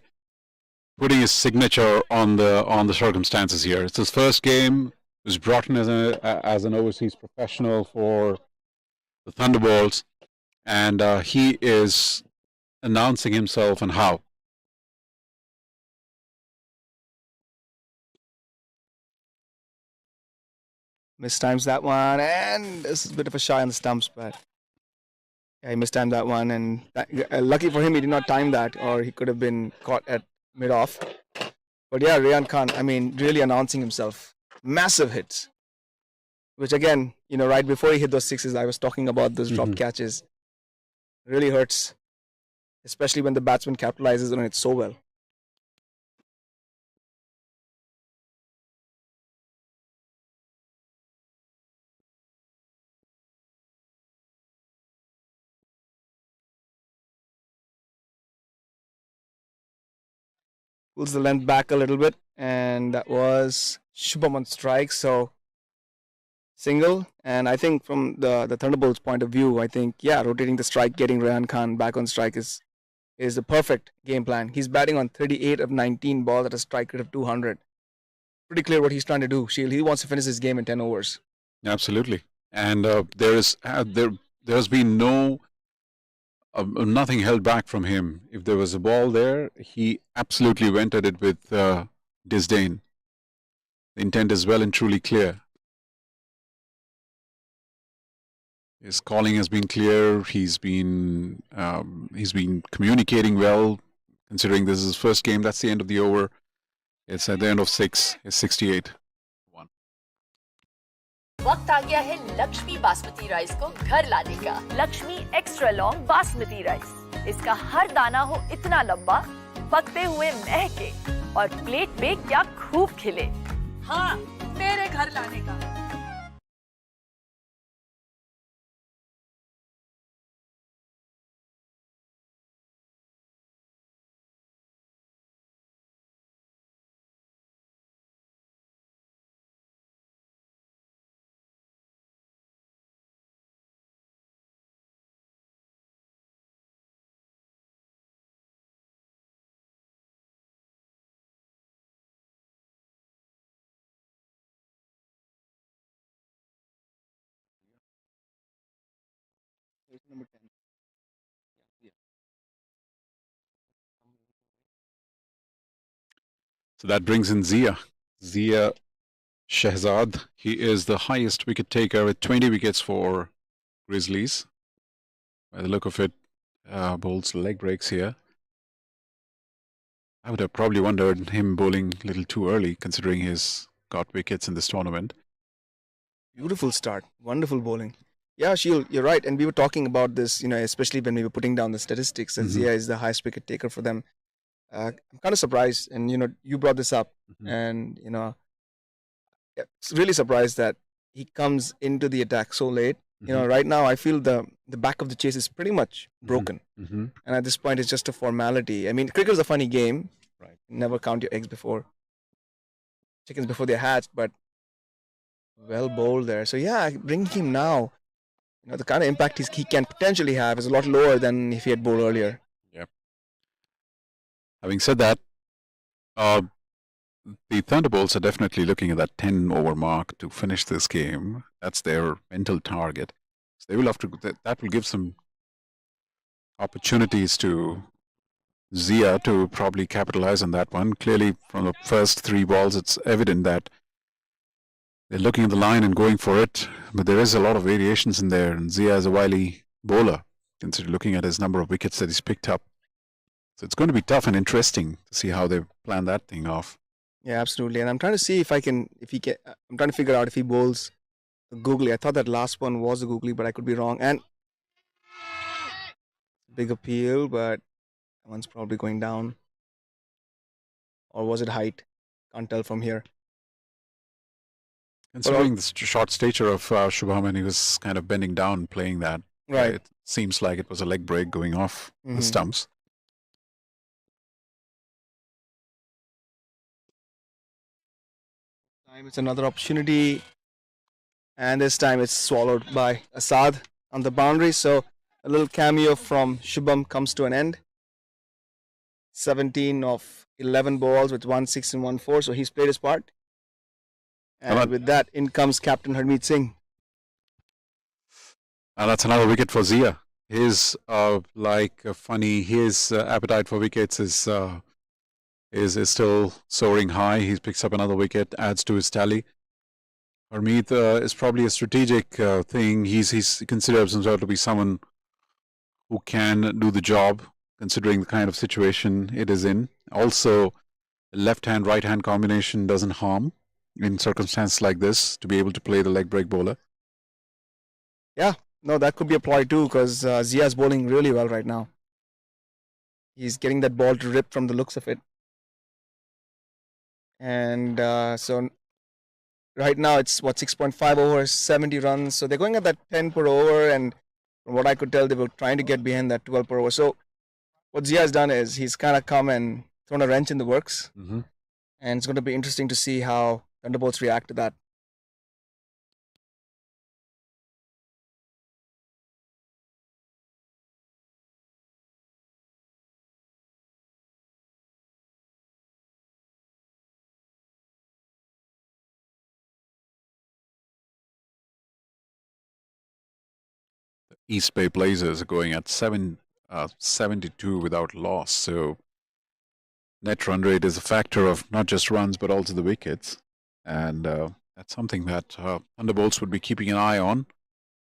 putting his signature on the circumstances here. It's his first game. He was brought in as an overseas professional for the Thunderbolts, and he is announcing himself and how. Mistimes that one, and this is a bit of a shy on the stumps, but yeah, he mistimed that one, and lucky for him, he did not time that, or he could have been caught at mid-off. But yeah, Rayan Khan, I mean, really announcing himself. Massive hits. Which again, you know, right before he hit those sixes, I was talking about those drop catches. Really hurts, especially when the batsman capitalizes on it so well. Pulls the length back a little bit, and that was Shubham on strike. So single, and I think from the Thunderbolts point of view, I think rotating the strike, getting Rayan Khan back on strike is the perfect game plan. He's batting on 38 of 19 balls at a strike rate of 200. Pretty clear what he's trying to do. He wants to finish his game in 10 overs. Absolutely, and there has been nothing held back from him. If there was a ball there, he absolutely went at it with disdain. The intent is well and truly clear. His calling has been clear. He's been communicating well. Considering this is his first game, that's the end of the over. It's at the end of 6. It's 68. वक्त आ गया है Lakshmi basmati rice को घर लाने का। Lakshmi extra long basmati rice. इसका हर दाना हो इतना लंबा, पकते हुए महके और प्लेट पे क्या खूब खिले। हाँ, मेरे घर लाने का। Number 10. So that brings in Zia Shehzad. He is the highest wicket taker with 20 wickets for Grizzlies. By the look of it, bowls leg breaks here. I would have probably wondered him bowling a little too early, considering he's got wickets in this tournament. Beautiful start. Wonderful bowling. Yeah, Sheil, you're right. And we were talking about this, you know, especially when we were putting down the statistics, and Zia is the highest wicket taker for them. I'm kind of surprised, and you know, you brought this up, and you know, really surprised that he comes into the attack so late. You know, right now I feel the back of the chase is pretty much broken, and at this point it's just a formality. I mean, cricket is a funny game. Right. Never count your eggs before chickens before they're hatched, but well bowled there. So yeah, bringing him now, you know, the kind of impact he can potentially have is a lot lower than if he had bowled earlier. Yep. Having said that, the Thunderbolts are definitely looking at that 10-over mark to finish this game. That's their mental target. So they will have to. That will give some opportunities to Zia to probably capitalize on that one. Clearly, from the first 3 balls, it's evident that they're looking at the line and going for it. But there is a lot of variations in there, and Zia is a wily bowler, considering looking at his number of wickets that he's picked up. So it's going to be tough and interesting to see how they plan that thing off. Yeah, absolutely. And I'm trying to see I'm trying to figure out if he bowls a googly. I thought that last one was a googly, but I could be wrong. And big appeal, but that one's probably going down. Or was it height? Can't tell from here. Considering the short stature of Shubham, and he was kind of bending down playing that. Right. It seems like it was a leg break going off the stumps. It's another opportunity, and this time it's swallowed by Asad on the boundary. So a little cameo from Shubham comes to an end. 17 of 11 balls with 1 6 and 1 4. So he's played his part. And with that, in comes Captain Harmeet Singh. And that's another wicket for Zia. his funny. His appetite for wickets is still soaring high. He picks up another wicket, adds to his tally. Harmeet is probably a strategic thing. He considers himself to be someone who can do the job, considering the kind of situation it is in. Also, left-hand, right-hand combination doesn't harm in circumstances like this to be able to play the leg break bowler. Yeah, no, that could be a ploy too, because Zia is bowling really well right now. He's getting that ball to rip from the looks of it. And so right now it's 6.5 overs, 70 runs. So they're going at that 10 per over, and from what I could tell, they were trying to get behind that 12 per over. So what Zia has done is he's kind of come and thrown a wrench in the works. Mm-hmm. And it's going to be interesting to see how Thunderbolts react to that. East Bay Blazers are going at 72 without loss. So net run rate is a factor of not just runs but also the wickets, and that's something that Thunderbolts would be keeping an eye on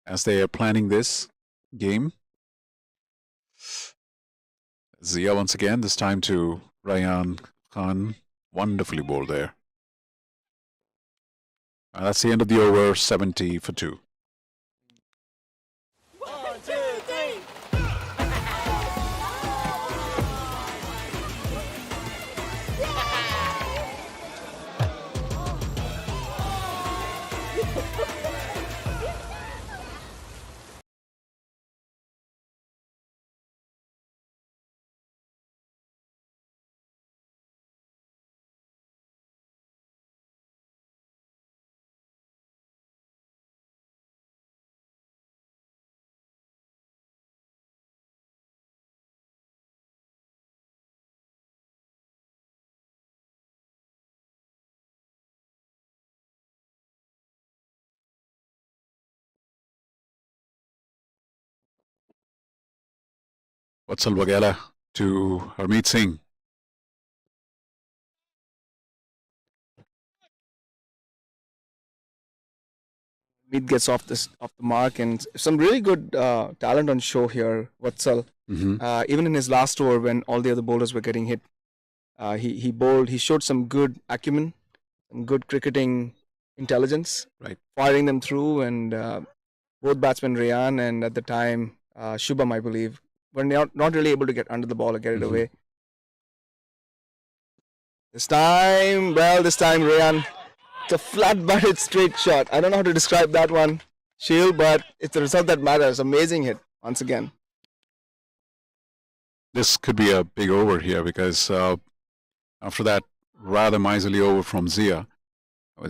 as they are planning this game. Zia once again, this time to Ryan Khan, wonderfully bowled there. That's the end of the over, 70 for 2. Vatsal Bagela to Harmeet Singh. Harmeet gets off the mark, and some really good talent on show here. Vatsal, even in his last over when all the other bowlers were getting hit, he bowled. He showed some good acumen, some good cricketing intelligence, right? Firing them through, and both batsmen Rayan and at the time Shubham, I believe, were not really able to get under the ball or get it away. This time Rayan, it's a flat-butted straight shot. I don't know how to describe that one, Sheel, but it's the result that matters. Amazing hit once again. This could be a big over here because after that rather miserly over from Zia,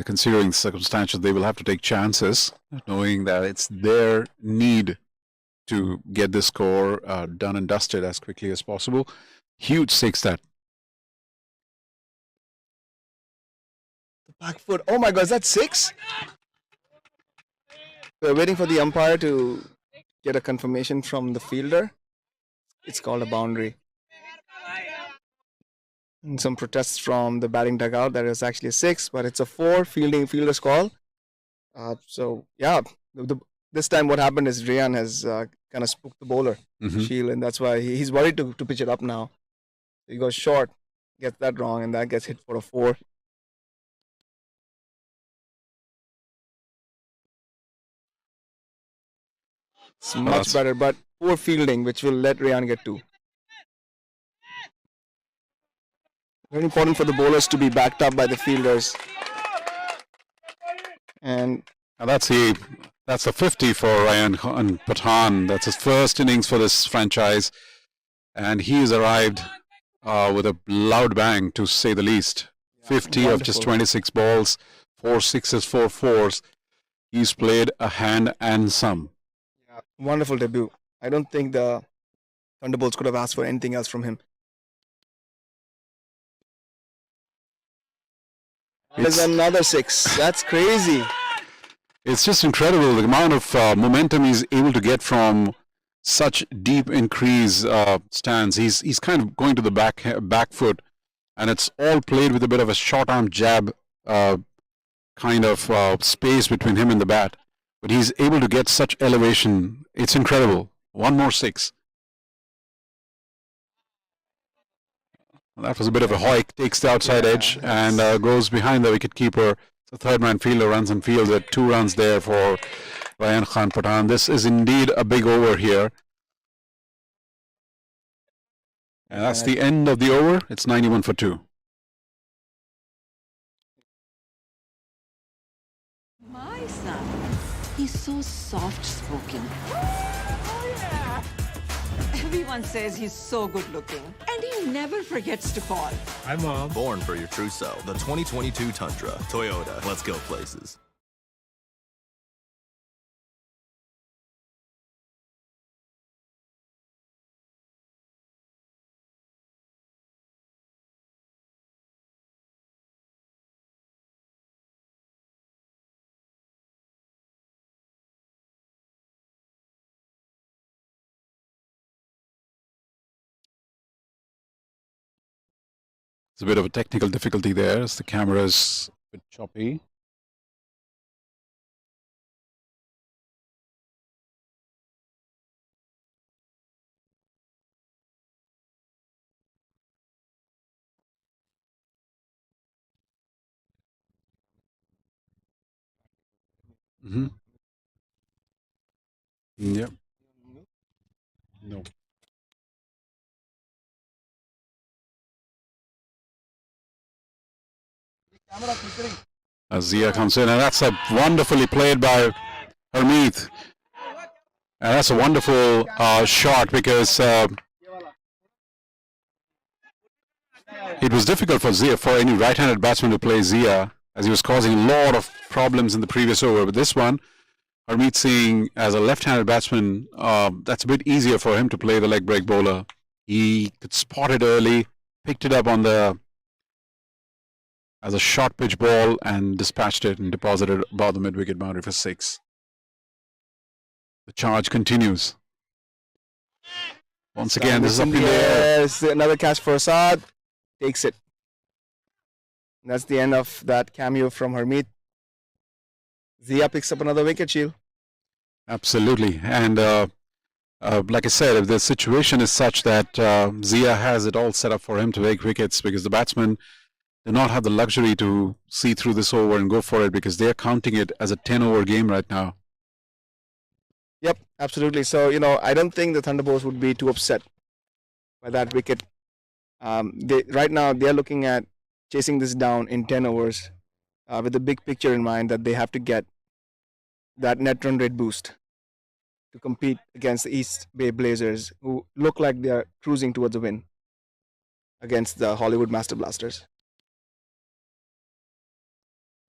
considering the circumstances, they will have to take chances, knowing that it's their need to get this score done and dusted as quickly as possible. Huge six that. The back foot. Oh my God, is that 6? We're waiting for the umpire to get a confirmation from the fielder. It's called a boundary. And some protests from the batting dugout that is actually a 6, but it's a 4 fielder's call. So yeah, this time what happened is Rayan has kind of spooked the bowler, Sheel, and that's why he's worried to pitch it up now. He goes short, gets that wrong, and that gets hit for a 4. It's much better, but poor fielding, which will let Rayan get 2. Very important for the bowlers to be backed up by the fielders. And that's a 50 for Ryan Pathan. That's his first innings for this franchise, and he has arrived with a loud bang, to say the least. 50 of just 26 balls, 4 sixes, 4 fours. He's played a hand and some. Yeah, wonderful debut. I don't think the Thunderbolts could have asked for anything else from him. There's another 6. That's crazy. It's just incredible the amount of momentum he's able to get from such deep in crease stance. He's kind of going to the back foot, and it's all played with a bit of a short arm jab kind of space between him and the bat. But he's able to get such elevation. It's incredible. One more 6. That was a bit of a hoik. Takes the outside edge and goes behind the wicketkeeper. The third man fielder runs and fields it. 2 runs there for Ryan Khan Pathan. This is indeed a big over here. And that's the end of the over. It's 91 for 2. My son, he's so soft-spoken. Everyone says he's so good-looking, and he never forgets to call. Hi, Mom. Born for your true self. The 2022 Tundra. Toyota. Let's go places. There's a bit of a technical difficulty there as the camera's a bit choppy. Mm-hmm. Yep. No. As Zia comes in, and that's a wonderfully played by Harmeet. And that's a wonderful shot because it was difficult for Zia, for any right-handed batsman to play Zia, as he was causing a lot of problems in the previous over. But this one, Harmeet Singh, as a left-handed batsman, that's a bit easier for him to play the leg break bowler. He could spot it early, picked it up on the as a short pitch ball and dispatched it and deposited above the mid-wicket boundary for 6. The charge continues. Once again, this is up in the air. Yes, another catch for Asad. Takes it. That's the end of that cameo from Harmeet. Zia picks up another wicket, Sheil. Absolutely. And like I said, if the situation is such that Zia has it all set up for him to take wickets, because the batsmen do not have the luxury to see through this over and go for it, because they are counting it as a 10-over game right now. Yep, absolutely. So, I don't think the Thunderbolts would be too upset by that wicket. Right now, they're looking at chasing this down in 10 overs with the big picture in mind that they have to get that net run rate boost to compete against the East Bay Blazers, who look like they are cruising towards a win against the Hollywood Master Blasters.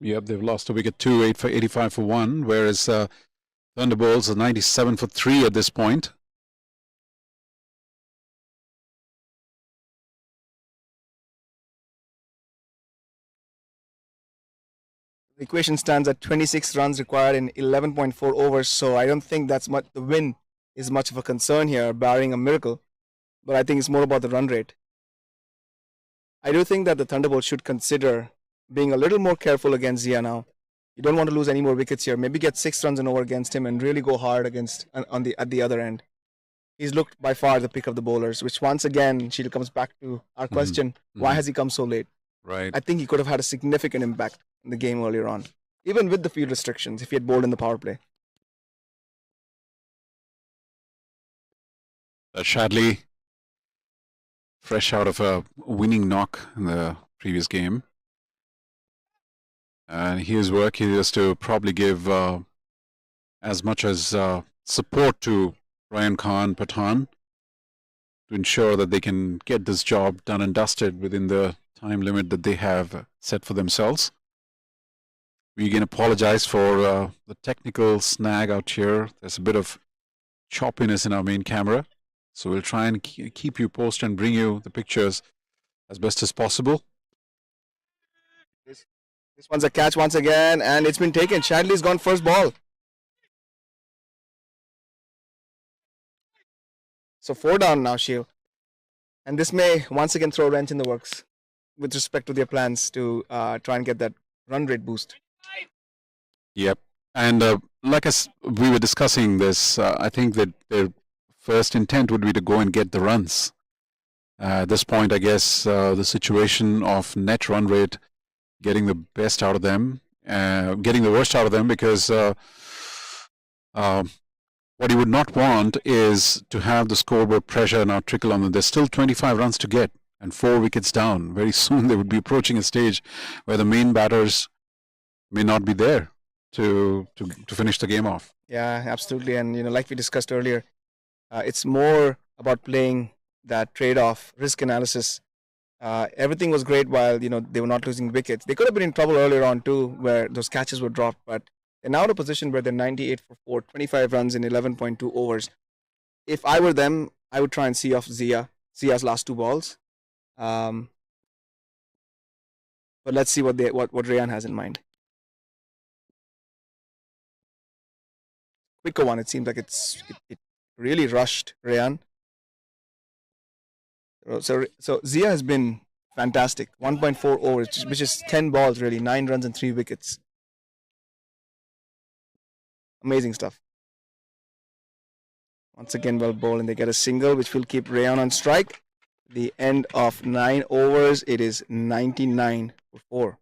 Yep, they've lost a wicket 2, 85 for 1, whereas Thunderbolts are 97 for 3 at this point. The equation stands at 26 runs required in 11.4 overs, so I don't think that's much. The win is much of a concern here, barring a miracle. But I think it's more about the run rate. I do think that the Thunderbolts should consider being a little more careful against Zia now. You don't want to lose any more wickets here. Maybe get 6 runs and over against him and really go hard against at the other end. He's looked by far the pick of the bowlers, which once again, Sheil, comes back to our question: why has he come so late? Right. I think he could have had a significant impact in the game earlier on, even with the field restrictions, if he had bowled in the power play. Shadley, fresh out of a winning knock in the previous game. And his work is to probably give as much as support to Ryan Khan Pathan to ensure that they can get this job done and dusted within the time limit that they have set for themselves. We again apologize for the technical snag out here. There's a bit of choppiness in our main camera. So we'll try and keep you posted and bring you the pictures as best as possible. This one's a catch once again, and it's been taken. Shadley's gone first ball. So 4 down now, Shield. And this may once again throw a wrench in the works with respect to their plans to try and get that run rate boost. Yep. And we were discussing this, I think that their first intent would be to go and get the runs. At this point, I guess the situation of net run rate, getting the best out of them, getting the worst out of them, because what you would not want is to have the scoreboard pressure now trickle on them. There's still 25 runs to get and 4 wickets down. Very soon they would be approaching a stage where the main batters may not be there to finish the game off. Yeah, absolutely. And, like we discussed earlier, it's more about playing that trade-off risk analysis. Everything was great while, they were not losing wickets. They could have been in trouble earlier on too, where those catches were dropped, but they're now in a position where they're 98 for 4, 25 runs in 11.2 overs. If I were them, I would try and see off Zia's last 2 balls. But let's see what Rayan has in mind. Quicker one. It seems like it really rushed Rayan. So Zia has been fantastic. 1.4 overs, which is 10 balls really, 9 runs and 3 wickets. Amazing stuff. Once again, well bowled, and they get a single, which will keep Rayan on strike. The end of 9 overs, it is 99 for 4.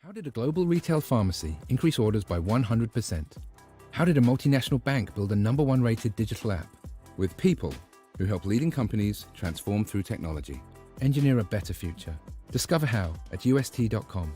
How did a global retail pharmacy increase orders by 100%? How did a multinational bank build a #1 rated digital app? With people who help leading companies transform through technology. Engineer a better future. Discover how at ust.com.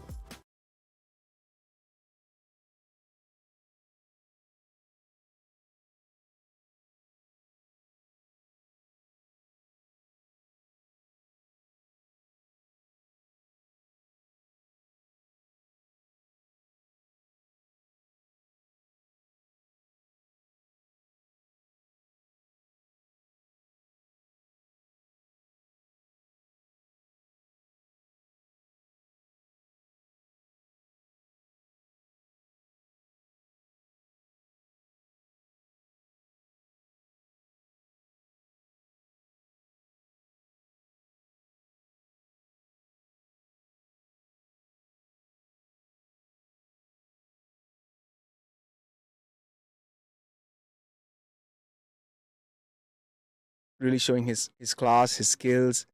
Really showing his class, his skills.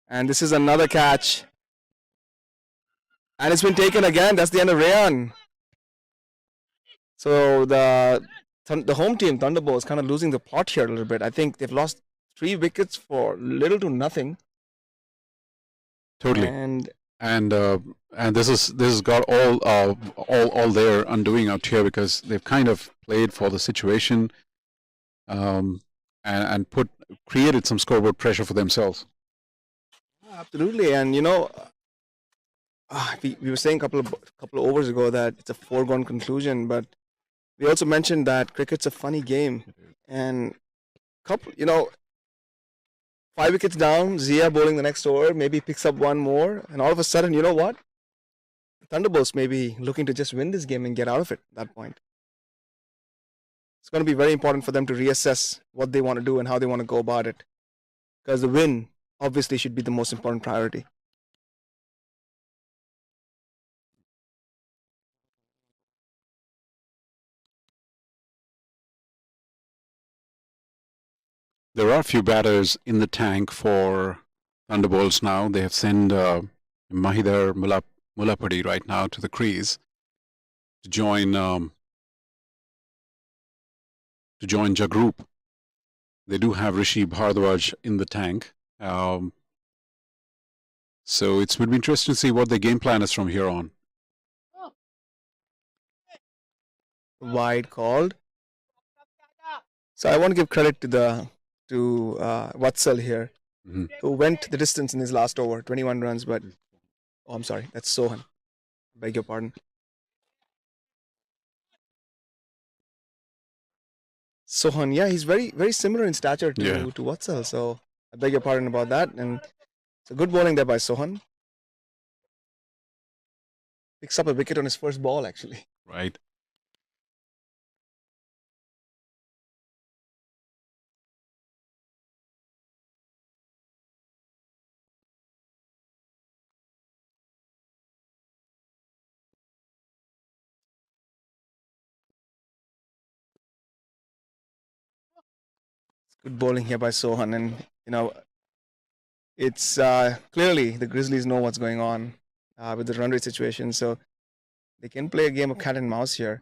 And this is another catch. And it's been taken again. That's the end of Rayan. So the home team, Thunderbolts, kind of losing the plot here a little bit. I think they've lost 3 wickets for little to nothing. Totally. And this has got all their undoing out here, because they've kind of played for the situation and created some scoreboard pressure for themselves. Absolutely. And we were saying a couple of overs ago that it's a foregone conclusion, but we also mentioned that cricket's a funny game. And 5 wickets down, Zia bowling the next over, maybe picks up 1 more, and all of a sudden, you know what? The Thunderbolts may be looking to just win this game and get out of it at that point. It's going to be very important for them to reassess what they want to do and how they want to go about it, because the win obviously should be the most important priority. There are a few batters in the tank for Thunderbolts now. They have sent Mahidhar Mullapudi right now to the crease to join Jagrup. They do have Rishi Bhardwaj in the tank. So it would be interesting to see what their game plan is from here on. Wide called. So I want to give credit to Vatsal here, who went the distance in his last over, 21 runs. But I'm sorry, that's Sohan. Beg your pardon. Sohan, yeah, he's very, very similar in stature to Vatsal. So I beg your pardon about that. And it's a good bowling there by Sohan. Picks up a wicket on his first ball, actually. Right. Good bowling here by Sohan, and it's clearly the Grizzlies know what's going on with the run rate situation, so they can play a game of cat and mouse here.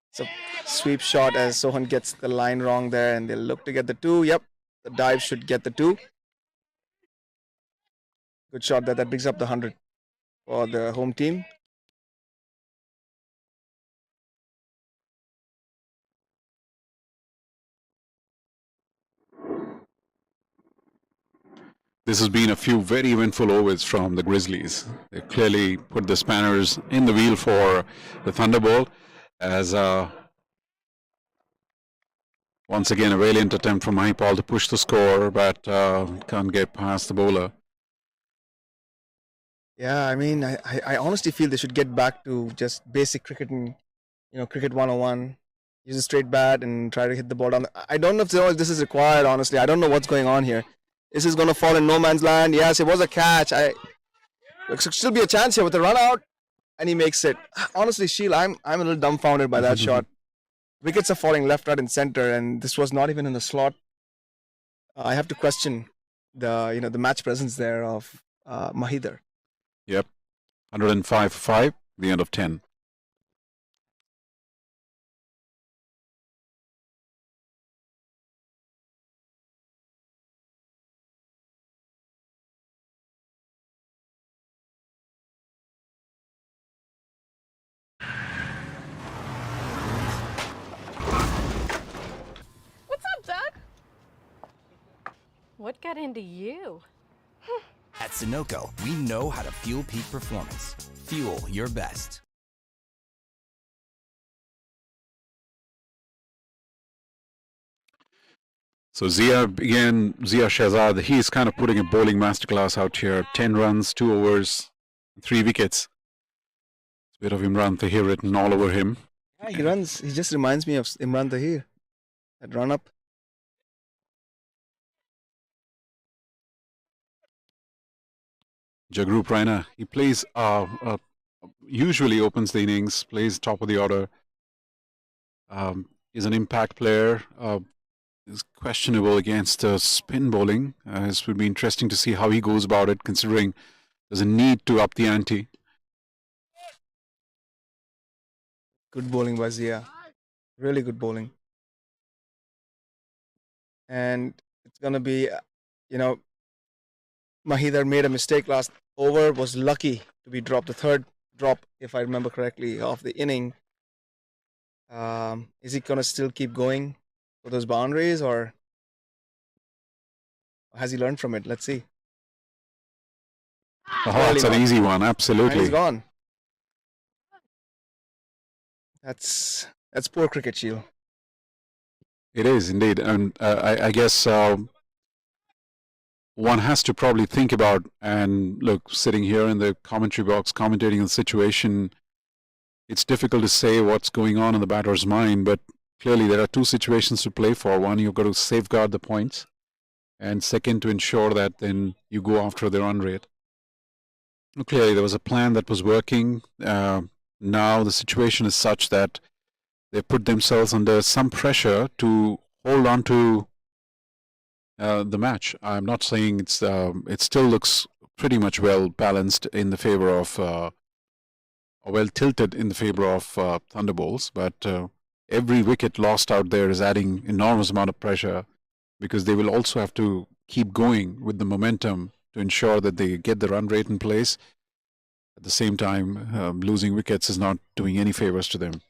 It's a sweep shot as Sohan gets the line wrong there, and they'll look to get the 2. Yep, the dive should get the 2. Good shot there. That brings up the 100 for the home team. This has been a few very eventful overs from the Grizzlies. They clearly put the spanners in the wheel for the Thunderbolt as once again a valiant attempt from Mahipal to push the score, but can't get past the bowler. Yeah, I mean, I honestly feel they should get back to just basic cricket and, cricket 101. Use a straight bat and try to hit the ball down. I don't know if this is required, honestly. I don't know what's going on here. This is going to fall in no man's land. Yes, it was a catch. There should still be a chance here with a run out, and he makes it. Honestly, Sheel, I'm a little dumbfounded by that shot. Wickets are falling left, right, and center, and this was not even in the slot. I have to question the match presence there of Mahidar. Yep, 105 for 5, the end of 10. What got into you? At Sunoco, we know how to fuel peak performance. Fuel your best. So Zia Shahzad, he's kind of putting a bowling masterclass out here. 10 runs, 2 overs, 3 wickets. It's a bit of Imran Tahir written all over him. Yeah, he runs. He just reminds me of Imran Tahir. That run up. Jagrup Raina, he plays, usually opens the innings, plays top of the order. He's an impact player. Is questionable against spin bowling. It would be interesting to see how he goes about it, considering there's a need to up the ante. Good bowling by Zia. Really good bowling. And it's going to be, Mahidar made a mistake last over, was lucky to be dropped. The third drop, if I remember correctly, of the inning. Is he going to still keep going for those boundaries, or has he learned from it? Let's see. Oh, that's an easy one, absolutely. And he's gone. That's poor cricket, Sheel. It is indeed, and I guess one has to probably think about, and look, sitting here in the commentary box, commentating on the situation, it's difficult to say what's going on in the batter's mind, but clearly there are 2 situations to play for. One, you've got to safeguard the points, and second, to ensure that then you go after the run rate. Clearly there was a plan that was working. Now the situation is such that they put themselves under some pressure to hold on to the match. I'm not saying it still looks pretty much well balanced in the favor of, or well tilted in the favor of Thunderbolts, but every wicket lost out there is adding enormous amount of pressure, because they will also have to keep going with the momentum to ensure that they get the run rate in place. At the same time, losing wickets is not doing any favors to them.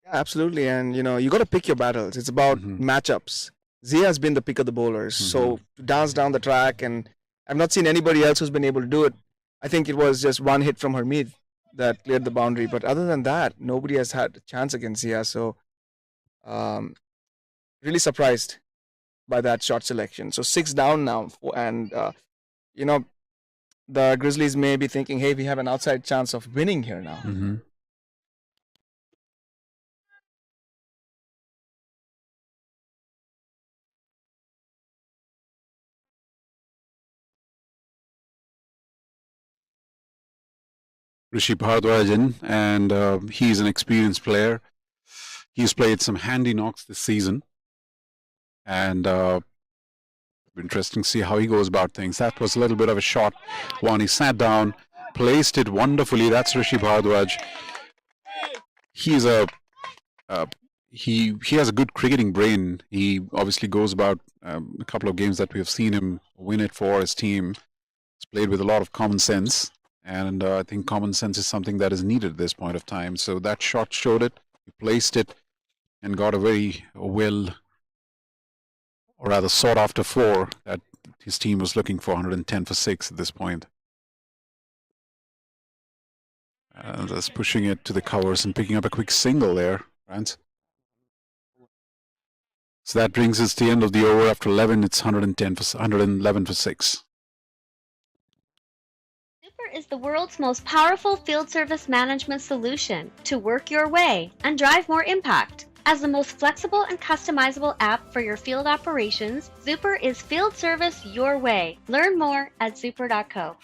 Yeah, absolutely, and you got to pick your battles. It's about matchups. Zia has been the pick of the bowlers, so to dance down the track, and I've not seen anybody else who's been able to do it. I think it was just one hit from Harmeed that cleared the boundary, but other than that, nobody has had a chance against Zia. So, really surprised by that shot selection. So 6 down now, and the Grizzlies may be thinking, hey, we have an outside chance of winning here now. Rishi Bharadwajan, and he's an experienced player. He's played some handy knocks this season. And interesting to see how he goes about things. That was a little bit of a short one. He sat down, placed it wonderfully. That's Rishi Bhardwaj. He's he has a good cricketing brain. He obviously goes about a couple of games that we have seen him win it for his team. He's played with a lot of common sense, and I think common sense is something that is needed at this point of time. So that shot showed it. He placed it and got a very well, or rather sought after 4 that his team was looking for, 110 for 6 at this point. Just pushing it to the covers and picking up a quick single there, France. So that brings us to the end of the over. After 11, it's 111 for 6. Super is the world's most powerful field service management solution to work your way and drive more impact. As the most flexible and customizable app for your field operations, Super is field service your way. Learn more at super.co.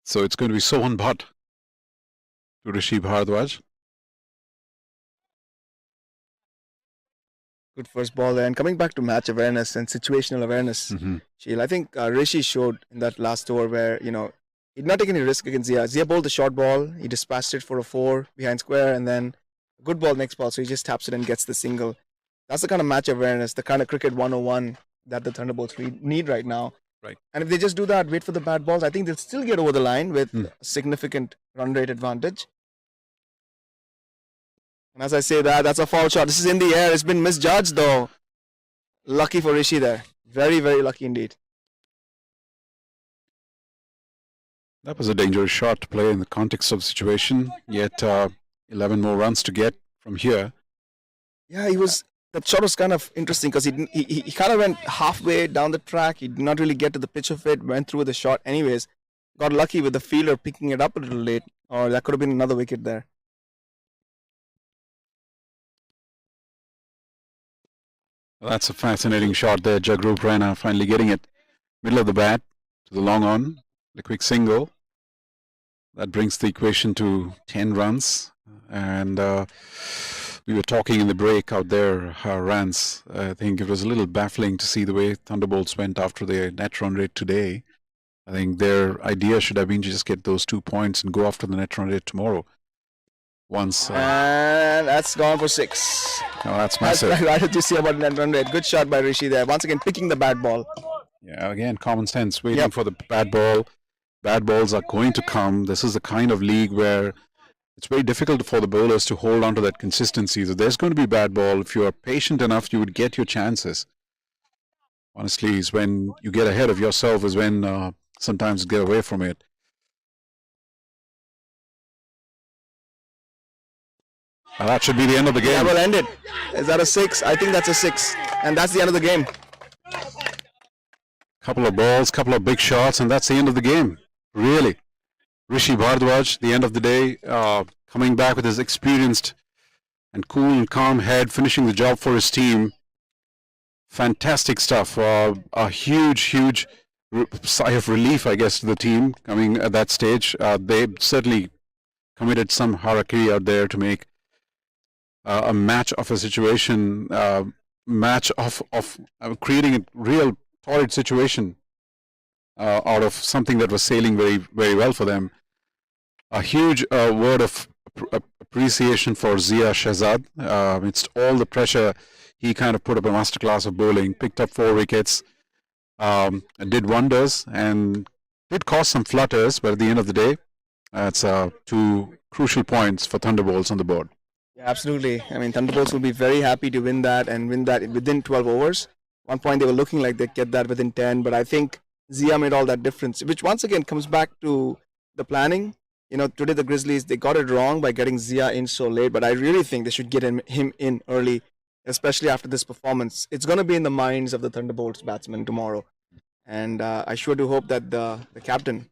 So it's going to be Sohan Bhatt to Rishi Bhardwaj. Good first ball there. And coming back to match awareness and situational awareness, Sheil, I think Rishi showed in that last over where, he did not take any risk against Zia. Zia bowled the short ball. He dispatched it for a 4 behind square, and then a good ball next ball. So he just taps it and gets the single. That's the kind of match awareness, the kind of cricket 101 that the Thunderbolts need right now. Right. And if they just do that, wait for the bad balls, I think they'll still get over the line with a significant run rate advantage. And as I say that, that's a foul shot. This is in the air. It's been misjudged though. Lucky for Rishi there. Very, very lucky indeed. That was a dangerous shot to play in the context of the situation. Yet 11 more runs to get from here. Yeah, that shot was kind of interesting because he kind of went halfway down the track. He did not really get to the pitch of it. Went through with the shot anyways. Got lucky with the fielder picking it up a little late. Or that could have been another wicket there. Well, that's a fascinating shot there. Jagrup Raina finally getting it middle of the bat to the long on. The quick single. That brings the equation to 10 runs. And we were talking in the break out there, Rance. I think it was a little baffling to see the way Thunderbolts went after their net run rate today. I think their idea should have been to just get those 2 points and go after the net run rate tomorrow. Once. And that's gone for 6. Oh, that's massive. Right to see about net run rate. Good shot by Rishi there. Once again, picking the bad ball. Yeah, again, common sense. Waiting for the bad ball. Bad balls are going to come. This is the kind of league where it's very difficult for the bowlers to hold on to that consistency. So there's going to be bad ball. If you are patient enough, you would get your chances. Honestly, is when you get ahead of yourself is when sometimes you get away from it. That should be the end of the game. Yeah, well ended. Is that a 6? I think that's a 6. And that's the end of the game. Couple of balls, couple of big shots, and that's the end of the game. Really. Rishi Bhardwaj, the end of the day, coming back with his experienced and cool and calm head, finishing the job for his team. Fantastic stuff. A huge sigh of relief, I guess, to the team coming at that stage. They certainly committed some harakiri out there to make a match of a situation, match of creating a real torrid situation out of something that was sailing very, very well for them. A huge word of appreciation for Zia Shahzad. Amidst all the pressure, he kind of put up a masterclass of bowling, picked up 4 wickets, did wonders, and did cause some flutters, but at the end of the day, that's 2 crucial points for Thunderbolts on the board. Yeah, absolutely. I mean, Thunderbolts will be very happy to win that and win that within 12 overs. One point they were looking like they'd get that within 10, but I think Zia made all that difference, which once again comes back to the planning today the Grizzlies, they got it wrong by getting Zia in so late, but I really think they should get him in early, especially after this performance. It's going to be in the minds of the Thunderbolts batsmen tomorrow. And I sure do hope that the captain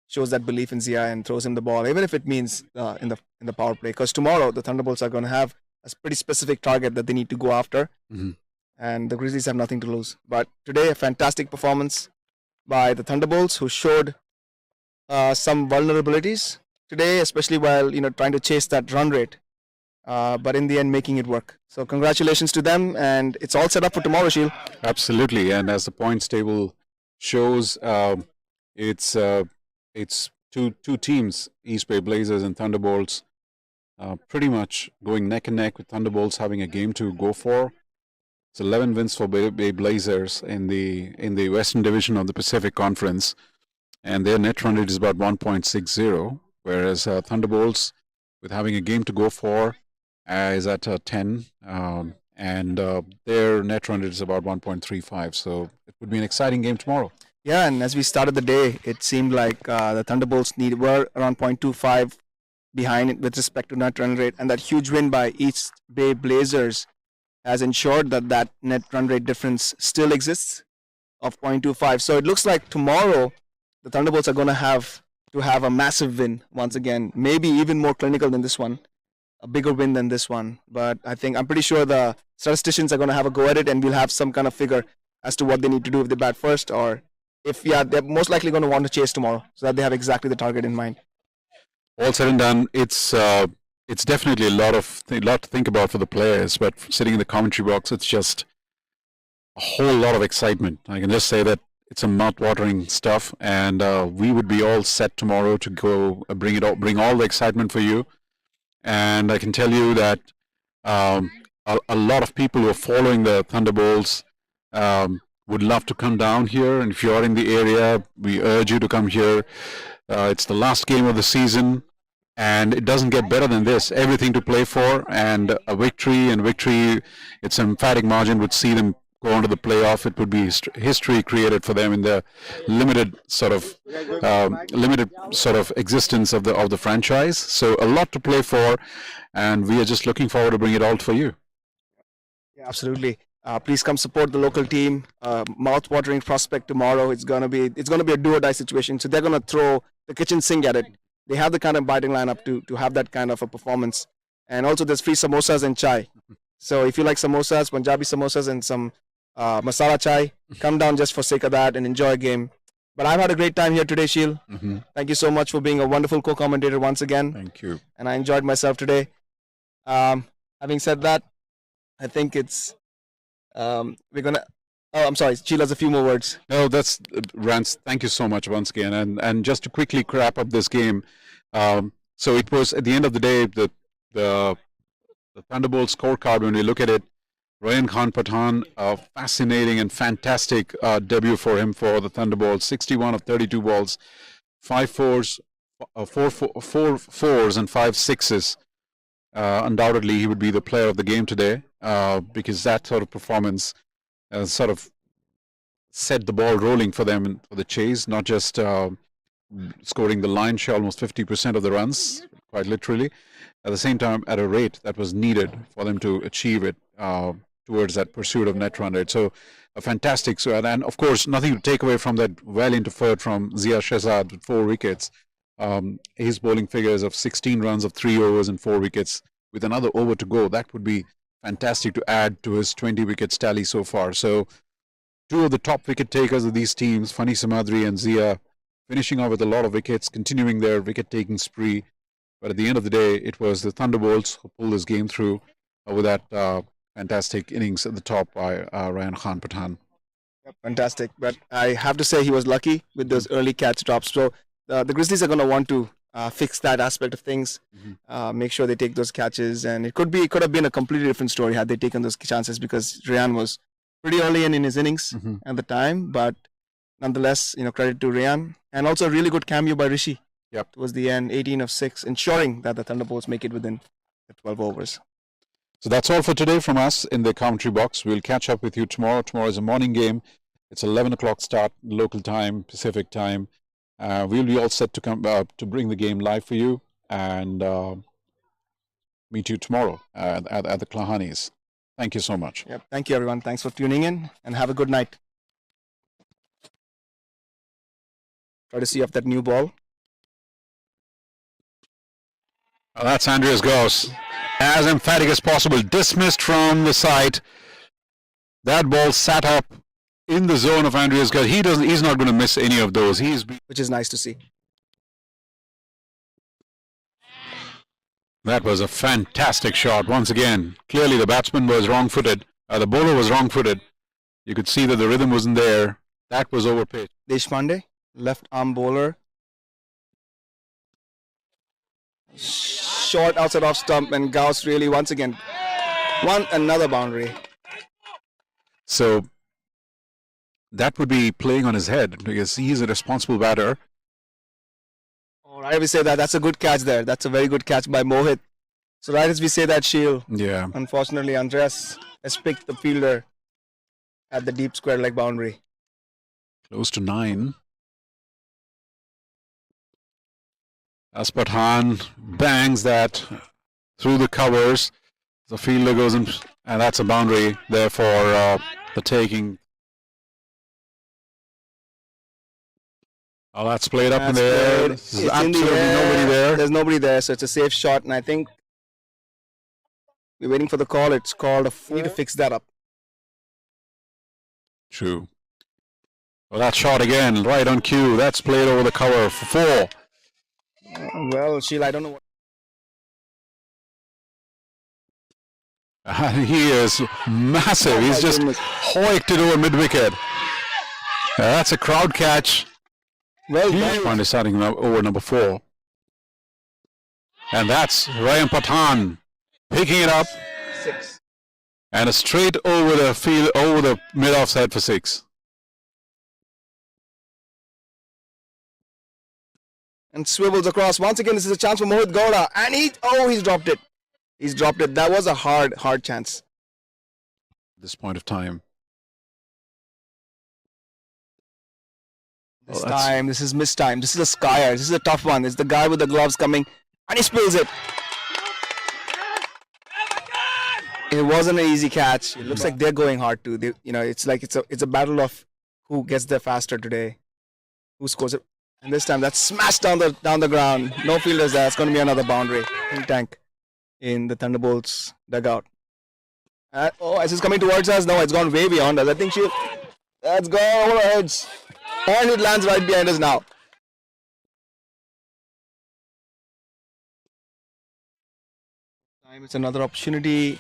shows that belief in Zia and throws him the ball, even if it means in the power play. Because tomorrow the Thunderbolts are going to have a pretty specific target that they need to go after. And the Grizzlies have nothing to lose. But today, a fantastic performance by the Thunderbolts, who showed some vulnerabilities today, especially while trying to chase that run rate, but in the end making it work. So congratulations to them, and it's all set up for tomorrow, Sheil. Absolutely, and as the points table shows, it's two teams, East Bay Blazers and Thunderbolts, pretty much going neck and neck, with Thunderbolts having a game to go for. It's 11 wins for Bay Blazers in the Western Division of the Pacific Conference, and their net run rate is about 1.60, whereas Thunderbolts, with having a game to go for, is at 10, and their net run rate is about 1.35. So it would be an exciting game tomorrow. Yeah, and as we started the day, it seemed like the Thunderbolts were around 0.25 behind it with respect to net run rate, and that huge win by East Bay Blazers has ensured that net run rate difference still exists of 0.25. So it looks like tomorrow the Thunderbolts are going to have a massive win once again, maybe even more clinical than this one, a bigger win than this one. But I'm pretty sure the statisticians are going to have a go at it, and we'll have some kind of figure as to what they need to do if they bat first, or if they're most likely going to want to chase tomorrow, so that they have exactly the target in mind. All said and done, it's definitely a lot to think about for the players, but sitting in the commentary box, it's just a whole lot of excitement. I can just say that it's some mouth-watering stuff, and we would be all set tomorrow to go bring all the excitement for you. And I can tell you that a lot of people who are following the Thunderbolts would love to come down here, and if you are in the area, we urge you to come here. It's the last game of the season, and it doesn't get better than this. Everything to play for, and a victory, it's an emphatic margin, would see them go on to the playoff. It would be history created for them in the limited sort of existence of the franchise. So a lot to play for, and we are just looking forward to bring it all for you. Yeah, absolutely. Please come support the local team. Mouth-watering prospect tomorrow. It's gonna be a do-or-die situation. So they're gonna throw the kitchen sink at it. They have the kind of batting lineup to have that kind of a performance. And also there's free samosas and chai. So if you like samosas, Punjabi samosas, and some masala chai, come down just for sake of that and enjoy a game. But I've had a great time here today, Sheil. Thank you so much for being a wonderful co-commentator once again. Thank you. And I enjoyed myself today. Having said that, I think it's we're gonna. Oh, I'm sorry. Sheil has a few more words. No, that's Rance. Thank you so much once again. And just to quickly wrap up this game, so it was at the end of the day the Thunderbolts scorecard. When we look at it, Ryan Khan Pathan, a fascinating and fantastic debut for him for the Thunderbolts. 61 of 32 balls, 5 fours, 4 fours, and 5 sixes. Undoubtedly, he would be the player of the game today because that sort of performance sort of set the ball rolling for them for the chase, not just scoring the lion's share, almost 50% of the runs, quite literally, at the same time at a rate that was needed for them to achieve it towards that pursuit of net run rate. So a fantastic, and of course, nothing to take away from that valiant effort from Zia Shehzad with 4 wickets. His bowling figures of 16 runs of 3 overs and 4 wickets with another over to go. That would be fantastic to add to his 20 wickets tally so far. So 2 of the top wicket takers of these teams, Fani Samadri and Zia, finishing off with a lot of wickets, continuing their wicket taking spree. But at the end of the day, it was the Thunderbolts who pulled this game through with that fantastic innings at the top by Ryan Khan Pathan. Fantastic. But I have to say he was lucky with those early catch drops. So the Grizzlies are going to want to fix that aspect of things, make sure they take those catches, and it could have been a completely different story had they taken those chances, because Ryan was pretty early in his innings at the time. But nonetheless, credit to Ryan, and also a really good cameo by Rishi. Yep, towards the end, 18 of 6, ensuring that the Thunderbolts make it within the 12 overs. So that's all for today from us in the commentary box. We'll catch up with you tomorrow. Tomorrow is a morning game. It's 11 o'clock start, local time, Pacific time. We'll be all set to come to bring the game live for you and meet you tomorrow at the Klahanis. Thank you so much. Yep. Thank you, everyone. Thanks for tuning in and have a good night. Try to see off that new ball. Well, that's Andreas Gauss. As emphatic as possible. Dismissed from the side. That ball sat up in the zone of Andreas Gauss. He's not going to miss any of those. Which is nice to see. That was a fantastic shot. Once again, clearly the batsman was wrong-footed. The bowler was wrong-footed. You could see that the rhythm wasn't there. That was overpitched. Deshpande, left arm bowler. Short outside off stump, and Gauss really once again won another boundary. So that would be playing on his head because he's a responsible batter. All right, we say that's a good catch there. That's a very good catch by Mohit. So right as we say that, Sheil. Yeah. Unfortunately, Andreas has picked the fielder at the deep square leg boundary. Close to 9. As Pathan bangs that through the covers. The fielder goes in, and that's a boundary there for the taking. Oh, that's played up in the air. There's absolutely nobody there. There's nobody there, so it's a safe shot. And I think we're waiting for the call. It's called. We need to fix that up. True. Well, that shot again, right on cue. That's played over the cover for 4. Well, Sheila, I don't know what. He is massive. He's just hoiked it over mid-wicket. That's a crowd catch. Well done. Deciding over number 4. And that's Ryan Pathan picking it up. 6. And a straight over the field, over the mid-off side for 6. And swivels across. Once again, this is a chance for Mohit Gowda. And he's dropped it. He's dropped it. That was a hard chance. At this point of time. This is missed time. This is a skier. This is a tough one. It's the guy with the gloves coming. And he spills it. It wasn't an easy catch. It looks like they're going hard too. It's like it's a battle of who gets there faster today. Who scores it. And this time that's smashed down the ground. No fielders there. It's going to be another boundary. Think tank in the Thunderbolts dugout. As it's coming towards us. No, it's gone way beyond us. I think that's gone over our heads. And it lands right behind us now. It's another opportunity.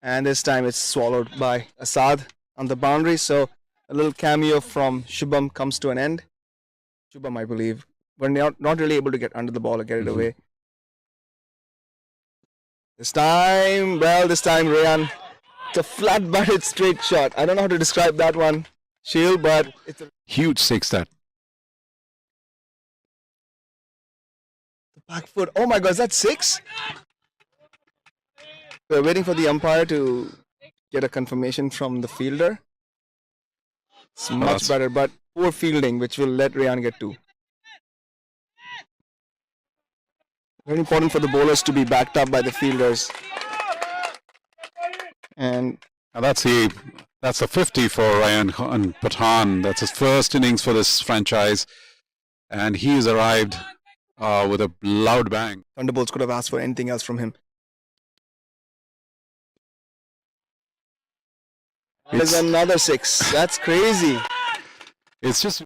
And this time it's swallowed by Asad on the boundary. So a little cameo from Shubham comes to an end. Shubham, I believe. We're not really able to get under the ball or get it away. This time, Rayan. It's a flat-batted straight shot. I don't know how to describe that one, Sheil, but it's a huge 6 that. The back foot. Oh my God, is that 6? We're waiting for the umpire to get a confirmation from the fielder. It's much better, but poor fielding, which will let Rayan get 2. Very important for the bowlers to be backed up by the fielders. And that's the 50 for Ryan Pathan. That's his first innings for this franchise. And he's arrived with a loud bang. Thunderbolts could have asked for anything else from him. There's another 6. That's crazy. It's just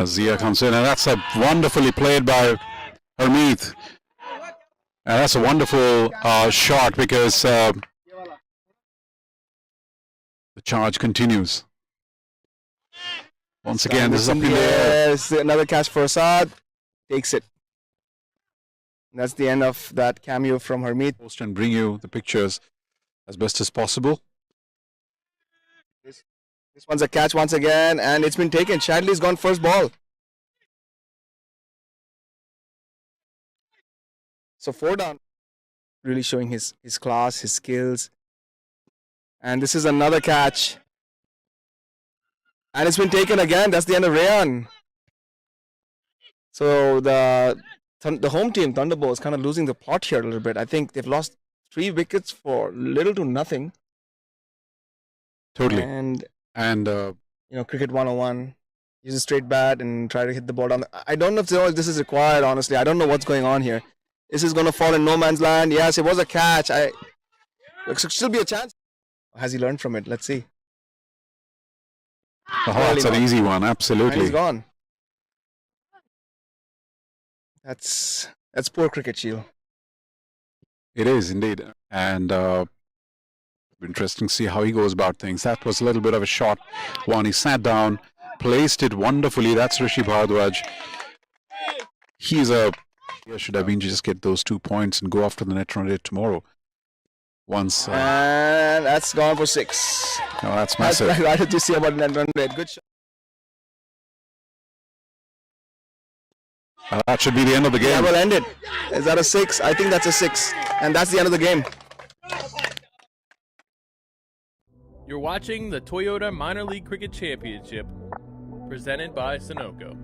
Zia comes in, and that's a wonderfully played by Harmeet. And that's a wonderful shot because the charge continues. Once again, this is up in the air. Yes, another catch for Asad. Takes it. And that's the end of that cameo from Harmeet. Post and bring you the pictures as best as possible. This one's a catch once again, and it's been taken. Shadley's gone first ball. So 4 down. Really showing his class, his skills. And this is another catch. And it's been taken again. That's the end of Rayan. So the home team, Thunderbolts, kind of losing the plot here a little bit. I think they've lost 3 wickets for little to nothing. Totally. And cricket 101. Use a straight bat and try to hit the ball down. I don't know if this is required, honestly. I don't know what's going on here. This is going to fall in no man's land. Yes, it was a catch. There could still be a chance. Has he learned from it? Let's see. Oh, that's an easy one. Absolutely. And he's gone. That's poor cricket, Shield. It is indeed. And interesting to see how he goes about things. That was a little bit of a short one. He sat down, placed it wonderfully. That's Rishi Bhardwaj. He should have been just get those 2 points and go after the net run rate tomorrow. Once. And that's gone for 6. Oh, that's massive. What did you see about net run rate? Good shot. That should be the end of the game. Yeah, well ended. Is that a 6? I think that's a 6. And that's the end of the game. You're watching the Toyota Minor League Cricket Championship, presented by Sunoco.